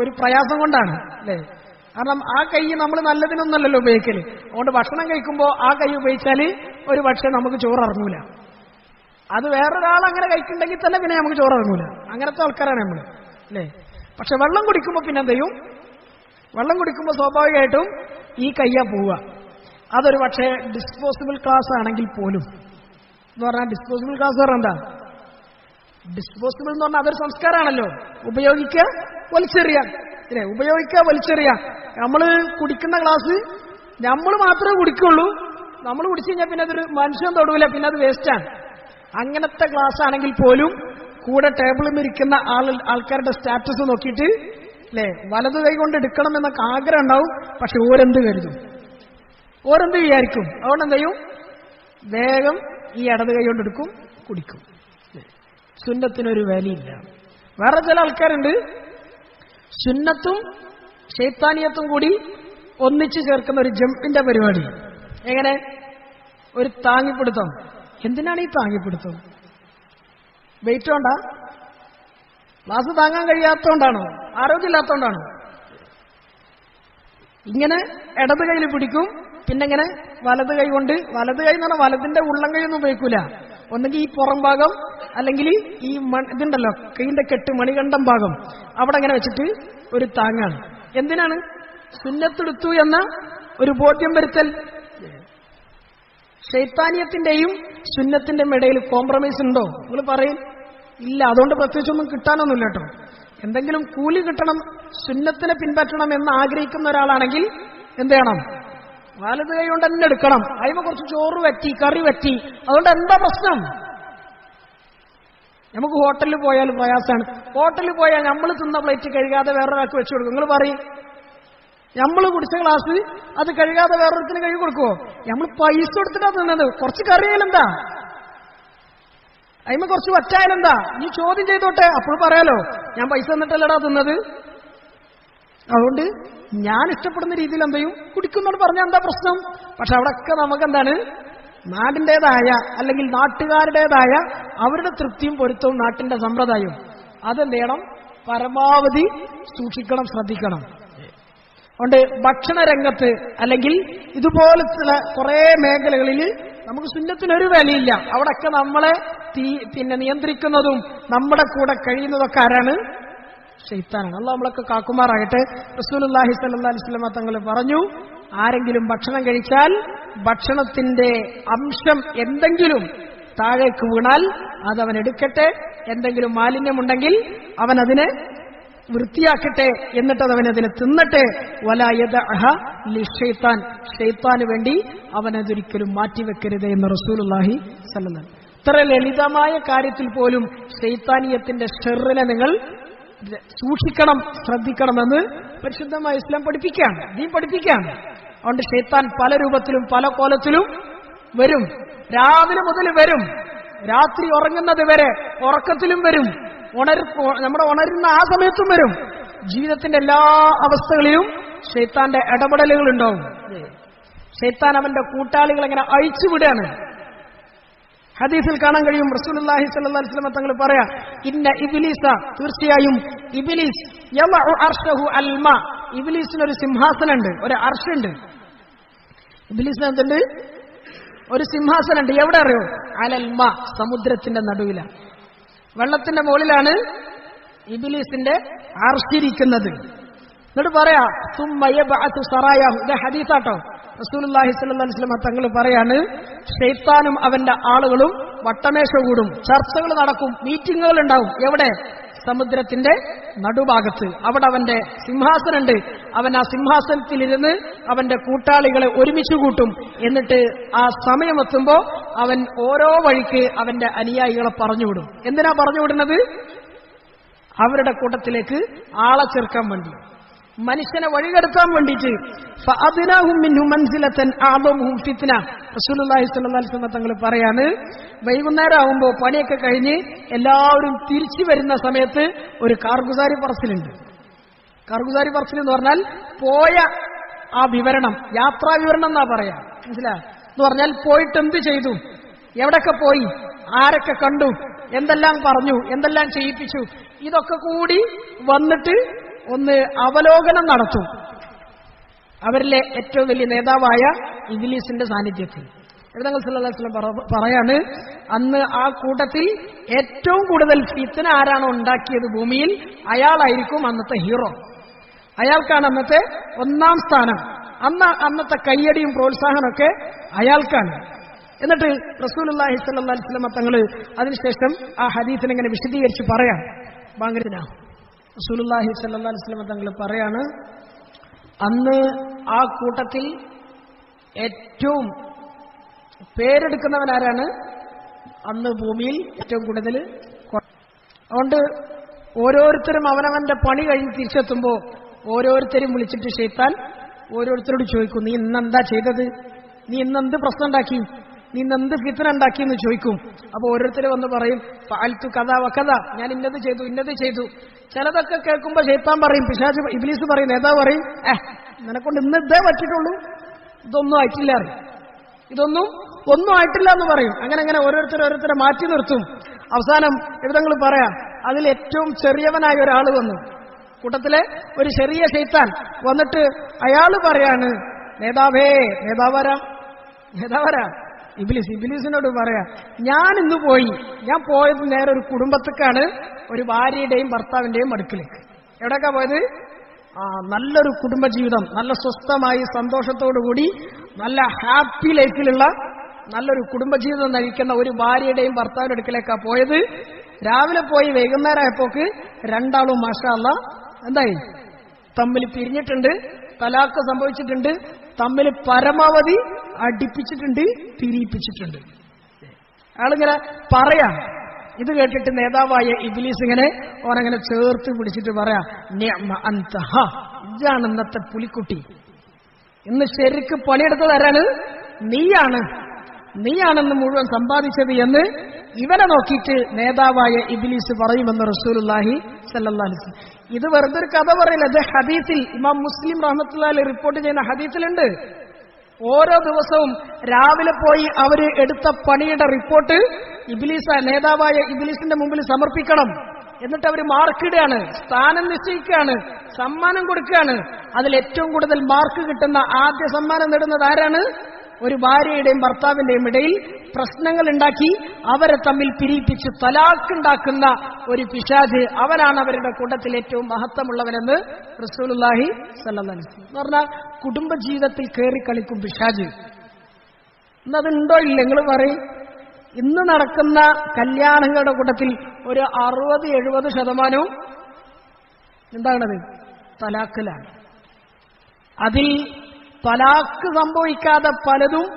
ഒരു പ്രയാസം കൊണ്ടാണ്, അല്ലേ? കാരണം ആ കൈ നമ്മൾ നല്ലതിനൊന്നല്ലല്ലോ ഉപയോഗിക്കല്. അതുകൊണ്ട് ഭക്ഷണം കഴിക്കുമ്പോൾ ആ കൈ ഉപയോഗിച്ചാൽ ഒരു പക്ഷെ നമുക്ക് ചോറ് ഇറങ്ങൂല. അത് വേറൊരാൾ അങ്ങനെ കഴിക്കുന്നുണ്ടെങ്കിൽ തന്നെ പിന്നെ നമുക്ക് ചോറ് ഇറങ്ങൂല. അങ്ങനത്തെ ആൾക്കാരാണ് നമ്മൾ, അല്ലേ? പക്ഷെ വെള്ളം കുടിക്കുമ്പോൾ പിന്നെ എന്ത് ചെയ്യും? വെള്ളം കുടിക്കുമ്പോൾ സ്വാഭാവികമായിട്ടും ഈ കയ്യാ പോവുക. അതൊരു പക്ഷേ ഡിസ്പോസിബിൾ ഗ്ലാസ് ആണെങ്കിൽ പോലും, എന്ന് പറഞ്ഞാൽ ഡിസ്പോസിബിൾ ഗ്ലാസ് പറഞ്ഞാൽ എന്താ? ഡിസ്പോസിബിൾ എന്ന് പറഞ്ഞാൽ അതൊരു സംസ്കാരമാണല്ലോ. ഉപയോഗിക്കുക, വലിച്ചെറിയ, അല്ലേ? ഉപയോഗിക്കുക, വലിച്ചെറിയ. നമ്മൾ കുടിക്കുന്ന ഗ്ലാസ് നമ്മൾ മാത്രമേ കുടിക്കുള്ളൂ. നമ്മൾ കുടിച്ചു കഴിഞ്ഞാൽ പിന്നെ അതൊരു മനുഷ്യൻ തൊടൂല, പിന്നെ അത് വേസ്റ്റാണ്. അങ്ങനത്തെ ഗ്ലാസ് ആണെങ്കിൽ പോലും കൂടെ ടേബിളിൽ ഇരിക്കുന്ന ആൾക്കാരുടെ സ്റ്റാറ്റസ് നോക്കിയിട്ട്, അല്ലേ, വലതു കൈ കൊണ്ട് എടുക്കണം എന്നൊക്കെ ആഗ്രഹം ഉണ്ടാവും. പക്ഷെ ഓരെന്ത് കരുതും, ഓരെന്ത് വിചാരിക്കും? അതുകൊണ്ട് എന്ത് ചെയ്യും? വേഗം ഈ ഇടത് കൈ കൊണ്ട് എടുക്കും, കുടിക്കും. സുന്നത്തിനൊരു വിലയില്ല. വേറെ ചില ആൾക്കാരുണ്ട്, സുന്നത്തും ശൈത്താനിയത്തും കൂടി ഒന്നിച്ചു ചേർക്കുന്ന ഒരു ജമ്പിന്റെ പരിപാടി. എങ്ങനെ? ഒരു താങ്ങിപ്പിടുത്തം. എന്തിനാണ് ഈ താങ്ങിപ്പിടുത്തം? വെയിറ്റ് കൊണ്ടാ? ക്ലാസ് താങ്ങാൻ കഴിയാത്തതുകൊണ്ടാണോ? ആരോഗ്യമില്ലാത്തതുകൊണ്ടാണോ? ഇങ്ങനെ ഇടത് കൈയിൽ പിടിക്കും, പിന്നെ ഇങ്ങനെ വലത് കൈ കൊണ്ട്, വലത് കൈ എന്ന് പറഞ്ഞാൽ വലതിന്റെ ഉള്ളം കൈയൊന്നും ഉപയോഗിക്കൂല. ഒന്നെങ്കിൽ ഈ പുറം ഭാഗം, അല്ലെങ്കിൽ ഈ ഇതുണ്ടല്ലോ കൈയിന്റെ കെട്ട്, മണികണ്ഠം ഭാഗം, അവിടെ അങ്ങനെ വെച്ചിട്ട് ഒരു താങ്ങാണ്. എന്തിനാണ്? സുന്നത്തെടുത്തു എന്ന ഒരു ബോധ്യം വരുത്തൽ. ശൈത്താനിയത്തിന്റെയും സുന്നത്തിന്റെയും ഇടയിൽ കോംപ്രമൈസ് ഉണ്ടോ? നിങ്ങൾ പറയും ഇല്ല. അതുകൊണ്ട് പ്രത്യേകിച്ചൊന്നും കിട്ടാനൊന്നുമില്ല കേട്ടോ. എന്തെങ്കിലും കൂലി കിട്ടണം, സുന്നത്തിനെ പിൻപറ്റണം എന്ന് ആഗ്രഹിക്കുന്ന ഒരാളാണെങ്കിൽ എന്ത് ചെയ്യണം? വലത് കൈ കൊണ്ട് തന്നെ എടുക്കണം. അതിന് കുറച്ച് ചോറ് വറ്റി, കറി വറ്റി. അതുകൊണ്ട് എന്താ പ്രശ്നം? നമുക്ക് ഹോട്ടലിൽ പോയാൽ പ്രയാസമാണ്. ഹോട്ടലിൽ പോയാൽ നമ്മൾ തിന്ന പ്ലേറ്റ് കഴുകാതെ വേറൊരാൾക്ക് വെച്ചു കൊടുക്കും. നിങ്ങൾ പറയും നമ്മൾ കുടിച്ച ഗ്ലാസ് അത് കഴുകാതെ വേറൊരുത്തിന് കഴുകി കൊടുക്കുവോ? നമ്മൾ പൈസ കൊടുത്തിട്ടാണ് തിന്നത്. കുറച്ച് കറിയാലെന്താ, അതിന് കുറച്ച് വറ്റായാലെന്താ? നീ ചോദ്യം ചെയ്തോട്ടെ, അപ്പോൾ പറയാലോ ഞാൻ പൈസ തന്നിട്ടല്ലടാ തിന്നത്. അതുകൊണ്ട് ഞാൻ ഇഷ്ടപ്പെടുന്ന രീതിയിൽ എന്തെയും കുടിക്കുന്നോട് പറഞ്ഞാൽ എന്താ പ്രശ്നം? പക്ഷെ അവിടെയൊക്കെ നമുക്കെന്താണ്, നാടിൻ്റെതായ അല്ലെങ്കിൽ നാട്ടുകാരുടേതായ അവരുടെ തൃപ്തിയും പൊരുത്തവും നാട്ടിന്റെ സമ്പ്രദായവും അതെന്ത് ചെയ്യണം? പരമാവധി സൂക്ഷിക്കണം, ശ്രദ്ധിക്കണം. അതുകൊണ്ട് ഭക്ഷണ രംഗത്ത് അല്ലെങ്കിൽ ഇതുപോലത്തെ കുറെ മേഖലകളിൽ നമുക്ക് സുന്നത്തിനൊരു വിലയില്ല. അവിടെയൊക്കെ നമ്മളെ നിയന്ത്രിക്കുന്നതും നമ്മുടെ കൂടെ കഴിയുന്നതൊക്കെ ആരാണ്? ശൈത്താനാണ്. അല്ലാഹു നമ്മളൊക്കെ കാക്കുമാറാകട്ടെ. റസൂലുള്ളാഹി സ്വല്ലല്ലാഹി അലൈഹി വസല്ലം തങ്ങൾ പറഞ്ഞു, ആരെങ്കിലും ഭക്ഷണം കഴിച്ചാൽ ഭക്ഷണത്തിന്റെ അംശം എന്തെങ്കിലും താഴേക്ക് വീണാൽ അതവൻ എടുക്കട്ടെ, എന്തെങ്കിലും മാലിന്യമുണ്ടെങ്കിൽ അവൻ അതിനെ വൃത്തിയാക്കട്ടെ, എന്നിട്ട് അവനതിനെ തിന്നട്ടെ. വലാ യദഅഹ ലിശൈത്താൻ, ശൈത്താന് വേണ്ടി അവനതൊരിക്കലും മാറ്റിവെക്കരുത് എന്ന് റസൂലുള്ളാഹി സ്വല്ലല്ലാഹി. ഇത്ര ലളിതമായ കാര്യത്തിൽ പോലും ശൈത്താനിയത്തിന്റെ ഷർറിനെ നിങ്ങൾ സൂക്ഷിക്കണം, ശ്രദ്ധിക്കണമെന്ന് പരിശുദ്ധമായ ഇസ്ലാം പഠിപ്പിക്കുകയാണ്, ദീൻ പഠിപ്പിക്കുകയാണ്. അതുകൊണ്ട് ശൈത്താൻ പല രൂപത്തിലും പല കോലത്തിലും വരും. രാവിലെ മുതൽ വരും, രാത്രി ഉറങ്ങുന്നത് വരെ ഉറക്കത്തിലും വരും, നമ്മുടെ ഉണരുന്ന ആ സമയത്തും വരും. ജീവിതത്തിന്റെ എല്ലാ അവസ്ഥകളിലും ശൈത്താന്റെ ഇടപെടലുകൾ ഉണ്ടാവും. ശൈത്താൻ അവന്റെ കൂട്ടാളികൾ എങ്ങനെ അഴിച്ചുവിടുകയാണ്. ഹദീസിൽ കാണാൻ കഴിയും, റസൂലുള്ളാഹി സ്വല്ലല്ലാഹി അലൈഹി വസല്ലം തങ്ങൾ പറയാ, ഇന്ന ഇബ്ലീസ, തീർച്ചയായും ഇബ്ലീസ് യളഉ അർശഹു അൽമാ, ഇബ്ലീസിനൊരു സിംഹാസനമുണ്ട്, ഒരു അർശുണ്ട്. ഇബ്ലീസിന് എന്തുണ്ട്? ഒരു സിംഹാസനമുണ്ട്. എവിടെ അറിയോ? അലൽമാ, സമുദ്രത്തിന്റെ നടുവിലാണ്, വെള്ളത്തിന്റെ മുകളിലാണ് ഇബ്ലീസിന്റെ അർശിരിക്കുന്നത്. എന്നിട്ട് പറയാ സുമ്മ യബ്അതു സറായാഹു, ഇത് ഹദീസാട്ടോ. റസൂലുള്ളാഹി സ്വല്ലല്ലാഹി അലൈഹി വസല്ലം തങ്ങൾ പറയാണ്, ശൈത്താനും അവന്റെ ആളുകളും വട്ടമേശ കൂടും, ചർച്ചകൾ നടക്കും, മീറ്റിങ്ങുകൾ ഉണ്ടാവും. എവിടെ? സമുദ്രത്തിന്റെ നടുഭാഗത്ത്. അവിടെ അവന്റെ സിംഹാസനമുണ്ട്. അവൻ ആ സിംഹാസനത്തിലിരുന്ന് അവന്റെ കൂട്ടാളികളെ ഒരുമിച്ച് കൂട്ടും. എന്നിട്ട് ആ സമയമെത്തുമ്പോ അവൻ ഓരോ വഴിക്ക് അവന്റെ അനുയായികളെ പറഞ്ഞുവിടും. എന്തിനാ പറഞ്ഞുവിടുന്നത്? അവരുടെ കൂട്ടത്തിലേക്ക് ആളെ ചേർക്കാൻ വേണ്ടി, മനുഷ്യനെ വഴികെടുത്താൻ വേണ്ടിയിട്ട്. റസൂലുള്ളാഹി സ്വല്ലല്ലാഹി അലൈഹി വസല്ലം തങ്ങൾ പറയാണ്, വൈകുന്നേരം ആകുമ്പോൾ പണിയൊക്കെ കഴിഞ്ഞ് എല്ലാവരും തിരിച്ചു വരുന്ന സമയത്ത് ഒരു കാർഗുസാരി പറച്ചിലുണ്ട്. കാർഗുസാരി പറച്ചിൽ എന്ന് പറഞ്ഞാൽ പോയ ആ വിവരണം, യാത്രാ വിവരണം എന്നാ പറയാ, മനസ്സിലാ? എന്ന് പറഞ്ഞാൽ പോയിട്ട് എന്ത് ചെയ്തു, എവിടൊക്കെ പോയി, ആരൊക്കെ കണ്ടു, എന്തെല്ലാം പറഞ്ഞു, എന്തെല്ലാം ചെയ്യിപ്പിച്ചു, ഇതൊക്കെ കൂടി വന്നിട്ട് ഒന്ന് അവലോകനം നടത്തും അവരിലെ ഏറ്റവും വലിയ നേതാവായ ഇബ്ലീസിന്റെ സാന്നിധ്യത്തിൽ. നബി സല്ലല്ലാഹു അലൈഹി വസല്ലം പറയാണ്, അന്ന് ആ കൂട്ടത്തിൽ ഏറ്റവും കൂടുതൽ ഫിത്ന ആരാണോ ഉണ്ടാക്കിയത് ഭൂമിയിൽ, അയാളായിരിക്കും അന്നത്തെ ഹീറോ. അയാൾക്കാണ് അന്നത്തെ ഒന്നാം സ്ഥാനം. അന്നത്തെ കയ്യടിയും പ്രോത്സാഹനമൊക്കെ അയാൾക്കാണ്. എന്നിട്ട് റസൂലുള്ളാഹി സ്വല്ലല്ലാഹി അലൈഹി വസല്ലം തങ്ങൾ അതിനുശേഷം ആ ഹദീസിനെ ഇങ്ങനെ വിശദീകരിച്ച് പറയാം. റസൂലുള്ളാഹി സ്വല്ലല്ലാഹി അലൈഹി വസല്ലം തങ്ങൾ പറയാണ്, അന്ന് ആ കൂട്ടത്തിൽ ഏറ്റവും പേരെടുക്കുന്നവൻ ആരാണ്? അന്ന് ഭൂമിയിൽ ഏറ്റവും കൂടുതൽ. അതുകൊണ്ട് ഓരോരുത്തരും അവനവന്റെ പണി കഴിഞ്ഞ് തിരിച്ചെത്തുമ്പോൾ ഓരോരുത്തരും വിളിച്ചിട്ട് ശൈത്താൻ ഓരോരുത്തരോട് ചോദിക്കും, നീ ഇന്നെന്താ ചെയ്തത്, നീ ഇന്നെന്ത് പ്രശ്നം ഉണ്ടാക്കി, നീ ഇന്നെന്ത് ഫിത്ന ഉണ്ടാക്കി എന്ന് ചോദിക്കും. അപ്പൊ ഓരോരുത്തർ വന്ന് പറയും, ഫഅൽതു കദാ വകദ, ഞാൻ ഇന്നത് ചെയ്തു, ഇന്നത് ചെയ്തു. ചിലതൊക്കെ കേൾക്കുമ്പോ ശൈത്താൻ പറയും, പിശാച് ഇബ്ലീസ് പറയും, നേതാവ് പറയും, നിനക്കൊണ്ട് ഇന്ന് ഇതേ പറ്റിയിട്ടുള്ളൂ, ഇതൊന്നും ആയിട്ടില്ല, ഇതൊന്നും ആയിട്ടില്ല എന്ന് പറയും. അങ്ങനെ ഓരോരുത്തരെ മാറ്റി നിർത്തും. അവസാനം എഴുതങ്ങൾ പറയാം, അതിൽ ഏറ്റവും ചെറിയവനായ ഒരാൾ വന്നു, കൂട്ടത്തിലെ ഒരു ചെറിയ ശൈത്താൻ വന്നിട്ട് അയാൾ പറയാണ്, നേതാവാരാ ഇബ്ലീസിനോട് പറയാ, ഞാൻ ഇന്ന് പോയി, ഞാൻ പോയത് നേരെ ഒരു കുടുംബത്തേക്കാണ്, ഒരു ഭാര്യയുടെയും ഭർത്താവിന്റെയും അടുക്കിലേക്ക്. എവിടെയൊക്കെ പോയത്? നല്ലൊരു കുടുംബജീവിതം, നല്ല സ്വസ്ഥമായി സന്തോഷത്തോടുകൂടി നല്ല ഹാപ്പി ലൈഫിലുള്ള നല്ലൊരു കുടുംബജീവിതം നയിക്കുന്ന ഒരു ഭാര്യയുടെയും ഭർത്താവിന്റെ അടുക്കലേക്കാ പോയത്. രാവിലെ പോയി വൈകുന്നേരമായപ്പോക്ക് രണ്ടാളും മാഷാ അല്ലാഹ് എന്തായി തമ്മിൽ പിരിഞ്ഞിട്ടുണ്ട്, തലാഖ് സംഭവിച്ചിട്ടുണ്ട്, തമ്മിൽ പരമാവധി അടിപ്പിച്ചിട്ടുണ്ട്, തിരിയിപ്പിച്ചിട്ടുണ്ട്. അയാളിങ്ങനെ പറയാ. ഇത് കേട്ടിട്ട് നേതാവായ ഇബ്ലീസ് ഇങ്ങനെ ഓരങ്ങനെ ചേർത്ത് പിടിച്ചിട്ട് പറയാ, നിഅമ അൻത, ഇതാണ് ഇന്നത്തെ പുലിക്കുട്ടി, ഇന്ന് ശരിക്ക് പണിയെടുത്തത് ആരാണ്? നീയാണെന്ന് മുഴുവൻ സമ്പാദിച്ചത് എന്ന് ഇവനെ നോക്കിയിട്ട് നേതാവായ ഇബ്ലീസ് പറയുമെന്ന് റസൂലുള്ളാഹി സ്വല്ലല്ലാഹു അലൈഹി വസല്ലം. ഇത് വെറുതെ ഒരു കഥ പറയില്ല. ഇത് ഹദീസിൽ ഇമാം മുസ്ലിം റഹ്മത്തുള്ളാഹി അലൈഹി റിപ്പോർട്ട് ചെയ്യുന്ന ഹദീസിലുണ്ട്. ഓരോ ദിവസവും രാവിലെ പോയി അവര് എടുത്ത പണിയുടെ റിപ്പോർട്ട് നേതാവായ ഇബ്ലീസിന്റെ മുമ്പിൽ സമർപ്പിക്കണം. എന്നിട്ട് അവർ മാർക്കിടുകയാണ്, സ്ഥാനം നിശ്ചയിക്കുകയാണ്, സമ്മാനം കൊടുക്കുകയാണ്. അതിൽ ഏറ്റവും കൂടുതൽ മാർക്ക് കിട്ടുന്ന ആദ്യ സമ്മാനം നേടുന്നത് ആരാണ്? ഒരു ഭാര്യയുടെയും ഭർത്താവിന്റെയും ഇടയിൽ പ്രശ്നങ്ങൾ ഉണ്ടാക്കി അവരെ തമ്മിൽ പിരിയിപ്പിച്ച് തലാഖുണ്ടാക്കുന്ന ഒരു പിശാച്, അവനാണ് അവരുടെ കൂട്ടത്തിൽ ഏറ്റവും മഹത്വമുള്ളവനെന്ന് റസൂലുള്ളാഹി സ്വല്ലല്ലാഹു അലൈഹി വസല്ലം. എന്ന് പറഞ്ഞാൽ കുടുംബജീവിതത്തിൽ കയറി കളിക്കും പിശാച്. ഇന്നതുണ്ടോ ഇല്ല നിങ്ങൾ പറയും. ഇന്ന് നടക്കുന്ന കല്യാണങ്ങളുടെ കൂട്ടത്തിൽ ഒരു 60-70% എന്താണത്? തലാഖിലാണ്. അതിൽ തലാഖ് സംഭവിക്കാതെ പലതും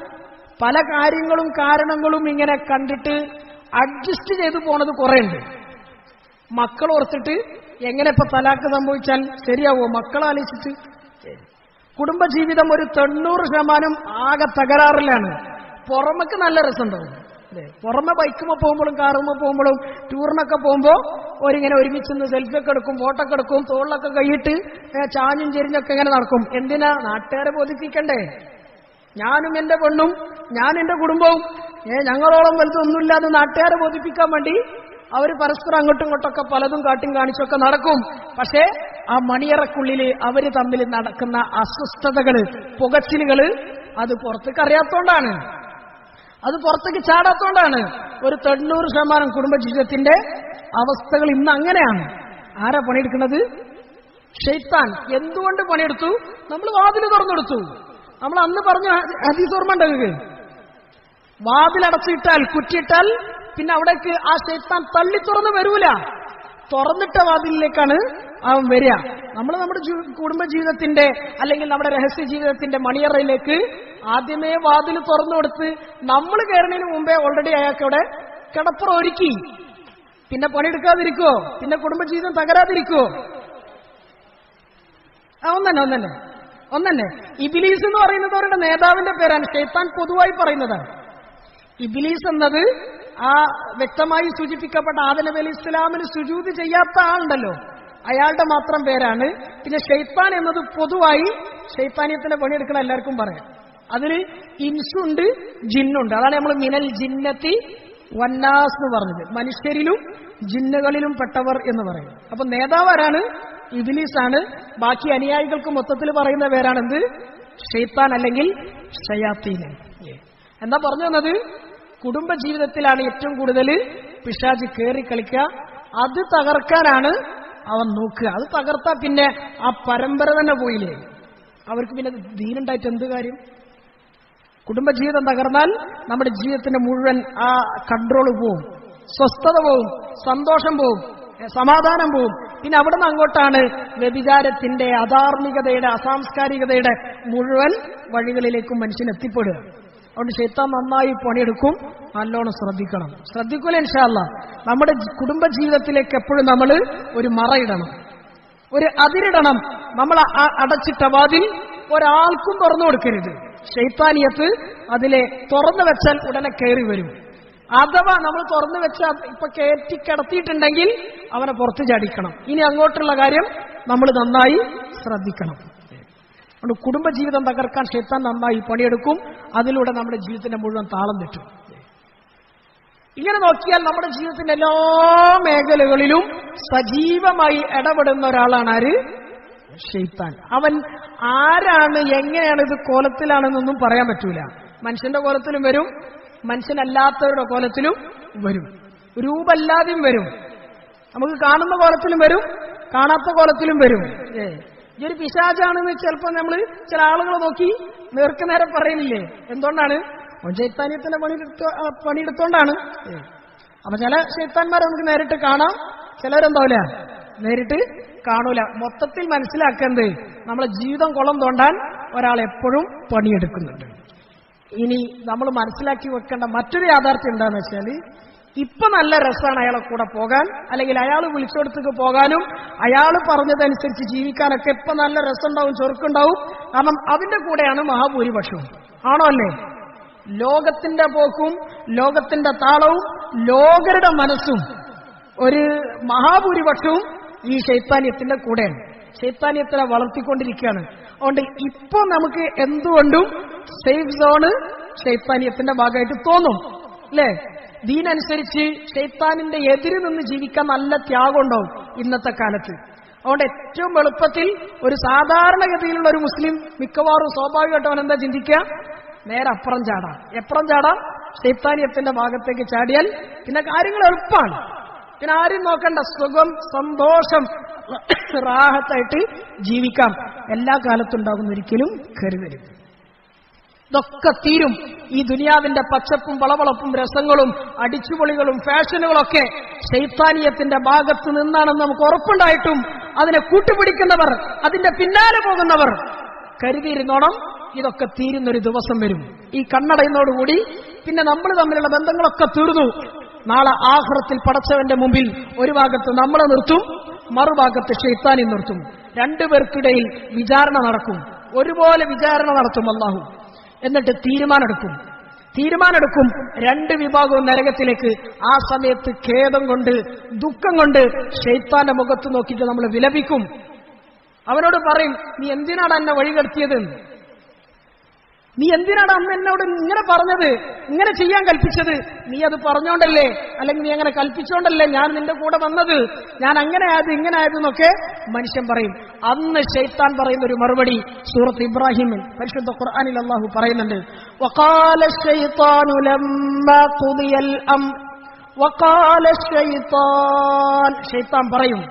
പല കാര്യങ്ങളും കാരണങ്ങളും ഇങ്ങനെ കണ്ടിട്ട് അഡ്ജസ്റ്റ് ചെയ്തു പോണത് കുറെ ഉണ്ട്. മക്കൾ ഓർത്തിട്ട് എങ്ങനെ ഇപ്പൊ തലാഖ് സംഭവിച്ചാൽ ശരിയാവോ മക്കളാലോചിച്ചിട്ട്. കുടുംബജീവിതം ഒരു 90% ആകെ തകരാറിലാണ്. പുറമേക്ക് നല്ല രസമുണ്ടാവും അല്ലെ? പുറമെ ബൈക്കുമ്പോ പോകുമ്പോഴും കാറുമ്പോ പോകുമ്പോഴും ടൂറിനൊക്കെ പോകുമ്പോ ഒരിങ്ങനെ ഒരുമിച്ച് സെൽഫി ഒക്കെ എടുക്കും, ഫോട്ടോ ഒക്കെ എടുക്കും, തോളിലൊക്കെ കൈയിട്ട് ചാഞ്ഞും ചെരിഞ്ഞൊക്കെ ഇങ്ങനെ നടക്കും. എന്തിനാ? നാട്ടുകാരെ ബോധിപ്പിക്കണ്ടേ? ഞാനും എന്റെ പെണ്ണും ഞാൻ എന്റെ കുടുംബവും ഞങ്ങളോളം വലുതൊന്നുമില്ലാതെ നാട്ടുകാരെ ബോധിപ്പിക്കാൻ വേണ്ടി അവർ പരസ്പരം അങ്ങോട്ടും ഇങ്ങോട്ടൊക്കെ പലതും കാട്ടും കാണിച്ചൊക്കെ നടക്കും. പക്ഷേ ആ മണിയറക്കുള്ളില് അവര് തമ്മിൽ നടക്കുന്ന അസ്വസ്ഥതകള്, പുകച്ചിലുകള് അത് പുറത്തേക്ക് അറിയാത്തോണ്ടാണ്, അത് പുറത്തേക്ക് ചാടാത്തോണ്ടാണ്. ഒരു 90% കുടുംബജീവിതത്തിന്റെ അവസ്ഥകൾ ഇന്ന് അങ്ങനെയാണ്. ആരാ പണിയെടുക്കുന്നത്? ശൈത്താൻ. എന്തുകൊണ്ട് പണിയെടുത്തു? നമ്മൾ വാതില് തുറന്നെടുത്തു. നമ്മൾ അന്ന് പറഞ്ഞ ഹദീസ് ഓർമ്മ ഉണ്ടെങ്കിൽ വാതിലടച്ചിട്ടാൽ കുറ്റിയിട്ടാൽ പിന്നെ അവിടേക്ക് ആ ശൈത്താൻ തള്ളി തുറന്ന് വരൂല. തുറന്നിട്ട വാതിലിലേക്കാണ് അവൻ വരിക. നമ്മൾ നമ്മുടെ കുടുംബജീവിതത്തിന്റെ അല്ലെങ്കിൽ നമ്മുടെ രഹസ്യ ജീവിതത്തിന്റെ മണിയറയിലേക്ക് ആദ്യമേ വാതിൽ തുറന്നു കൊടുത്ത് നമ്മൾ കയറുന്നതിന് മുമ്പേ ഓൾറെഡി അയാൾക്ക് അവിടെ കിടപ്പുറ ഒരുക്കി. പിന്നെ പണിയെടുക്കാതിരിക്കോ? പിന്നെ കുടുംബജീവിതം തകരാതിരിക്കോ? ഒന്നന്നെ ഇബ്ലീസ് എന്ന് പറയുന്നത് അവരുടെ നേതാവിന്റെ പേരാണ്. ശൈത്താൻ പൊതുവായി പറയുന്നതാണ്. ഇബ്ലീസ് എന്നത് ആ വ്യക്തമായി സൂചിപ്പിക്കപ്പെട്ട ആദം നബി അലൈഹി ഇസ്ലാമിന് സുജൂദ് ചെയ്യാത്ത ആളുണ്ടല്ലോ, അയാളുടെ മാത്രം പേരാണ്. പിന്നെ ശൈത്താൻ എന്നത് പൊതുവായി ശൈത്താനിയത്തിന്റെ പണിയെടുക്കണം എല്ലാവർക്കും പറയാം. അതിന് ഇൻസുണ്ട് ജിന്നുണ്ട്. അതാണ് നമ്മൾ മിനൽ ജിന്നത്തി വന്നാസ് എന്ന് പറഞ്ഞത്. മനുഷ്യരിലും ജിന്നുകളിലും പെട്ടവർ എന്ന് പറയും. അപ്പൊ നേതാവ് ആരാണ്? ഇബ്ലീസാണ്. ബാക്കി അനുയായികൾക്ക് മൊത്തത്തിൽ പറയുന്ന പേരാണെന്ത്? ശൈത്താൻ അല്ലെങ്കിൽ ശയാത്തീന്. എന്താ പറഞ്ഞു തന്നത്? കുടുംബജീവിതത്തിലാണ് ഏറ്റവും കൂടുതൽ പിശാച് കയറി കളിക്കുക. അത് തകർക്കാനാണ് അവൻ നോക്കുക. അത് തകർത്താ പിന്നെ ആ പരമ്പര തന്നെ പോയില്ലേ. അവർക്ക് പിന്നെ ദീനുണ്ടായിട്ട് എന്ത് കാര്യം? കുടുംബജീവിതം തകർന്നാൽ നമ്മുടെ ജീവിതത്തിന്റെ മുഴുവൻ ആ കൺട്രോൾ പോവും, സ്വസ്ഥത പോവും, സന്തോഷം പോവും, സമാധാനം പോവും. പിന്നെ അവിടെ നിന്ന് അങ്ങോട്ടാണ് വ്യഭിചാരത്തിന്റെ, അധാർമികതയുടെ, അസാംസ്കാരികതയുടെ മുഴുവൻ വഴികളിലേക്കും മനുഷ്യൻ എത്തിപ്പെടുക. അതുകൊണ്ട് ശൈത്താൻ നന്നായി പണിയെടുക്കും. നല്ലോണം ശ്രദ്ധിക്കൂല ഇൻഷാ അല്ലാഹ്. നമ്മുടെ കുടുംബജീവിതത്തിലേക്ക് എപ്പോഴും നമ്മൾ ഒരു മറയിടണം, ഒരു അതിരിടണം. നമ്മൾ അടച്ചിട്ട വാതിൽ ഒരാൾക്കും തുറന്നു കൊടുക്കരുത്. ശൈത്താനിയത്ത് അതിലെ തുറന്നു വെച്ചാൽ ഉടനെ കയറി വരും. അഥവാ നമ്മൾ തുറന്നു വെച്ചാൽ ഇപ്പൊ കയറ്റി കിടത്തിയിട്ടുണ്ടെങ്കിൽ അവനെ പുറത്ത് ചാടിക്കണം. ഇനി അങ്ങോട്ടുള്ള കാര്യം നമ്മൾ നന്നായി ശ്രദ്ധിക്കണം. അതുകൊണ്ട് കുടുംബജീവിതം തകർക്കാൻ ശൈത്താൻ നന്നായി പണിയെടുക്കും. അതിലൂടെ നമ്മുടെ ജീവിതത്തിന്റെ മുഴുവൻ താളം തെറ്റും. ഇങ്ങനെ നോക്കിയാൽ നമ്മുടെ ജീവിതത്തിന്റെ എല്ലാ മേഖലകളിലും സജീവമായി ഇടപെടുന്ന ഒരാളാണ് ആര്? ശൈത്താൻ. അവൻ ആരാണ്, എങ്ങനെയാണ്, ഇത് കോലത്തിലാണെന്നൊന്നും പറയാൻ പറ്റൂല. മനുഷ്യന്റെ കോലത്തിലും വരും, മനുഷ്യനല്ലാത്തവരുടെ കോലത്തിലും വരും, രൂപല്ലാതെയും വരും. നമുക്ക് കാണുന്ന കോലത്തിലും വരും, കാണാത്ത കോലത്തിലും വരും. ഈ ഒരു പിശാചാണെന്ന് ചിലപ്പോൾ നമ്മൾ ചില ആളുകളെ നോക്കി നേർക്കുനേരെ പറയുന്നില്ലേ? എന്തുകൊണ്ടാണ്? അവൻ ശൈത്താനിയത്തിന്റെ പണിയെടുത്തോണ്ടാണ്. അപ്പൊ ചില ശൈത്താന്മാരെ നമുക്ക് നേരിട്ട് കാണാം, ചിലരെന്താവില്ല നേരിട്ട് കാണൂല. മൊത്തത്തിൽ മനസ്സിലാക്കുന്നത് നമ്മളെ ജീവിതം കുളം തോണ്ടാൻ ഒരാൾ എപ്പോഴും പണിയെടുക്കുന്നുണ്ട്. ഇനി നമ്മൾ മനസ്സിലാക്കി വെക്കേണ്ട മറ്റൊരു യാഥാർത്ഥ്യം എന്താണെന്ന് വെച്ചാൽ, ഇപ്പൊ നല്ല രസമാണ് അയാളെ കൂടെ പോകാൻ, അല്ലെങ്കിൽ അയാൾ വിളിച്ചെടുത്തേക്ക് പോകാനും അയാൾ പറഞ്ഞതനുസരിച്ച് ജീവിക്കാനൊക്കെ ഇപ്പൊ നല്ല രസമുണ്ടാവും, ചൊറുക്കുണ്ടാവും. കാരണം അതിന്റെ കൂടെയാണ് മഹാഭൂരിപക്ഷവും. ആണോ അല്ലേ? ലോകത്തിന്റെ പോക്കും ലോകത്തിന്റെ താളവും ലോകരുടെ മനസ്സും ഒരു മഹാഭൂരിപക്ഷവും ഈ ശൈത്താന്യത്തിന്റെ കൂടെയാണ്. ശൈത്താന്യത്തിനെ വളർത്തിക്കൊണ്ടിരിക്കുകയാണ്. അതുകൊണ്ട് ഇപ്പൊ നമുക്ക് എന്തുകൊണ്ടും സേഫ് സോണ് ശൈത്താന്യത്തിന്റെ ഭാഗമായിട്ട് തോന്നും അല്ലേ? ദീനനുസരിച്ച് ശൈത്താനിന്റെ എതിര് നിന്ന് ജീവിക്കാൻ നല്ല ത്യാഗം ഉണ്ടാവും ഇന്നത്തെ കാലത്ത്. അതുകൊണ്ട് ഏറ്റവും എളുപ്പത്തിൽ ഒരു സാധാരണഗതിയിലുള്ള ഒരു മുസ്ലിം മിക്കവാറും സ്വാഭാവികമായിട്ട് അവൻ എന്താ ചിന്തിക്കുക? നേരെ അപ്പുറം ചാടാം. എപ്പുറം ചാടാം? ശൈത്താന്യത്തിന്റെ ഭാഗത്തേക്ക് ചാടിയാൽ പിന്നെ കാര്യങ്ങൾ എളുപ്പമാണ്. പിന്നെ ആരും നോക്കണ്ട, സുഖം സന്തോഷം റാഹത്തായിട്ട് ജീവിക്കാം. എല്ലാ കാലത്തും ഉണ്ടാകുന്ന ഒരിക്കലും കരുതരുത്. ഇതൊക്കെ തീരും. ഈ ദുനിയാവിന്റെ പച്ചപ്പും വളവളപ്പും രസങ്ങളും അടിച്ചുപൊളികളും ഫാഷനുകളൊക്കെ ശൈത്താനിയത്തിന്റെ ഭാഗത്ത് നിന്നാണെന്ന് നമുക്ക് ഉറപ്പുണ്ടായിട്ടും അതിനെ കൂട്ടുപിടിക്കുന്നവർ, അതിന്റെ പിന്നാലെ പോകുന്നവർ കരുതിയിരുന്നോണം, ഇതൊക്കെ തീരുന്നൊരു ദിവസം വരും. ഈ കണ്ണടയുന്നതോടുകൂടി പിന്നെ നമ്മൾ തമ്മിലുള്ള ബന്ധങ്ങളൊക്കെ തീർന്നു. നാളെ ആഖിറത്തിൽ പടച്ചവന്റെ മുമ്പിൽ ഒരു ഭാഗത്ത് നമ്മളെ നിർത്തും, മറുഭാഗത്ത് ശൈത്താനി നിർത്തും. രണ്ടുപേർക്കിടയിൽ വിചാരണ നടക്കും. ഒരുപോലെ വിചാരണ നടത്തും അല്ലാഹു. എന്നിട്ട് തീരുമാനമെടുക്കും രണ്ട് വിഭാഗവും നരകത്തിലേക്ക്. ആ സമയത്ത് ഖേദം കൊണ്ട് ദുഃഖം കൊണ്ട് ശൈത്താന്റെ മുഖത്ത് നോക്കിയിട്ട് നമ്മൾ വിലപിക്കും. അവനോട് പറയും, നീ എന്തിനാണ് എന്നെ വഴികെടുത്തിയത്? നീ എന്തിനാണ് അന്ന് എന്നോട് ഇങ്ങനെ പറഞ്ഞത്, ഇങ്ങനെ ചെയ്യാൻ കൽപ്പിച്ചത്? നീ അത് പറഞ്ഞോണ്ടല്ലേ, അല്ലെങ്കിൽ നീ അങ്ങനെ കൽപ്പിച്ചോണ്ടല്ലേ ഞാൻ നിന്റെ കൂടെ വന്നത്? ഞാൻ അങ്ങനെ ആയത് ഇങ്ങനെ ആയതെന്നൊക്കെ മനുഷ്യൻ പറയും. അന്ന് ശൈത്താൻ പറയുന്ന ഒരു മറുപടി സൂറത്ത് ഇബ്രാഹിമിൽ പരിശുദ്ധ ഖുർആനിൽ അല്ലാഹു പറയുന്നുണ്ട്. വഖാല ശൈത്താനു ലമ്മാ ഖുദിയൽ അംർ, വഖാല ശൈത്താൻ, ശൈത്താൻ പറയും,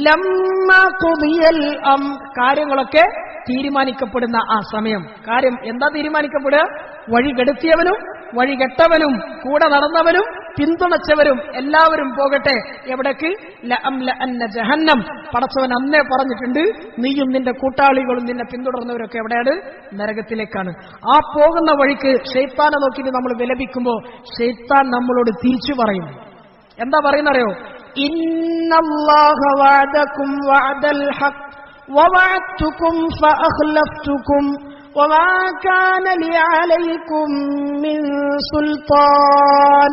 ലമ്മാ ഖുദിയൽ അംർ, കാര്യങ്ങളൊക്കെ തീരുമാനിക്കപ്പെടുന്ന ആ സമയം. കാര്യം എന്താ തീരുമാനിക്കപ്പെടുക? വഴികെടുത്തിയവനും വഴികെട്ടവനും കൂടെ നടന്നവനും പിന്തുണച്ചവരും എല്ലാവരും പോകട്ടെ. എവിടേക്ക്? ലഅംലഅന്ന ജഹന്നം. പടച്ചവൻ അന്നേ പറഞ്ഞിട്ടുണ്ട്, നീയും നിന്റെ കൂട്ടാളികളും നിന്നെ പിന്തുടർന്നവരൊക്കെ എവിടെയാണ്? നരകത്തിലേക്കാണ്. ആ പോകുന്ന വഴിക്ക് ശൈത്താനെ നോക്കിയിട്ട് നമ്മൾ വിലപിക്കുമ്പോ ശൈത്താൻ നമ്മളോട് തിരിച്ചു പറയും. എന്താ പറയുന്നറിയോ? ഇന്നല്ലാഹ വഅദകും വഅദൽ ഹഖ് ووعدتكم فأخلفتكم وما كان لي عليكم من سلطان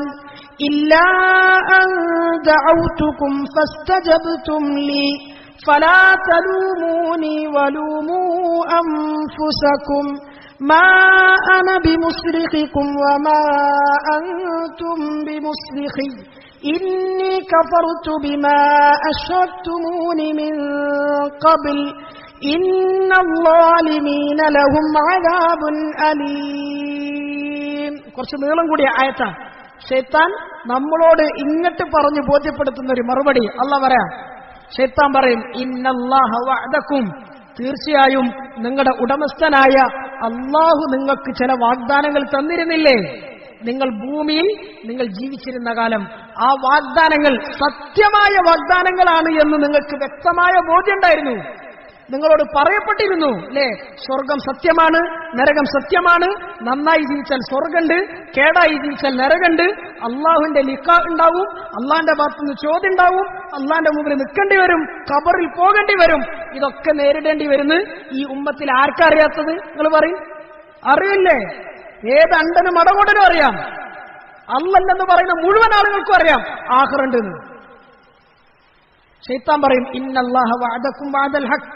إلا أن دعوتكم فاستجبتم لي فلا تلوموني ولوموا أنفسكم ما أنا بمصرخكم وما أنتم بمصرخي إني كفرت بما أشركتمون من قبل إن الظالمين لهم عذاب أليم. കുറച്ച് നീളം കൂടിയ ആയത്താ. ശൈത്താൻ നമ്മളോട് ഇങ്ങോട്ട് പറഞ്ഞു ബോധ്യപ്പെടുത്തുന്ന ഒരു മറുപടി അല്ലാഹു പറയാം. ശൈത്താൻ പറയും, ഇന്നല്ലാഹ വഅദകും, തീർച്ചയായും നിങ്ങളുടെ ഉടമസ്ഥനായ അല്ലാഹു നിങ്ങൾക്ക് ചില വാഗ്ദാനങ്ങൾ തന്നിരുന്നില്ലേ? നിങ്ങൾ ഭൂമിയിൽ നിങ്ങൾ ജീവിച്ചിരുന്ന കാലം ആ വാഗ്ദാനങ്ങൾ സത്യമായ വാഗ്ദാനങ്ങളാണ് എന്ന് നിങ്ങൾക്ക് വ്യക്തമായ ബോധ്യമുണ്ടായിരുന്നു. നിങ്ങളോട് പറയപ്പെട്ടിരുന്നു അല്ലേ? സ്വർഗം സത്യമാണ്, നരകം സത്യമാണ്. നന്നായി ജീവിച്ചാൽ സ്വർഗമുണ്ട്, കേടായി ജീവിച്ചാൽ നരകമുണ്ട്. അള്ളാഹുവിന്റെ ലിഖാ ഉണ്ടാവും, അള്ളാന്റെ ഭാഗത്തുനിന്ന് ചോദ്യം ഉണ്ടാവും, അള്ളാന്റെ മുമ്പിൽ നിൽക്കേണ്ടി വരും, ഖബറിൽ പോകേണ്ടി വരും. ഇതൊക്കെ നേരിടേണ്ടി വരുന്നു. ഈ ഉമ്മത്തിൽ ആർക്കറിയാത്തത്? നിങ്ങൾ പറയും, അറിയില്ലേ? ഏത് അണ്ടനും അടകൊടനും അറിയാം. അല്ലല്ലെന്ന് പറയുന്ന മുഴുവൻ ആളുകൾക്കും അറിയാം ആഖിറണ്ടെന്ന്. ശൈത്താൻ പറയും, ഇന്നല്ലാഹ വഅദകും വഅദൽ ഹഖ്,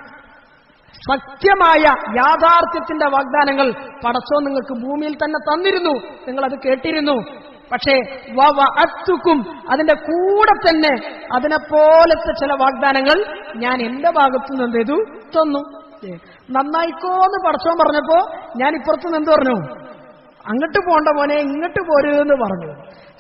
സത്യമായ യാഥാർത്ഥ്യത്തിന്റെ വാഗ്ദാനങ്ങൾ പടച്ചോൻ നിങ്ങൾക്ക് ഭൂമിയിൽ തന്നെ തന്നിരുന്നു, നിങ്ങളത് കേട്ടിരുന്നു. പക്ഷേ വഅദ്തുക്കും, അതിന്റെ കൂടെ തന്നെ അതിനെപ്പോലത്തെ ചില വാഗ്ദാനങ്ങൾ ഞാൻ എന്റെ ഭാഗത്തുനിന്ന് എന്ത് ചെയ്തു? തന്നു. നന്നായിക്കോന്ന് പടച്ചോൻ പറഞ്ഞപ്പോ ഞാൻ ഇപ്പുറത്തുനിന്ന് എന്ത് പറഞ്ഞു? അങ്ങോട്ട് പോണ്ട മോനെ, ഇങ്ങോട്ട് പോരുന്ന് പറഞ്ഞു.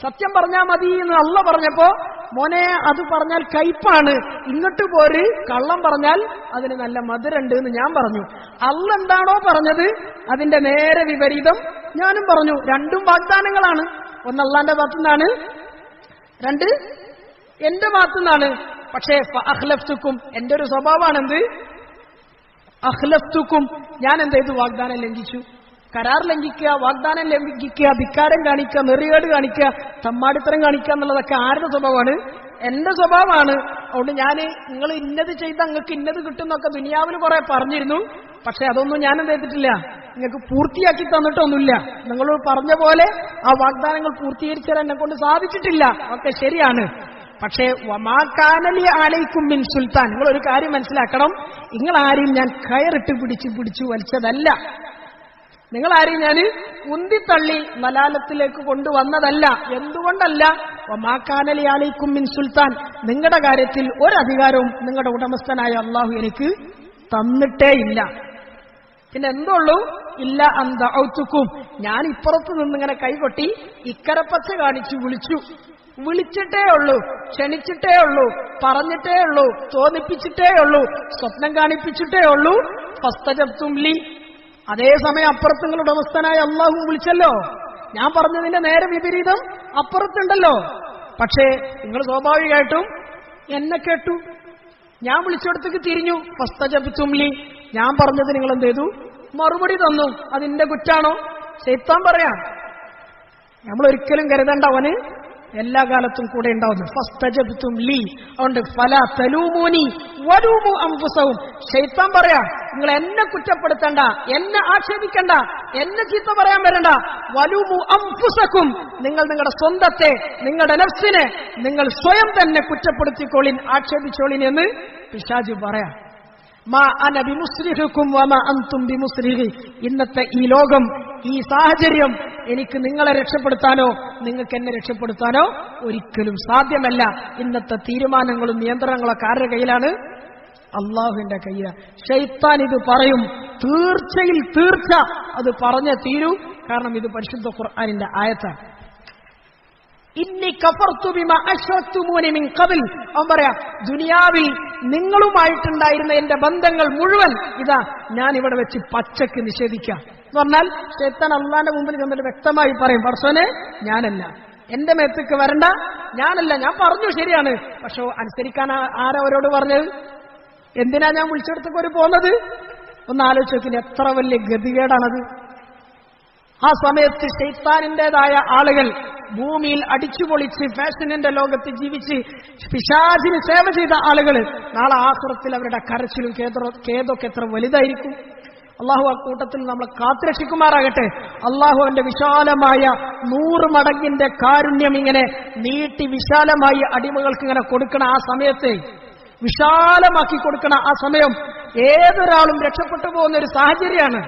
സത്യം പറഞ്ഞാൽ മതി എന്ന് അള്ള പറഞ്ഞപ്പോ, മോനെ അത് പറഞ്ഞാൽ കയ്പാണ്, ഇങ്ങോട്ട് പോര്, കള്ളം പറഞ്ഞാൽ അതിന് നല്ല മധുരണ്ട് എന്ന് ഞാൻ പറഞ്ഞു. അള്ള എന്താണോ പറഞ്ഞത് അതിന്റെ നേരെ വിപരീതം ഞാനും പറഞ്ഞു. രണ്ടും വാഗ്ദാനങ്ങളാണ്. ഒന്ന് അള്ളാന്റെ ഭാഗത്തുനിന്നാണ്, രണ്ട് എന്റെ ഭാഗത്തുനിന്നാണ്. പക്ഷേ അഖ്ലഫ്തുക്കും, എന്റെ ഒരു സ്വഭാവമാണെന്ത്, അഖ്ലഫ്തുക്കും, ഞാൻ എന്ത് ചെയ്തു, വാഗ്ദാനം ലംഘിച്ചു. കരാർ ലംഘിക്കുക, വാഗ്ദാനം ലംഘിക്കുക, ധിക്കാരം കാണിക്കുക, നെറികേട് കാണിക്കുക, തമ്മാടിത്തരം കാണിക്കുക എന്നുള്ളതൊക്കെ ആരുടെ സ്വഭാവമാണ്? എന്റെ സ്വഭാവമാണ്. അതുകൊണ്ട് ഞാൻ നിങ്ങൾ ഇന്നത് ചെയ്താൽ നിങ്ങൾക്ക് ഇന്നത് കിട്ടും എന്നൊക്കെ ദുനിയാവിൽ കുറെ പറഞ്ഞിരുന്നു. പക്ഷെ അതൊന്നും ഞാൻ എന്ത് ചെയ്തിട്ടില്ല, നിങ്ങൾക്ക് പൂർത്തിയാക്കി തന്നിട്ടൊന്നുമില്ല. നിങ്ങളോട് പറഞ്ഞ പോലെ ആ വാഗ്ദാനങ്ങൾ പൂർത്തീകരിച്ചാൽ എന്നെ കൊണ്ട് സാധിച്ചിട്ടില്ല. ഒക്കെ ശരിയാണ്. പക്ഷേ വമാകാനലി അലൈക്കും മിൻ സുൽത്താൻ, നിങ്ങളൊരു കാര്യം മനസ്സിലാക്കണം, നിങ്ങളാരെയും ഞാൻ കയറിട്ട് പിടിച്ചു വലിച്ചതല്ല. നിങ്ങളാരെയും ഞാൻ ഉന്തിത്തള്ളി മലാലത്തിലേക്ക് കൊണ്ടുവന്നതല്ല. എന്തുകൊണ്ടല്ല? വമാകാനലി അലൈക്കും മിൻ സുൽത്താൻ, നിങ്ങളുടെ കാര്യത്തിൽ ഒരധികാരവും നിങ്ങളുടെ ഉടമസ്ഥനായ അള്ളാഹു എനിക്ക് തന്നിട്ടേയില്ല. പിന്നെ എന്തുള്ളൂ? ഇല്ല അന്ത ഔത്തുക്കും, ഞാൻ ഇപ്പുറത്ത് നിന്നിങ്ങനെ കൈകൊട്ടി ഇക്കരപ്പച്ച കാണിച്ചു വിളിച്ചിട്ടേ ഉള്ളൂ, ക്ഷണിച്ചിട്ടേ ഉള്ളൂ, പറഞ്ഞിട്ടേ ഉള്ളൂ, തോന്നിപ്പിച്ചിട്ടേ ഉള്ളൂ, സ്വപ്നം കാണിപ്പിച്ചിട്ടേ ഉള്ളൂ. ഫസ്തജബ്തും ലി, അതേസമയം അപ്പുറത്ത് നിങ്ങളുടെ ഉടമസ്ഥനായ അള്ളാഹു വിളിച്ചല്ലോ. ഞാൻ പറഞ്ഞതിന്റെ നേരെ വിപരീതം അപ്പുറത്തുണ്ടല്ലോ. പക്ഷേ നിങ്ങൾ സ്വാഭാവികമായിട്ടും എന്നെ കേട്ടു, ഞാൻ വിളിച്ചിടത്തേക്ക് തിരിഞ്ഞു. ഫസ്തജബ്തും ലി, ഞാൻ പറഞ്ഞത് നിങ്ങൾ എന്ത് ചെയ്തു? മറുപടി തന്നു. അതിന്റെ കുറ്റാണോ? ശൈത്താൻ പറയാം. നമ്മൾ ഒരിക്കലും കരുതണ്ട അവന് എല്ലാ കാലത്തും കൂടെ ഉണ്ടാവുന്നു. ഫസ്തജബ്തും ലി, അതുകൊണ്ട് ഫലാ തലൂമൂനി വലൂമു അൻഫുസഹും, ശൈത്താൻ പറയാ നിങ്ങൾ എന്നെ കുറ്റപ്പെടുത്തണ്ട, എന്നെ ആക്ഷേപിക്കണ്ട, എന്നെ ചീത്ത പറയാൻ വരണ്ട. വലൂമു അൻഫുസകും, നിങ്ങൾ നിങ്ങളുടെ സ്വന്തത്തെ, നിങ്ങളുടെ നഫ്സിനെ നിങ്ങൾ സ്വയം തന്നെ കുറ്റപ്പെടുത്തിക്കോളിൻ, ആക്ഷേപിച്ചോളിൻ എന്ന് പിശാച് പറയാം. മാ അന ബിമുസ്രിഖുക്കും വമാ അൻതും ബിമുസ്രിഖി, ഇന്നത്തെ ഈ ലോകം, ഈ സാഹചര്യം എനിക്ക് നിങ്ങളെ രക്ഷപ്പെടുത്താനോ നിങ്ങൾക്ക് എന്നെ രക്ഷപ്പെടുത്താനോ ഒരിക്കലും സാധ്യമല്ല. ഇന്നത്തെ തീരുമാനങ്ങളും നിയന്ത്രണങ്ങളൊക്കെ ആരുടെ കയ്യിലാണ്? അള്ളാഹുവിന്റെ കയ്യിലാണ്. ശൈത്താൻ ഇത് പറയും, തീർച്ച അത് പറഞ്ഞേ തീരൂ. കാരണം ഇത് പരിശുദ്ധ ഖുർആനിന്റെ ആയത്താണ്. ഇന്നി കഫർതു ബിമാ അശ്റക്തുമൂനി മിൻ ഖബൽ, അവൻ പറയാ ദുനിയാവിൽ നിങ്ങളുമായിട്ടുണ്ടായിരുന്ന എന്റെ ബന്ധങ്ങൾ മുഴുവൻ ഇതാ ഞാൻ ഇവിടെ വെച്ച് പച്ചക്ക് നിഷേധിക്കാം എന്ന് പറഞ്ഞാൽ ശൈത്താൻ അള്ളാന്റെ മുമ്പിൽ ചെന്നിട്ട് വ്യക്തമായി പറയും, പടച്ചോനെ ഞാനല്ല, എന്റെ മേത്തേക്ക് വരണ്ട, ഞാനല്ല, ഞാൻ പറഞ്ഞു ശരിയാണ്, പക്ഷെ അനുസരിക്കാൻ ആരവരോട് പറഞ്ഞത്? എന്തിനാ ഞാൻ വിളിച്ചെടുത്തേക്ക് ഒരു പോകുന്നത്? ഒന്ന് ആലോചിച്ച് നോക്കിന്, എത്ര വലിയ ഗതികേടാണത്. ആ സമയത്ത് ശൈത്താനിന്റേതായ ആളുകൾ ഭൂമിയിൽ അടിച്ചുപൊളിച്ച് ഫാഷനിന്റെ ലോകത്ത് ജീവിച്ച് പിശാചിന് സേവ ചെയ്ത ആളുകൾ നാളെ ആഖിറത്തിൽ അവരുടെ കരച്ചിലും ഖേദമൊക്കെ എത്ര വലുതായിരിക്കും. അള്ളാഹു ആ കൂട്ടത്തിൽ നമ്മളെ കാത്തുരക്ഷിക്കുമാറാകട്ടെ. അള്ളാഹുവിന്റെ വിശാലമായ 100 മടങ്ങിന്റെ കാരുണ്യം ഇങ്ങനെ നീട്ടി വിശാലമായി അടിമകൾക്ക് ഇങ്ങനെ കൊടുക്കണ ആ സമയത്തെ, വിശാലമാക്കി കൊടുക്കണ ആ സമയം ഏതൊരാളും രക്ഷപ്പെട്ടു പോകുന്ന ഒരു സാഹചര്യമാണ്.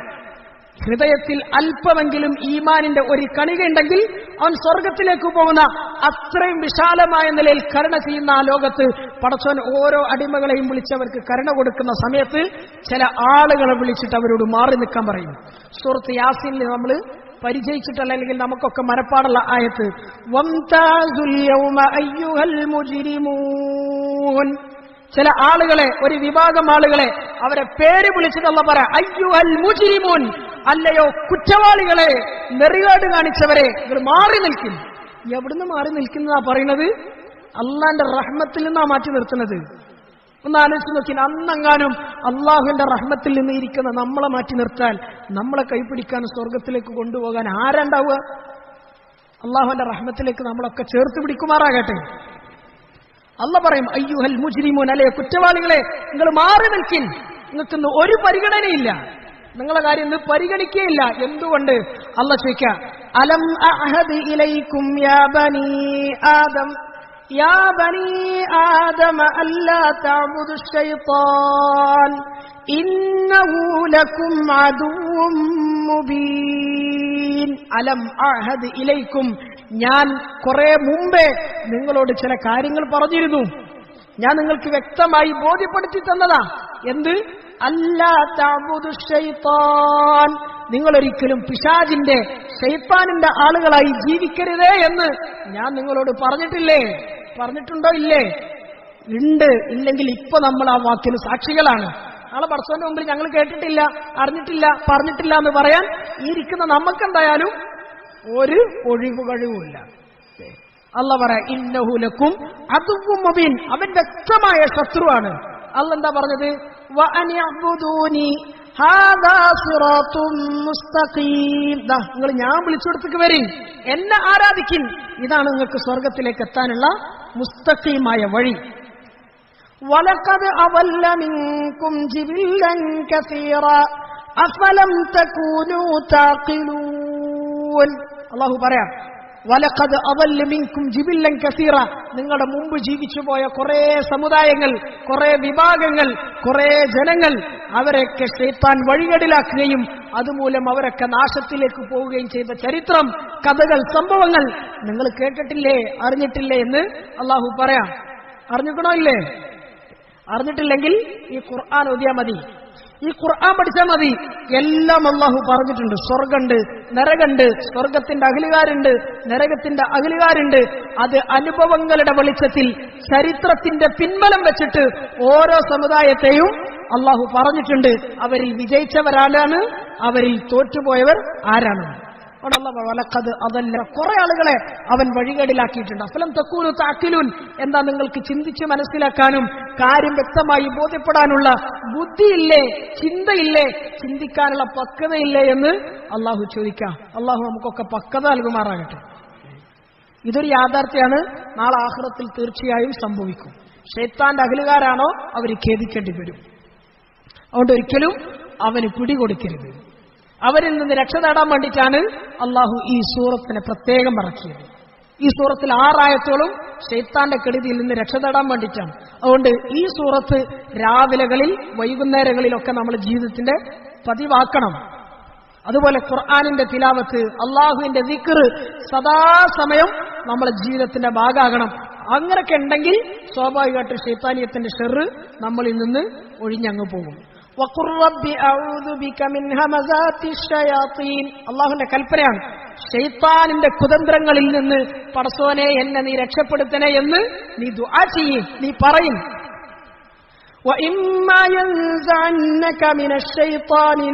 ഹൃദയത്തിൽ അല്പമെങ്കിലും ഈമാനിന്റെ ഒരു കണികയുണ്ടെങ്കിൽ അവൻ സ്വർഗത്തിലേക്ക് പോകുന്ന അത്രയും വിശാലമായ നിലയിൽ കരുണ ചെയ്യുന്ന ആ ലോകത്ത് പടച്ചോൻ ഓരോ അടിമകളെയും വിളിച്ചവർക്ക് കരുണ കൊടുക്കുന്ന സമയത്ത് ചില ആളുകളെ വിളിച്ചിട്ട് അവരോട് മാറി നിൽക്കാൻ പറയും. സൂറത്ത് യാസീനിൽ നമ്മൾ പരിചയിച്ചിട്ടല്ല, അല്ലെങ്കിൽ നമുക്കൊക്കെ മനപ്പാടുള്ള ആയത്ത്, വംതാസുൽ യൗമ അയ്യുഹൽ മുജ്രിമൂൻ, ചില ആളുകളെ, ഒരു വിഭാഗം ആളുകളെ അവരെ പേര് വിളിച്ചിട്ടുള്ള പറ, അയ്യുഹൽ മുജ്രിമൂൻ, അല്ലയോ കുറ്റവാളികളെ, നെറികേട് കാണിച്ചവരെ, നിങ്ങൾ മാറി നിൽക്കും. എവിടുന്ന് മാറി നിൽക്കുന്നതാ പറയുന്നത്? അള്ളാന്റെ റഹ്മത്തിൽ നിന്നാ മാറ്റി നിർത്തുന്നത്. ഒന്ന് ആലോചിച്ച് നോക്കി, അന്നെങ്ങാനും അള്ളാഹുവിന്റെ റഹ്മത്തിൽ നിന്ന് ഇരിക്കുന്ന നമ്മളെ മാറ്റി നിർത്താൻ, നമ്മളെ കൈപിടിക്കാൻ, സ്വർഗത്തിലേക്ക് കൊണ്ടുപോകാൻ ആരുണ്ടാവുക? അള്ളാഹുവിന്റെ റഹ്മത്തിലേക്ക് നമ്മളൊക്കെ ചേർത്ത് പിടിക്കുമാറാകട്ടെ. അള്ള പറയും, അയ്യുഹൽ മുജ്രിമൂൻ, അല്ലേ കുറ്റവാളികളെ, നിങ്ങൾ മാറി നിൽക്കിൻ, നിങ്ങൾക്കിന്ന് ഒരു പരിഗണനയില്ല, നിങ്ങളെ കാര്യം ഇന്ന് പരിഗണിക്കുകയില്ല. എന്തുകൊണ്ട്? അള്ള ചോദിക്ക, അലം അഹദ് ഇലൈക്കും യാ ബനി ആദം അല്ലാ തഅബുദു ശൈത്താൻ ഇന്നഹു ലക്കും അദുവ്വും മുബീൻ. അലം അഹദ് ഇലൈക്കും, ഞാൻ കുറെ മുമ്പേ നിങ്ങളോട് ചില കാര്യങ്ങൾ പറഞ്ഞിരുന്നു, ഞാൻ നിങ്ങൾക്ക് വ്യക്തമായി ബോധ്യപ്പെടുത്തി തന്നതാ. എന്ത്? അല്ലാ തഅബുദു ശൈത്താൻ, നിങ്ങളൊരിക്കലും പിശാചിന്റെ, ശൈത്താനിന്റെ ആളുകളായി ജീവിക്കരുതേ എന്ന് ഞാൻ നിങ്ങളോട് പറഞ്ഞിട്ടില്ലേ? പറഞ്ഞിട്ടുണ്ടോ? ഇല്ലേ? ഉണ്ട്. ഇല്ലെങ്കിൽ ഇപ്പൊ നമ്മൾ ആ വാക്കിന് സാക്ഷികളാണ്. നാളെ പടച്ചവന്റെ മുമ്പിൽ ഞങ്ങൾ കേട്ടിട്ടില്ല, അറിഞ്ഞിട്ടില്ല, പറഞ്ഞിട്ടില്ല എന്ന് പറയാൻ ഈ ഇരിക്കുന്ന നമുക്കെന്തായാലും ഒരു ഒഴിവ് കഴിവുമില്ല. അല്ലാഹ് പറയാ ഇന്നഹു ലക്കും അദുവ്വും മുബീൻ, അവൻ വ്യക്തമായ ശത്രുവാണ്. അല്ലാഹ് എന്താ പറഞ്ഞത്? വഅനിഅബ്ദൂനി ഹാദാ സിറാത്തും മുസ്തഖീം, നിങ്ങൾ ഞാൻ വിളിച്ചെടുത്തേക്ക് വരിൻ, എന്നെ ആരാധിക്കിൻ, ഇതാണ് നിങ്ങൾക്ക് സ്വർഗത്തിലേക്ക് എത്താനുള്ള മുസ്തഖീമായ വഴി. വലഖദ് അവല്ല മിൻകും ജിബില്ലൻ കസീറ അഫലം തകൂനൂ താഖിലൂൻ. അല്ലാഹു പറയാ വലഖദ് അവല്ല മിൻകും ജിബില്ലൻ കസീറ, നിങ്ങളുടെ മുമ്പ് ജീവിച്ചു പോയ കുറെ സമുദായങ്ങൾ, കുറെ വിഭാഗങ്ങൾ, കുറെ ജനങ്ങൾ, അവരെയൊക്കെ ശൈത്താൻ വഴികേടിലാക്കുകയും അതുമൂലം അവരൊക്കെ നാശത്തിലേക്ക് പോവുകയും ചെയ്ത ചരിത്രം, കഥകൾ, സംഭവങ്ങൾ നിങ്ങൾ കേട്ടിട്ടില്ലേ, അറിഞ്ഞിട്ടില്ലേ എന്ന് അല്ലാഹു പറയാം. അറിഞ്ഞിക്കണോ ഇല്ലേ? അറിഞ്ഞിട്ടില്ലെങ്കിൽ ഈ ഖുർആൻ ഓതിയാ മതി, ഈ ഖുർആൻ പഠിച്ചാൽ മതി. എല്ലാം അല്ലാഹു പറഞ്ഞിട്ടുണ്ട്. സ്വർഗമുണ്ട്, നരകമുണ്ട്, സ്വർഗത്തിന്റെ അഖിലുകാരുണ്ട്, നരകത്തിന്റെ അഖിലുകാരുണ്ട്. അത് അനുഭവങ്ങളുടെ വെളിച്ചത്തിൽ ചരിത്രത്തിന്റെ പിൻബലം വെച്ചിട്ട് ഓരോ സമുദായത്തെയും അല്ലാഹു പറഞ്ഞിട്ടുണ്ട്. അവരിൽ വിജയിച്ചവരാരാണ്, അവരിൽ തോറ്റുപോയവർ ആരാണ്. വലഖദ് അദല്ല, കുറെ ആളുകളെ അവൻ വഴികേടിലാക്കിയിട്ടുണ്ട്. അഫലം തകൂനു തഅഖിലൂൻ, എന്താ നിങ്ങൾക്ക് ചിന്തിച്ച് മനസ്സിലാക്കാനും കാര്യം വ്യക്തമായി ബോധ്യപ്പെടാനുള്ള ബുദ്ധിയില്ലേ, ചിന്തയില്ലേ, ചിന്തിക്കാനുള്ള പക്വതയില്ലേ എന്ന് അല്ലാഹു ചോദിക്കാം. അല്ലാഹു നമുക്കൊക്കെ പക്വത നൽകുമാറാകട്ടെ. ഇതൊരു യാഥാർത്ഥ്യമാണ്, നാളെ ആഖിറത്തിൽ തീർച്ചയായും സംഭവിക്കും. ശൈത്താന്റെ അഖിലുകാരാണോ അവർ ഖേദിക്കേണ്ടി വരും. അതുകൊണ്ട് ഒരിക്കലും അവന് പിടികൊടുക്കരുത്. അവരിൽ നിന്ന് രക്ഷ നേടാൻ വേണ്ടിയിട്ടാണ് അല്ലാഹു ഈ സൂറത്തിനെ പ്രത്യേകം ഇറക്കിയത്. ഈ സൂറത്തിൽ 6 ആയത്തോളം ശൈത്താന്റെ കെടുതിയിൽ നിന്ന് രക്ഷ നേടാൻ വേണ്ടിയിട്ടാണ്. അതുകൊണ്ട് ഈ സൂറത്ത് രാവിലെകളിൽ, വൈകുന്നേരങ്ങളിലൊക്കെ നമ്മൾ ജീവിതത്തിന്റെ പതിവാക്കണം. അതുപോലെ ഖുർആനിന്റെ തിലാവത്ത്, അള്ളാഹുവിന്റെ ദിക്ർ സദാസമയം നമ്മുടെ ജീവിതത്തിന്റെ ഭാഗമാകണം. അങ്ങനെയൊക്കെ ഉണ്ടെങ്കിൽ സ്വാഭാവികമായിട്ട് ശൈത്താനിയത്തിന്റെ ഷെറ് നമ്മളിൽ നിന്ന് ഒഴിഞ്ഞങ്ങ് പോകും. വഖുർ റബ്ബി അഊദു ബിക മിൻ ഹമസാത്തിശ് ശയാത്തീൻ, അല്ലാഹുവിന്റെ കൽപ്പനയാണ്. ശൈത്താനിന്റെ കുതന്ത്രങ്ങളിൽ നിന്ന് പടച്ചോനെ എന്നെ നീ രക്ഷപ്പെടുത്തണേ എന്ന് നീ ദുആ ചെയ്യ്, നീ പറയും. വഇമ്മാ യൻസഅന്നക മിനശ് ശൈത്താനി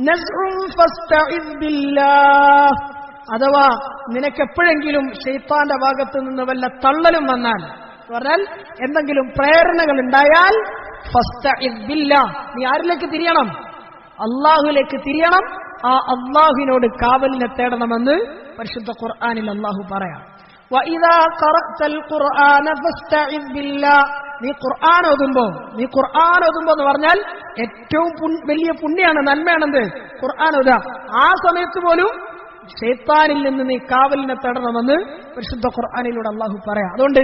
നസ്ഉൻ ഫസ്തഇദ് ബില്ലാഹ്, അഥവാ നിനക്കെപ്പോഴെങ്കിലും ശൈത്താന്റെ ഭാഗത്ത് നിന്ന് വല്ല തള്ളലും വന്നാൽ, പറഞ്ഞാൽ എന്തെങ്കിലും പ്രേരണകൾ ഉണ്ടായാൽ ഫസ്തഇദ് ബില്ലാഹ്, നീ ആരിലേക്ക് തിരിയണം? അല്ലാഹുവിലേക്ക് തിരിയണം. ആ അല്ലാഹുവിനോട് കാവലിനെ തേടണമെന്ന് പരിശുദ്ധ ഖുർആനിൽ അല്ലാഹു പറയാം. വഇദാ ഖറഅതൽ ഖുർആന ഫസ്തഇദ് ബില്ലാഹ്, നീ ഖുർആൻ ഓതുമ്പോ എന്ന് പറഞ്ഞാൽ ഏറ്റവും വലിയ പുണ്യാണ്, നന്മയാണെന്ത്? ഖുർആൻ ഓതുക. ആ സമയത്ത് പോലും ശൈത്താനിൽ നിന്ന് നീ കാവലിനെ തേടണമെന്ന് പരിശുദ്ധ ഖുർആനിലൂടെ അല്ലാഹു പറയാം. അതുകൊണ്ട്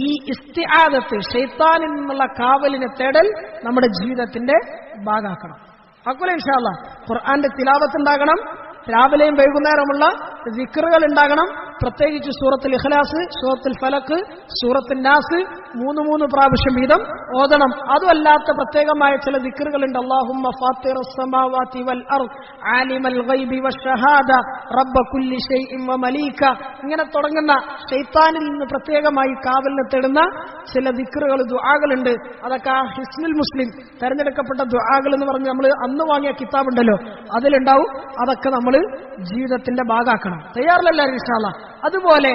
ഈ ഇസ്തിആദത്ത്, ശൈത്താനിൽ നിന്നുള്ള കാവലിനെ തേടൽ നമ്മുടെ ജീവിതത്തിന്റെ ഭാഗമാക്കണം. അക്കുല ഇൻഷാ അല്ലാഹ് ഖുർആന്റെ തിലാവത്ത് ഉണ്ടാകണം, രാവിലെയും വൈകുന്നേരമുള്ള ദിക്റുകൾ ഉണ്ടാകണം. പ്രത്യേകിച്ച് സൂറത്തുൽ ഇഖ്ലാസ്, സൂറത്തുൽ ഫലഖ്, സൂറത്തുൻ നാസ് 3 പ്രാവശ്യം വീതം ഓതണം. അതുമല്ലാത്ത പ്രത്യേകമായ ചില ദിക്റുകളുണ്ട്. അല്ലാഹുമ്മ ഫാത്തിറസ് സമാവാതി വൽ അർദ് ആലിമൽ ഗൈബി വശഹാദ റബ്ബ കുല്ലി ഷൈഇൻ വമലീക, ഇങ്ങനെ തുടങ്ങുന്ന ശൈത്താനിൽ നിന്ന് പ്രത്യേകമായി കാവലിനെ തേടുന്ന ചില ദിക്റുകൾ, ദുആകളുണ്ട്. അതൊക്കെ ഹിസ്നുൽ മുസ്ലിം തെരഞ്ഞെടുക്കപ്പെട്ട ദുആകൾ എന്ന് പറഞ്ഞ് നമ്മൾ അന്ന് വാങ്ങിയ കിതാബുണ്ടല്ലോ, അതിലുണ്ടാവും. അതൊക്കെ നമ്മൾ ജീവിതത്തിന്റെ ഭാഗമാക്കണം. തയ്യാറല്ല ഇൻഷാ അല്ലാഹ്. അതുപോലെ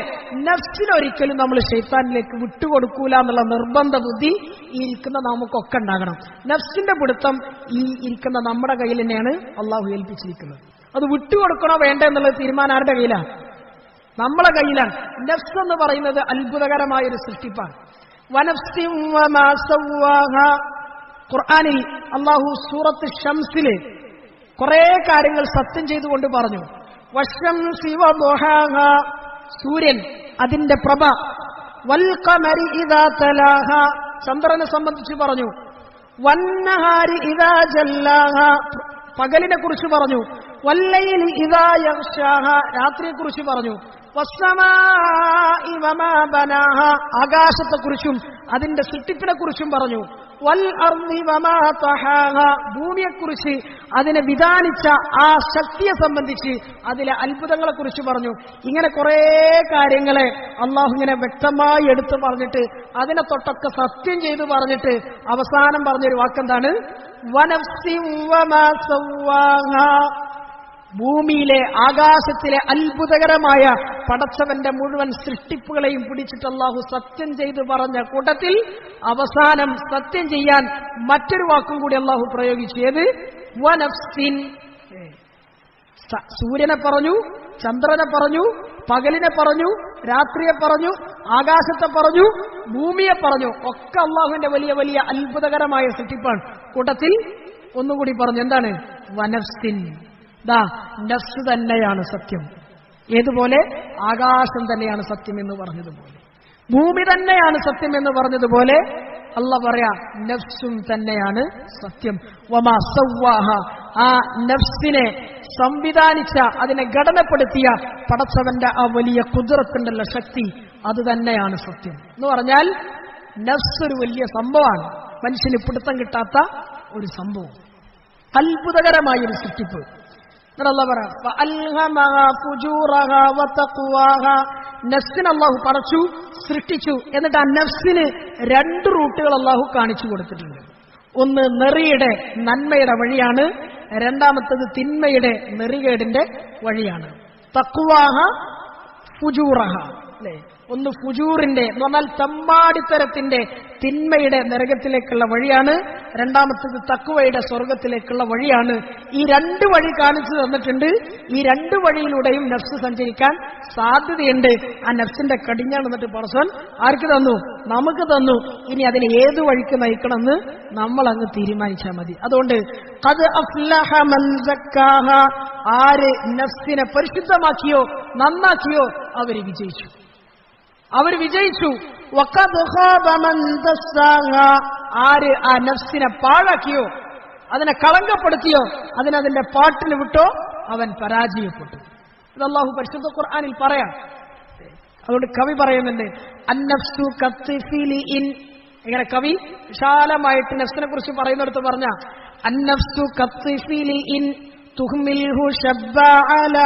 നഫ്സിനൊരിക്കലും നമ്മൾ ശൈത്താനിലേക്ക് വിട്ടുകൊടുക്കൂല എന്നുള്ള നിർബന്ധ ബുദ്ധി ഈ ഇരിക്കുന്ന നമുക്കൊക്കെ ഉണ്ടാകണം. നഫ്സിന്റെ പിടുത്തം ഈ ഇരിക്കുന്ന നമ്മുടെ കയ്യിൽ തന്നെയാണ് അള്ളാഹു ഏൽപ്പിച്ചിരിക്കുന്നത്. അത് വിട്ടുകൊടുക്കണോ വേണ്ട എന്നുള്ള തീരുമാനം ആരുടെ കയ്യിലാണ്? നമ്മളെ കയ്യിലാണ്. നഫ്സ് എന്ന് പറയുന്നത് അത്ഭുതകരമായ ഒരു സൃഷ്ടിപ്പാണ്. വനഫ്സിൻ വമാ സവ്വാഹാ, ഖുർആനിൽ അള്ളാഹു സൂറത്ത് ഷംസില് കുറെ കാര്യങ്ങൾ സത്യം ചെയ്തുകൊണ്ട് പറഞ്ഞു. വശംസി വദുഹാഹാ, സൂര്യൻ അതിന്റെ പ്രഭ, വൽ ഖമരി ഇദാ തലാഹാ, ചന്ദ്രനെ സംബന്ധിച്ച് പറഞ്ഞു. വന്നഹാരി ഇദാ ജല്ലാഹാ, പകലിനെ കുറിച്ച് പറഞ്ഞു. വല്ലൈലി ഇദാ യഗ്ശാഹാ, രാത്രിയെ കുറിച്ച് പറഞ്ഞു. വസ്സമാഇ വമാ ബനാഹാ, ആകാശത്തെക്കുറിച്ചും അതിന്റെ സൃഷ്ടിപ്പിനെ കുറിച്ചും പറഞ്ഞു. വൽ അർളി വമാ തഹാഹാ, ഭൂമിയെക്കുറിച്ച് അതിനെ വിധാനിച്ച ആ ശക്തിയെ സംബന്ധിച്ച് അതിലെ അത്ഭുതങ്ങളെ കുറിച്ച് പറഞ്ഞു. ഇങ്ങനെ കുറേ കാര്യങ്ങളെ അള്ളാഹു ഇങ്ങനെ വ്യക്തമായി എടുത്തു പറഞ്ഞിട്ട് അതിനെ തൊട്ടൊക്കെ സത്യം ചെയ്തു പറഞ്ഞിട്ട് അവസാനം പറഞ്ഞൊരു വാക്കെന്താണ്? വനഫ്സിൻ വമാ സവ്വാഹാ. ഭൂമിയിലെ ആകാശത്തിലെ അത്ഭുതകരമായ പടച്ചവന്റെ മുഴുവൻ സൃഷ്ടിപ്പുകളെയും പിടിച്ചിട്ട് അല്ലാഹു സത്യം ചെയ്തു പറഞ്ഞ കൂട്ടത്തിൽ അവസാനം സത്യം ചെയ്യാൻ മറ്റൊരു വാക്കും കൂടി അല്ലാഹു പ്രയോഗിച്ചു. ഏത്? വനഫ്സിൻ. സൂര്യനെ പറഞ്ഞു, ചന്ദ്രനെ പറഞ്ഞു, പകലിനെ പറഞ്ഞു, രാത്രിയെ പറഞ്ഞു, ആകാശത്തെ പറഞ്ഞു, ഭൂമിയെ പറഞ്ഞു. ഒക്കെ അള്ളാഹുവിന്റെ വലിയ വലിയ അത്ഭുതകരമായ സൃഷ്ടിപ്പാണ്. കൂട്ടത്തിൽ ഒന്നുകൂടി പറഞ്ഞു. എന്താണ്? വനഫ്സിൻ. നഫ്സ് തന്നെയാണ് സത്യം. ഏതുപോലെ? ആകാശം തന്നെയാണ് സത്യം എന്ന് പറഞ്ഞതുപോലെ, ഭൂമി തന്നെയാണ് സത്യം എന്ന് പറഞ്ഞതുപോലെ അല്ലാഹ് പറയാ നഫ്സും തന്നെയാണ് സത്യം. വമാ സവ്വാഹ. ആ നഫ്സിനെ സംവിധാനിച്ച, അതിനെ ഘടനപ്പെടുത്തിയ പടച്ചവന്റെ ആ വലിയ ഖുദ്റത്തുണ്ടല്ലോ, ശക്തി, അത് തന്നെയാണ് സത്യം എന്ന് പറഞ്ഞാൽ നഫ്സ് ഒരു വലിയ സംഭവമാണ്. മനുഷ്യന് പിടുത്തം കിട്ടാത്ത ഒരു സംഭവം, അത്ഭുതകരമായ ഒരു സൃഷ്ടിപ്പ്. നഫ്സിനെ അല്ലാഹു പടച്ചു, സൃഷ്ടിച്ചു. എന്നിട്ട് ആ നഫ്സിന് 2 റൂട്ടുകൾ അല്ലാഹു കാണിച്ചു കൊടുത്തിട്ടുണ്ട്. ഒന്ന് നെറിയുടെ, നന്മയുടെ വഴിയാണ്. രണ്ടാമത്തത് തിന്മയുടെ, നെറികേടിന്റെ വഴിയാണ്. തഖ്വാഹ ഫുജൂറഹ. അല്ലേ? ഒന്ന് ഫുജൂറിന്റെ എന്ന് പറഞ്ഞാൽ തമ്മാടിത്തരത്തിന്റെ, തിന്മയുടെ നരകത്തിലേക്കുള്ള വഴിയാണ്. രണ്ടാമത്തത് തഖ്വയുടെ, സ്വർഗത്തിലേക്കുള്ള വഴിയാണ്. ഈ 2 വഴി കാണിച്ചു തന്നിട്ടുണ്ട്. ഈ 2 വഴിയിലൂടെയും നഫ്സ് സഞ്ചരിക്കാൻ സാധ്യതയുണ്ട്. ആ നഫ്സിന്റെ കടിഞ്ഞാണ് എന്നിട്ട് പടച്ചവൻ ആർക്ക് തന്നു? നമുക്ക് തന്നു. ഇനി അതിനെ ഏത് വഴിക്ക് നയിക്കണമെന്ന് നമ്മൾ അങ്ങ് തീരുമാനിച്ചാൽ മതി. അതുകൊണ്ട് ഖദ് അഫ്ലഹ മൻ സക്കാഹ. ആര് നഫ്സിനെ പരിശുദ്ധമാക്കിയോ, നന്നാക്കിയോ, അവര് വിജയിച്ചു. അവർ വിജയിച്ചു. വഖദ് ഖാബ മൻ ദസ്സാഹ. ആര് ആ നഫ്സിനെ പാഴാക്കിയോ, അതിനെ കളങ്കപ്പെടുത്തിയോ, അതിനതിന്റെ പാട്ടിന് വിട്ടോ, അവൻ പരാജയപ്പെട്ടു. ഇത് അല്ലാഹു പരിശുദ്ധ ഖുർആനിൽ പറയാം. അതുകൊണ്ട് കവി പറയുന്നുണ്ട്, അന്നഫ്സു കത്തിഫിലിൻ. ഇങ്ങനെ കവി വിശാലമായിട്ട് നഫ്സിനെ കുറിച്ച് പറയുന്നിടത്ത് പറഞ്ഞ, അന്നഫ്സു കത്തിഫിലിൻ തുഹ്മിൽഹു ശബ്ബഅല.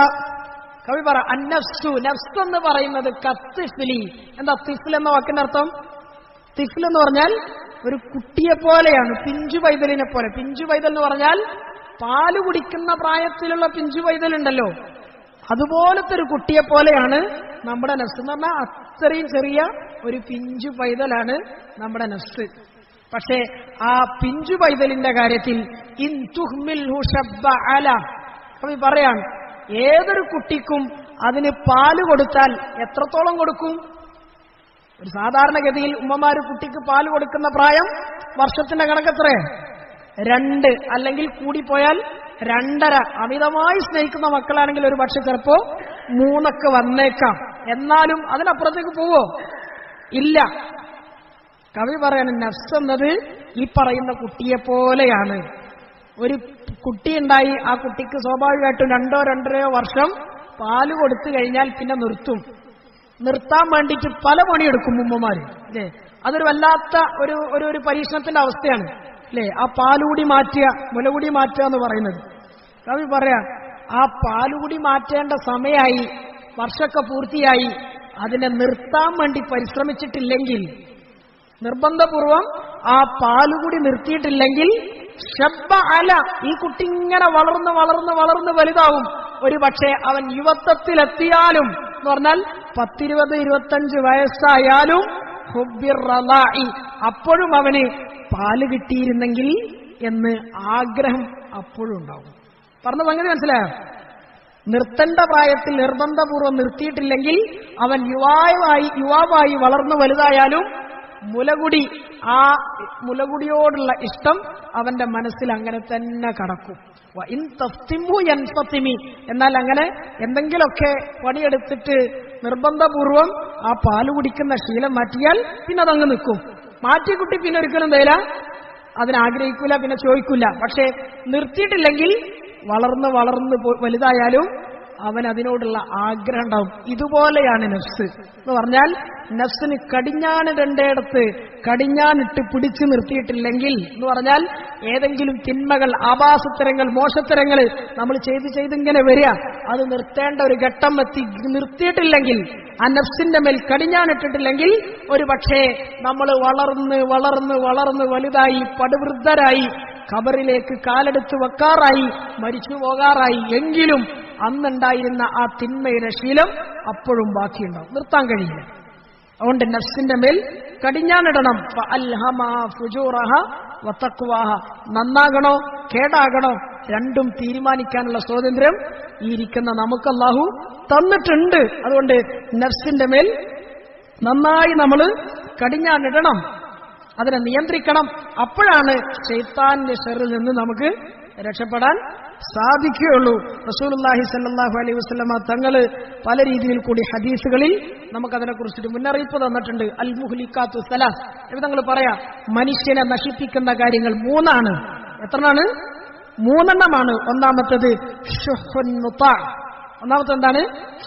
കവി പറ, അന്നഫ്സു, നഫ്സ് എന്ന് പറയുന്നത് കത്തിഫിലി. എന്താ തിഫ്ൽ എന്ന വാക്കിന്റെ അർത്ഥം? തിഫ്ൽ എന്ന് പറഞ്ഞാൽ ഒരു കുട്ടിയെ പോലെയാണ്, പിഞ്ചു പൈതലിനെ പോലെ. പിഞ്ചു പൈതൽ എന്ന് പറഞ്ഞാൽ പാല് കുടിക്കുന്ന പ്രായത്തിലുള്ള പിഞ്ചു പൈതലുണ്ടല്ലോ, അതുപോലത്തെ ഒരു കുട്ടിയെ പോലെയാണ് നമ്മുടെ നഫ്സ്. എന്ന് പറഞ്ഞാൽ അത്രയും ചെറിയ ഒരു പിഞ്ചു പൈതലാണ് നമ്മുടെ നഫ്സ്. പക്ഷേ ആ പിഞ്ചു പൈതലിന്റെ കാര്യത്തിൽ ഇൻ തുഹ്മിൽഹു ശബ്ബഅല. കവി പറയാണ്, ഏതൊരു കുട്ടിക്കും അതിന് പാല് കൊടുത്താൽ എത്രത്തോളം കൊടുക്കും? ഒരു സാധാരണഗതിയിൽ ഉമ്മമാര് കുട്ടിക്ക് പാല് കൊടുക്കുന്ന പ്രായം വർഷത്തിന്റെ കണക്കെത്രേ? 2, അല്ലെങ്കിൽ കൂടിപ്പോയാൽ 2.5. അമിതമായി സ്നേഹിക്കുന്ന മക്കളാണെങ്കിൽ ഒരു പക്ഷെ ചിലപ്പോ 3 വന്നേക്കാം. എന്നാലും അതിനപ്പുറത്തേക്ക് പോവോ? ഇല്ല. കവി പറയാണ്, നഫ്സ് എന്നത് ഈ പറയുന്ന കുട്ടിയെ പോലെയാണ്. ഒരു കുട്ടിയുണ്ടായി, ആ കുട്ടിക്ക് സ്വാഭാവികമായിട്ടും 2-2.5 വർഷം പാല് കൊടുത്തു കഴിഞ്ഞാൽ പിന്നെ നിർത്തും. നിർത്താൻ വേണ്ടിയിട്ട് പല പണിയെടുക്കും ഉമ്മമാര്, അല്ലേ? അതൊരു വല്ലാത്ത ഒരു പരീക്ഷണത്തിന്റെ അവസ്ഥയാണ്, അല്ലേ? ആ പാലുകൂടി മാറ്റുക, മുലകുടി മാറ്റുക എന്ന് പറയുന്നത്. കവി പറയാ, ആ പാലുകൂടി മാറ്റേണ്ട സമയമായി, വർഷമൊക്കെ പൂർത്തിയായി, അതിനെ നിർത്താൻ വേണ്ടി പരിശ്രമിച്ചിട്ടില്ലെങ്കിൽ, നിർബന്ധപൂർവം ആ പാലുകൂടി നിർത്തിയിട്ടില്ലെങ്കിൽ ശബ്ബഅല, ഈ കുട്ടി ഇങ്ങനെ വളർന്ന് വളർന്ന് വളർന്ന് വലുതാവും. ഒരു പക്ഷേ അവൻ യുവത്വത്തിലെത്തിയാലും, എന്ന് പറഞ്ഞാൽ 10, 20, 25 വയസ്സായാലും ഹുബ്ബിർ റളാഇ, അപ്പോഴും അവന് പാല് കിട്ടിയിരുന്നെങ്കിൽ എന്ന് ആഗ്രഹം അപ്പോഴും ഉണ്ടാവും. പറഞ്ഞ സംഗതി മനസ്സിലായോ? നിർത്തേണ്ട പ്രായത്തിൽ നിർബന്ധപൂർവ്വം നിർത്തിയിട്ടില്ലെങ്കിൽ അവൻ യുവാവായി വളർന്നു വലുതായാലും മുലകുടി, ആ മുലകുടിയോടുള്ള ഇഷ്ടം അവന്റെ മനസ്സിൽ അങ്ങനെ തന്നെ കടക്കും. എന്നാൽ അങ്ങനെ എന്തെങ്കിലുമൊക്കെ പണിയെടുത്തിട്ട് നിർബന്ധപൂർവം ആ പാല് കുടിക്കുന്ന ശീലം മാറ്റിയാൽ പിന്നെ അതങ്ങ് നിൽക്കും. മാറ്റിക്കുട്ടി പിന്നെ ഒരിക്കലും തേല അതിനാഗ്രഹിക്കൂല, പിന്നെ ചോദിക്കൂല. പക്ഷെ നിർത്തിയിട്ടില്ലെങ്കിൽ വളർന്ന് വളർന്ന് വലുതായാലും അവൻ അതിനോടുള്ള ആഗ്രഹം ഉണ്ടാവും. ഇതുപോലെയാണ് നഫ്സ് എന്ന് പറഞ്ഞാൽ, നഫ്സിന് കടിഞ്ഞാണിടേണ്ടയിടത്ത് കടിഞ്ഞാണിട്ട് പിടിച്ചു നിർത്തിയിട്ടില്ലെങ്കിൽ എന്ന് പറഞ്ഞാൽ, ഏതെങ്കിലും തിന്മകൾ, ആഭാസത്തരങ്ങൾ, മോശത്തരങ്ങൾ നമ്മൾ ചെയ്തിങ്ങനെ വരിക, അത് നിർത്തേണ്ട ഒരു ഘട്ടം എത്തി നിർത്തിയിട്ടില്ലെങ്കിൽ, ആ നഫ്സിന്റെ മേൽ കടിഞ്ഞാണിട്ടിട്ടില്ലെങ്കിൽ, ഒരു പക്ഷേ നമ്മൾ വളർന്ന് വളർന്ന് വളർന്ന് വലുതായി പടുവൃദ്ധരായി ഖബറിലേക്ക് കാലെടുത്ത് വെക്കാറായി മരിച്ചു പോകാറായി എങ്കിലും അന്നുണ്ടായിരുന്ന ആ തിന്മയുടെ ശീലം അപ്പോഴും ബാക്കിയുണ്ടാവും, നിർത്താൻ കഴിയില്ല. അതുകൊണ്ട് നഫ്സിന്റെ മേൽ കടിഞ്ഞാണിടണം. നന്നാകണോ കേടാകണോ രണ്ടും തീരുമാനിക്കാനുള്ള സ്വാതന്ത്ര്യം ഈ ഇരിക്കുന്ന നമുക്ക് അല്ലാഹു തന്നിട്ടുണ്ട്. അതുകൊണ്ട് നഫ്സിന്റെ മേൽ നന്നായി നമ്മൾ കടിഞ്ഞാണിടണം, അതിനെ നിയന്ത്രിക്കണം. അപ്പോഴാണ് ശൈത്താന്റെ ശർറിൽ നിന്ന് നമുക്ക് രക്ഷപ്പെടാൻ സാധിക്കുകയുള്ളൂ. റസൂലുള്ളാഹി സ്വല്ലല്ലാഹു അലൈഹി വസല്ലമ തങ്ങൾ പല രീതിയിൽ കൂടി ഹദീസുകളിൽ നമുക്കതിനെ കുറിച്ചിട്ട് മുന്നറിയിപ്പ് തന്നിട്ടുണ്ട്. അൽ മുഹ്ലിക്കാത്തു സലാസ്, തങ്ങൾ പറയാ, മനുഷ്യനെ നശിപ്പിക്കുന്ന കാര്യങ്ങൾ മൂന്നാണ്. എത്രയാണ്? മൂന്നെണ്ണമാണ്. ഒന്നാമത്തത് ശുഹ്ഉൻ മുതാ. ഒന്നാമത്തെ എന്താണ്?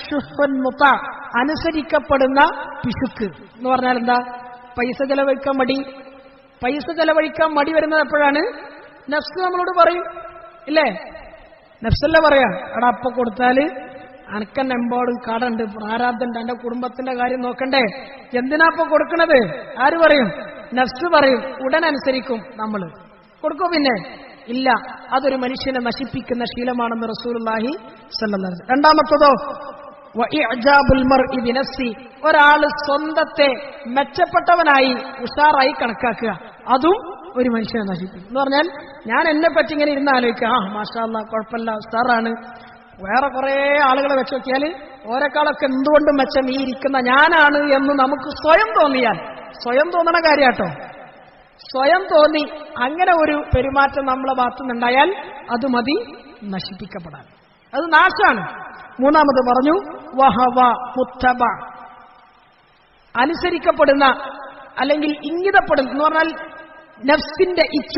ശുഹ്ഉൻ മുതാ, അനുസരിക്കപ്പെടുന്ന പിശുക്ക് എന്ന് പറഞ്ഞാൽ എന്താ? പൈസ ചെലവഴിക്കാൻ മടി. പൈസ ചെലവഴിക്കാൻ മടി വരുന്നത് എപ്പോഴാണ്? നഫ്സ് നമ്മളോട് പറയും, ഇല്ലേ? നഫ്സല്ല പറയാ, എടാ അപ്പൊ കൊടുത്താല് അനക്കന്നെ എമ്പാടും കടണ്ട്, പ്രാരാബ്ദുണ്ട്, എന്റെ കുടുംബത്തിന്റെ കാര്യം നോക്കണ്ടേ, എന്തിനാ അപ്പൊ കൊടുക്കണത്? ആര് പറയും? നഫ്സ് പറയും. ഉടനനുസരിക്കും നമ്മള്. കൊടുക്കോ? പിന്നെ ഇല്ല. അതൊരു മനുഷ്യനെ നശിപ്പിക്കുന്ന ശീലമാണെന്ന് റസൂലുള്ളാഹി സ്വല്ലല്ലാഹു അലൈഹി വസല്ലം. രണ്ടാമത്തതോ വഇഅജാബുൽ മർഇ ബിനഫ്സി, ഒരാള് സ്വന്തത്തെ മെച്ചപ്പെട്ടവനായി ഉഷാറായി കണക്കാക്കുക, അതും ഒരു മനുഷ്യനെ നശിപ്പിക്കും. എന്ന് പറഞ്ഞാൽ, ഞാൻ എന്നെ പറ്റി ഇങ്ങനെ ഇരുന്ന് ആലോചിക്കുക, മാഷാ അല്ലാഹ് കുഴപ്പമില്ല, ഉഷാറാണ്. വേറെ കുറെ ആളുകളെ വെച്ച് നോക്കിയാൽ ഓരെക്കാളൊക്കെ എന്തുകൊണ്ടും മെച്ചം ഈ ഇരിക്കുന്ന ഞാനാണ് എന്ന് നമുക്ക് സ്വയം തോന്നിയാൽ, സ്വയം തോന്നണ കാര്യാട്ടോ, സ്വയം തോന്നി അങ്ങനെ ഒരു പെരുമാറ്റം നമ്മളെ ഭാഗത്തുനിന്നുണ്ടായാൽ അത് മതി നശിപ്പിക്കപ്പെടാൻ, അത് നാശാണ്. മൂന്നാമത് പറഞ്ഞു വഹവ മുത്തബ, അനുസരിക്കപ്പെടുന്ന അല്ലെങ്കിൽ ഇംഗിതപ്പെടുന്ന എന്ന് പറഞ്ഞാൽ നഫ്സിന്റെ ഇച്ഛ.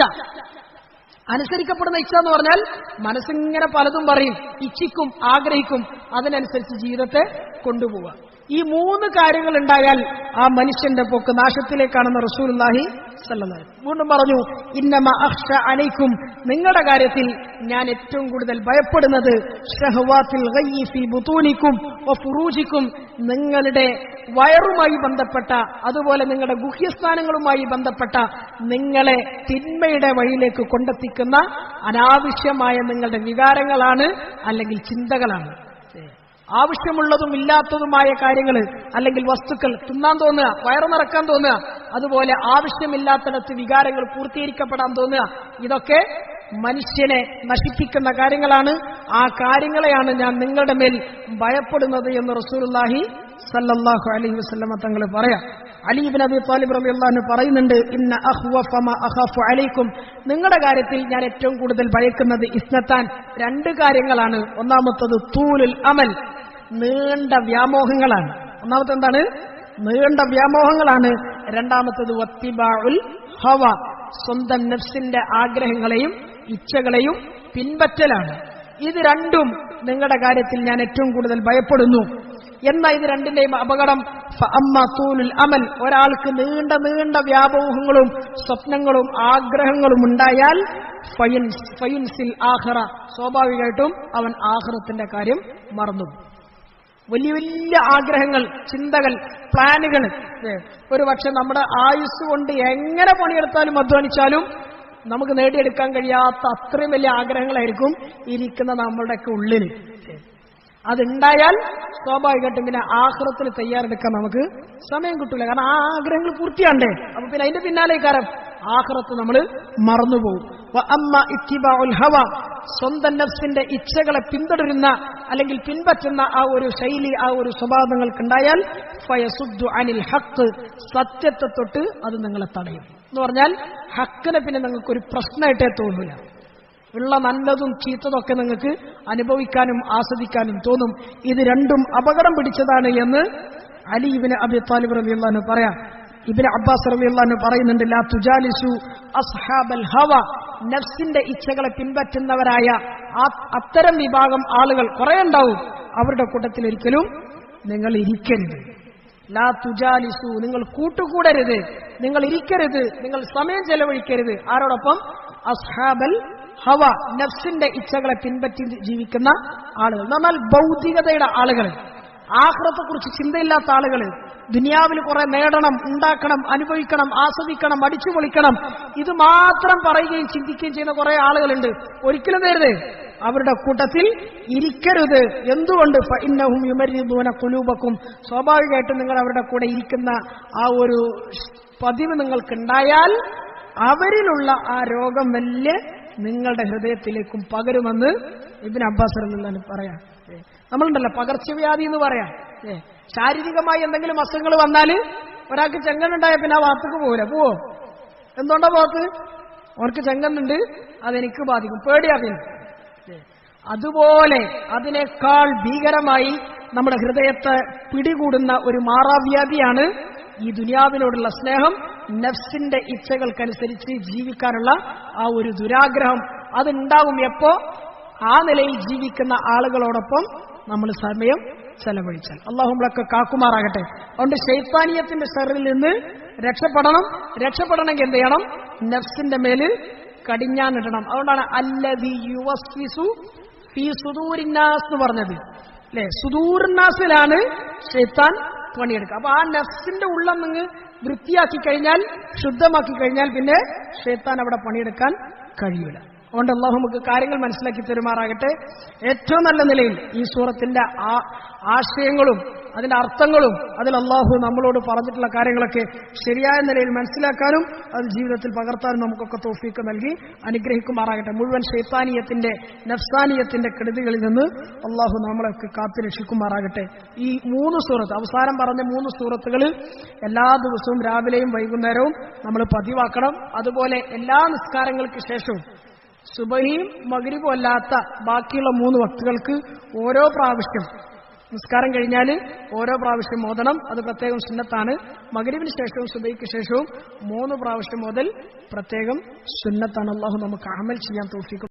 അനുസരിക്കപ്പെടുന്ന ഇച്ഛ എന്ന് പറഞ്ഞാൽ മനസ്സിങ്ങനെ പലതും പറയും, ഇച്ഛിക്കും, ആഗ്രഹിക്കും, അതിനനുസരിച്ച് ജീവിതത്തെ കൊണ്ടുപോവുക. ഈ മൂന്ന് കാര്യങ്ങൾ ഉണ്ടായാൽ ആ മനുഷ്യന്റെ പോക്ക് നാശത്തിലേക്കാണെന്ന് റസൂലുള്ളാഹി സ്വല്ലല്ലാഹു അലൈഹി വസല്ലം വീണ്ടും പറഞ്ഞു, ഇന്നമ അഖ്ശ അലൈക്കും, നിങ്ങളുടെ കാര്യത്തിൽ ഞാൻ ഏറ്റവും കൂടുതൽ ഭയപ്പെടുന്നത് ശഹവാത്തിൽ ഗയ്യി ഫീ ബുതൂനിക്കും വഫുറൂജിക്കും, നിങ്ങളുടെ വയറുമായി ബന്ധപ്പെട്ട, അതുപോലെ നിങ്ങളുടെ ഗുഹ്യസ്ഥാനങ്ങളുമായി ബന്ധപ്പെട്ട, നിങ്ങളെ തിന്മയുടെ വഴിയിലേക്ക് കൊണ്ടെത്തിക്കുന്ന അനാവശ്യമായ നിങ്ങളുടെ വികാരങ്ങളാണ്, അല്ലെങ്കിൽ ചിന്തകളാണ്. ആവശ്യമുള്ളതും ഇല്ലാത്തതുമായ കാര്യങ്ങൾ അല്ലെങ്കിൽ വസ്തുക്കൾ തിന്നാൻ തോന്നുക, വയറു നിറക്കാൻ തോന്നുക, അതുപോലെ ആവശ്യമില്ലാത്തിടത്ത് വികാരങ്ങൾ പൂർത്തീകരിക്കപ്പെടാൻ തോന്നുക, ഇതൊക്കെ മനുഷ്യനെ നശിപ്പിക്കുന്ന കാര്യങ്ങളാണ്. ആ കാര്യങ്ങളെയാണ് ഞാൻ നിങ്ങളുടെ മേൽ ഭയപ്പെടുന്നത് എന്ന് റസൂലുള്ളാഹി സല്ലല്ലാഹു അലൈഹി വസല്ലമ തങ്ങൾ പറയാം. അലി ഇബ്നു അബി ത്വാലിബ് റളിയല്ലാഹു അൻഹു പറയുന്നുണ്ട്, ഇന്ന അഖ്വഫ മാ അഖാഫു അലൈക്കും, നിങ്ങളുടെ കാര്യത്തിൽ ഞാൻ ഏറ്റവും കൂടുതൽ ഭയക്കുന്നത് ഇസ്നത്താൻ, രണ്ട് കാര്യങ്ങളാണ്. ഒന്നാമത്തത് തൂലുൽ അമൽ, നീണ്ട വ്യാമോഹങ്ങളാണ്. ഒന്നാമത്തെ എന്താണ്? നീണ്ട വ്യാമോഹങ്ങളാണ്. രണ്ടാമത്തത് വത്തിബാഉൽ ഹവ, സ്വന്തം നഫ്സിന്റെ ആഗ്രഹങ്ങളെയും ഇച്ഛകളെയും പിൻപറ്റലാണ്. ഇത് രണ്ടും നിങ്ങളുടെ കാര്യത്തിൽ ഞാൻ ഏറ്റവും കൂടുതൽ ഭയപ്പെടുന്നു. എന്നാൽ ഇത് രണ്ടിന്റെയും അപകടം ഫഅമ്മ തൂലുൽ അമൽ, ഒരാൾക്ക് നീണ്ട നീണ്ട വ്യാമോഹങ്ങളും സ്വപ്നങ്ങളും ആഗ്രഹങ്ങളും ഉണ്ടായാൽ ഫയുൻസിൽ ആഖിറ, സ്വാഭാവികമായിട്ടും അവൻ ആഖിറത്തിന്റെ കാര്യം മറന്നു. വലിയ വലിയ ആഗ്രഹങ്ങൾ, ചിന്തകൾ, പ്ലാനുകൾ, ഒരു പക്ഷെ നമ്മുടെ ആയുസ് കൊണ്ട് എങ്ങനെ പണിയെടുത്താലും അധ്വാനിച്ചാലും നമുക്ക് നേടിയെടുക്കാൻ കഴിയാത്ത അത്രയും വലിയ ആഗ്രഹങ്ങളായിരിക്കും ഇരിക്കുന്ന നമ്മളുടെയൊക്കെ ഉള്ളിൽ. അതുണ്ടായാൽ സ്വാഭാവികമായിട്ടും പിന്നെ ആഖിറത്തിന് തയ്യാറെടുക്കാൻ നമുക്ക് സമയം കിട്ടൂല. കാരണം ആ ആഗ്രഹങ്ങൾ പൂർത്തിയാണ്ടേ. അപ്പൊ പിന്നെ അതിന്റെ പിന്നാലെ കാരണം ആഖിറത്ത് നമ്മൾ മറന്നുപോകും. അമ്മ ഇത്തിബാഉൽ ഹവ, സ്വന്തം നഫ്സിന്റെ ഇച്ഛകളെ പിന്തുടരുന്ന അല്ലെങ്കിൽ പിൻപറ്റുന്ന ആ ഒരു ശൈലി, ആ ഒരു സ്വഭാവങ്ങൾക്കുണ്ടായാൽ ഫയസുദ്ദു അനിൽ ഹഖ്, സത്യത്തെ തൊട്ട് അത് നിങ്ങളെ തടയും. എന്ന് പറഞ്ഞാൽ ഹക്കിനെ പിന്നെ നിങ്ങൾക്കൊരു പ്രശ്നമായിട്ടേ തോന്നില്ല. ഉള്ള നല്ലതും ചീത്തതൊക്കെ നിങ്ങൾക്ക് അനുഭവിക്കാനും ആസ്വദിക്കാനും തോന്നും. ഇത് രണ്ടും അപകടം പിടിച്ചതാണ് എന്ന് അലി ഇബ്നു അബി ത്വാലിബ് റളിയല്ലാഹു അൻഹു പറയാം. ഇബ്നു അബ്ബാസ് റളിയല്ലാഹു അൻഹു പറയുന്നുണ്ട്, ലാ തുജാലിസു അസ്ഹാബൽ ഹവ, നഫ്സിന്റെ ഇച്ഛകളെ പിൻപറ്റുന്നവരായ അത്തരം വിഭാഗം ആളുകൾ കുറെ ഉണ്ടാവും, അവരുടെ കൂട്ടത്തിൽ ഒരിക്കലും നിങ്ങൾ ഇരിക്കരുത്. ലാ തുജാലിസു, നിങ്ങൾ കൂട്ടുകൂടരുത്, നിങ്ങൾ ഇരിക്കരുത്, നിങ്ങൾ സമയം ചെലവഴിക്കരുത്. ആരോടൊപ്പം? അസ്ഹാബൽ ഹവ, നഫ്സിന്റെ ഇച്ഛകളെ പിൻപറ്റി ജീവിക്കുന്ന ആളുകൾ. എന്നാൽ ഭൗതികതയുടെ ആളുകൾ, ആഖിറത്തെ കുറിച്ച് ചിന്തയില്ലാത്ത ആളുകൾ, ദുനിയാവിൽ കുറെ നേടണം, ഉണ്ടാക്കണം, അനുഭവിക്കണം, ആസ്വദിക്കണം, അടിച്ചു പൊളിക്കണം, ഇത് മാത്രം പറയുകയും ചിന്തിക്കുകയും ചെയ്യുന്ന കുറെ ആളുകളുണ്ട്. ഒരിക്കലും നേരത്തെ അവരുടെ കൂട്ടത്തിൽ ഇരിക്കരുത്. എന്തുകൊണ്ട്? ഫഇന്നഹും യുമരിദൂന ഖുലൂബക്കും, സ്വാഭാവികമായിട്ടും നിങ്ങൾ അവരുടെ കൂടെ ഇരിക്കുന്ന ആ ഒരു പതിവ് നിങ്ങൾക്കുണ്ടായാൽ അവരിലുള്ള ആ രോഗം വലിയ നിങ്ങളുടെ ഹൃദയത്തിലേക്കും പകരുമെന്ന് ഇബ്നു അബ്ബാസ് റളിയല്ലാഹു അൻഹു പറയാം. നമ്മളുണ്ടല്ലോ പകർച്ചവ്യാധി എന്ന് പറയാം. ശാരീരികമായി എന്തെങ്കിലും അസുഖങ്ങൾ വന്നാൽ ഒരാൾക്ക് ചെങ്കണ്ണുണ്ടായ പിന്നെ ആ ഭാഗത്തേക്ക് പോകില്ല. പോവോ? എന്തുകൊണ്ടാ ഭാഗത്ത്? അവർക്ക് ചെങ്കണ്ണുണ്ട്, അതെനിക്ക് ബാധിക്കും, പേടിയാതിന്. അതുപോലെ അതിനേക്കാൾ ഭീകരമായി നമ്മുടെ ഹൃദയത്തെ പിടികൂടുന്ന ഒരു മാറാവ്യാധിയാണ് ഈ ദുനിയാവിനോടുള്ള സ്നേഹം, നഫ്സിന്റെ ഇച്ഛകൾക്കനുസരിച്ച് ജീവിക്കാനുള്ള ആ ഒരു ദുരാഗ്രഹം. അതുണ്ടാവും എപ്പോ? ആ നിലയിൽ ജീവിക്കുന്ന ആളുകളോടൊപ്പം നമ്മൾ സമയം ചെലവഴിച്ചാൽ. അല്ലാഹു നമ്മളൊക്കെ കാക്കുമാറാകട്ടെ. അതുകൊണ്ട് ശൈത്താനിയത്തിന്റെ ഷർറിൽ നിന്ന് രക്ഷപ്പെടണം. രക്ഷപ്പെടണമെങ്കിൽ എന്ത് ചെയ്യണം? നഫ്സിന്റെ മേല് കടിഞ്ഞാനിടണം. അതുകൊണ്ടാണ് അല്ലദീ യുവസ്വിസു ഫീ സുദൂരിന്നാസ് എന്ന് പറഞ്ഞത് അല്ലെ. സുദൂറിന്നാസിലാണ് ശൈത്താൻ പണിയെടുക്കുക. അപ്പൊ ആ നഫ്സിന്റെ ഉള്ളം നിങ്ങൾ വൃത്തിയാക്കി കഴിഞ്ഞാൽ, ശുദ്ധമാക്കി കഴിഞ്ഞാൽ പിന്നെ ശൈത്താൻ അവിടെ പണിയെടുക്കാൻ കഴിയൂല. അതുകൊണ്ട് അല്ലാഹു നമുക്ക് കാര്യങ്ങൾ മനസ്സിലാക്കി തരുമാറാകട്ടെ. ഏറ്റവും നല്ല നിലയിൽ ഈ സൂറത്തിന്റെ ആശയങ്ങളും അതിന്റെ അർത്ഥങ്ങളും അതിൽ അല്ലാഹു നമ്മളോട് പറഞ്ഞിട്ടുള്ള കാര്യങ്ങളൊക്കെ ശരിയായ നിലയിൽ മനസ്സിലാക്കാനും അത് ജീവിതത്തിൽ പകർത്താനും നമുക്കൊക്കെ തൗഫീഖ് നൽകി അനുഗ്രഹിക്കുമാറാകട്ടെ. മുഴുവൻ ശൈത്താനിയത്തിന്റെ നഫ്സാനിയത്തിന്റെ കെടുതികളിൽ നിന്ന് അല്ലാഹു നമ്മളൊക്കെ കാത്തു രക്ഷിക്കുമാറാകട്ടെ. ഈ 3 സൂറത്ത്, അവസാനം പറഞ്ഞ 3 സൂറത്തുകൾ എല്ലാ ദിവസവും രാവിലെയും വൈകുന്നേരവും നമ്മൾ പതിവാക്കണം. അതുപോലെ എല്ലാ നിസ്കാരങ്ങൾക്ക് ശേഷവും സുബഹിയും മഗ്രിബും അല്ലാത്ത ബാക്കിയുള്ള 3 വക്തുകൾക്ക് ഓരോ പ്രാവശ്യം നിസ്കാരം കഴിഞ്ഞാൽ ഓരോ പ്രാവശ്യം ഓതണം. അത് പ്രത്യേകം സുന്നത്താണ്. മഗ്രിബിന് ശേഷവും സുബഹിക്ക് ശേഷവും 3 പ്രാവശ്യം ഓതൽ പ്രത്യേകം സുന്നത്താണ്. അല്ലാഹു നമുക്ക് അമൽ ചെയ്യാൻ തൗഫീഖ്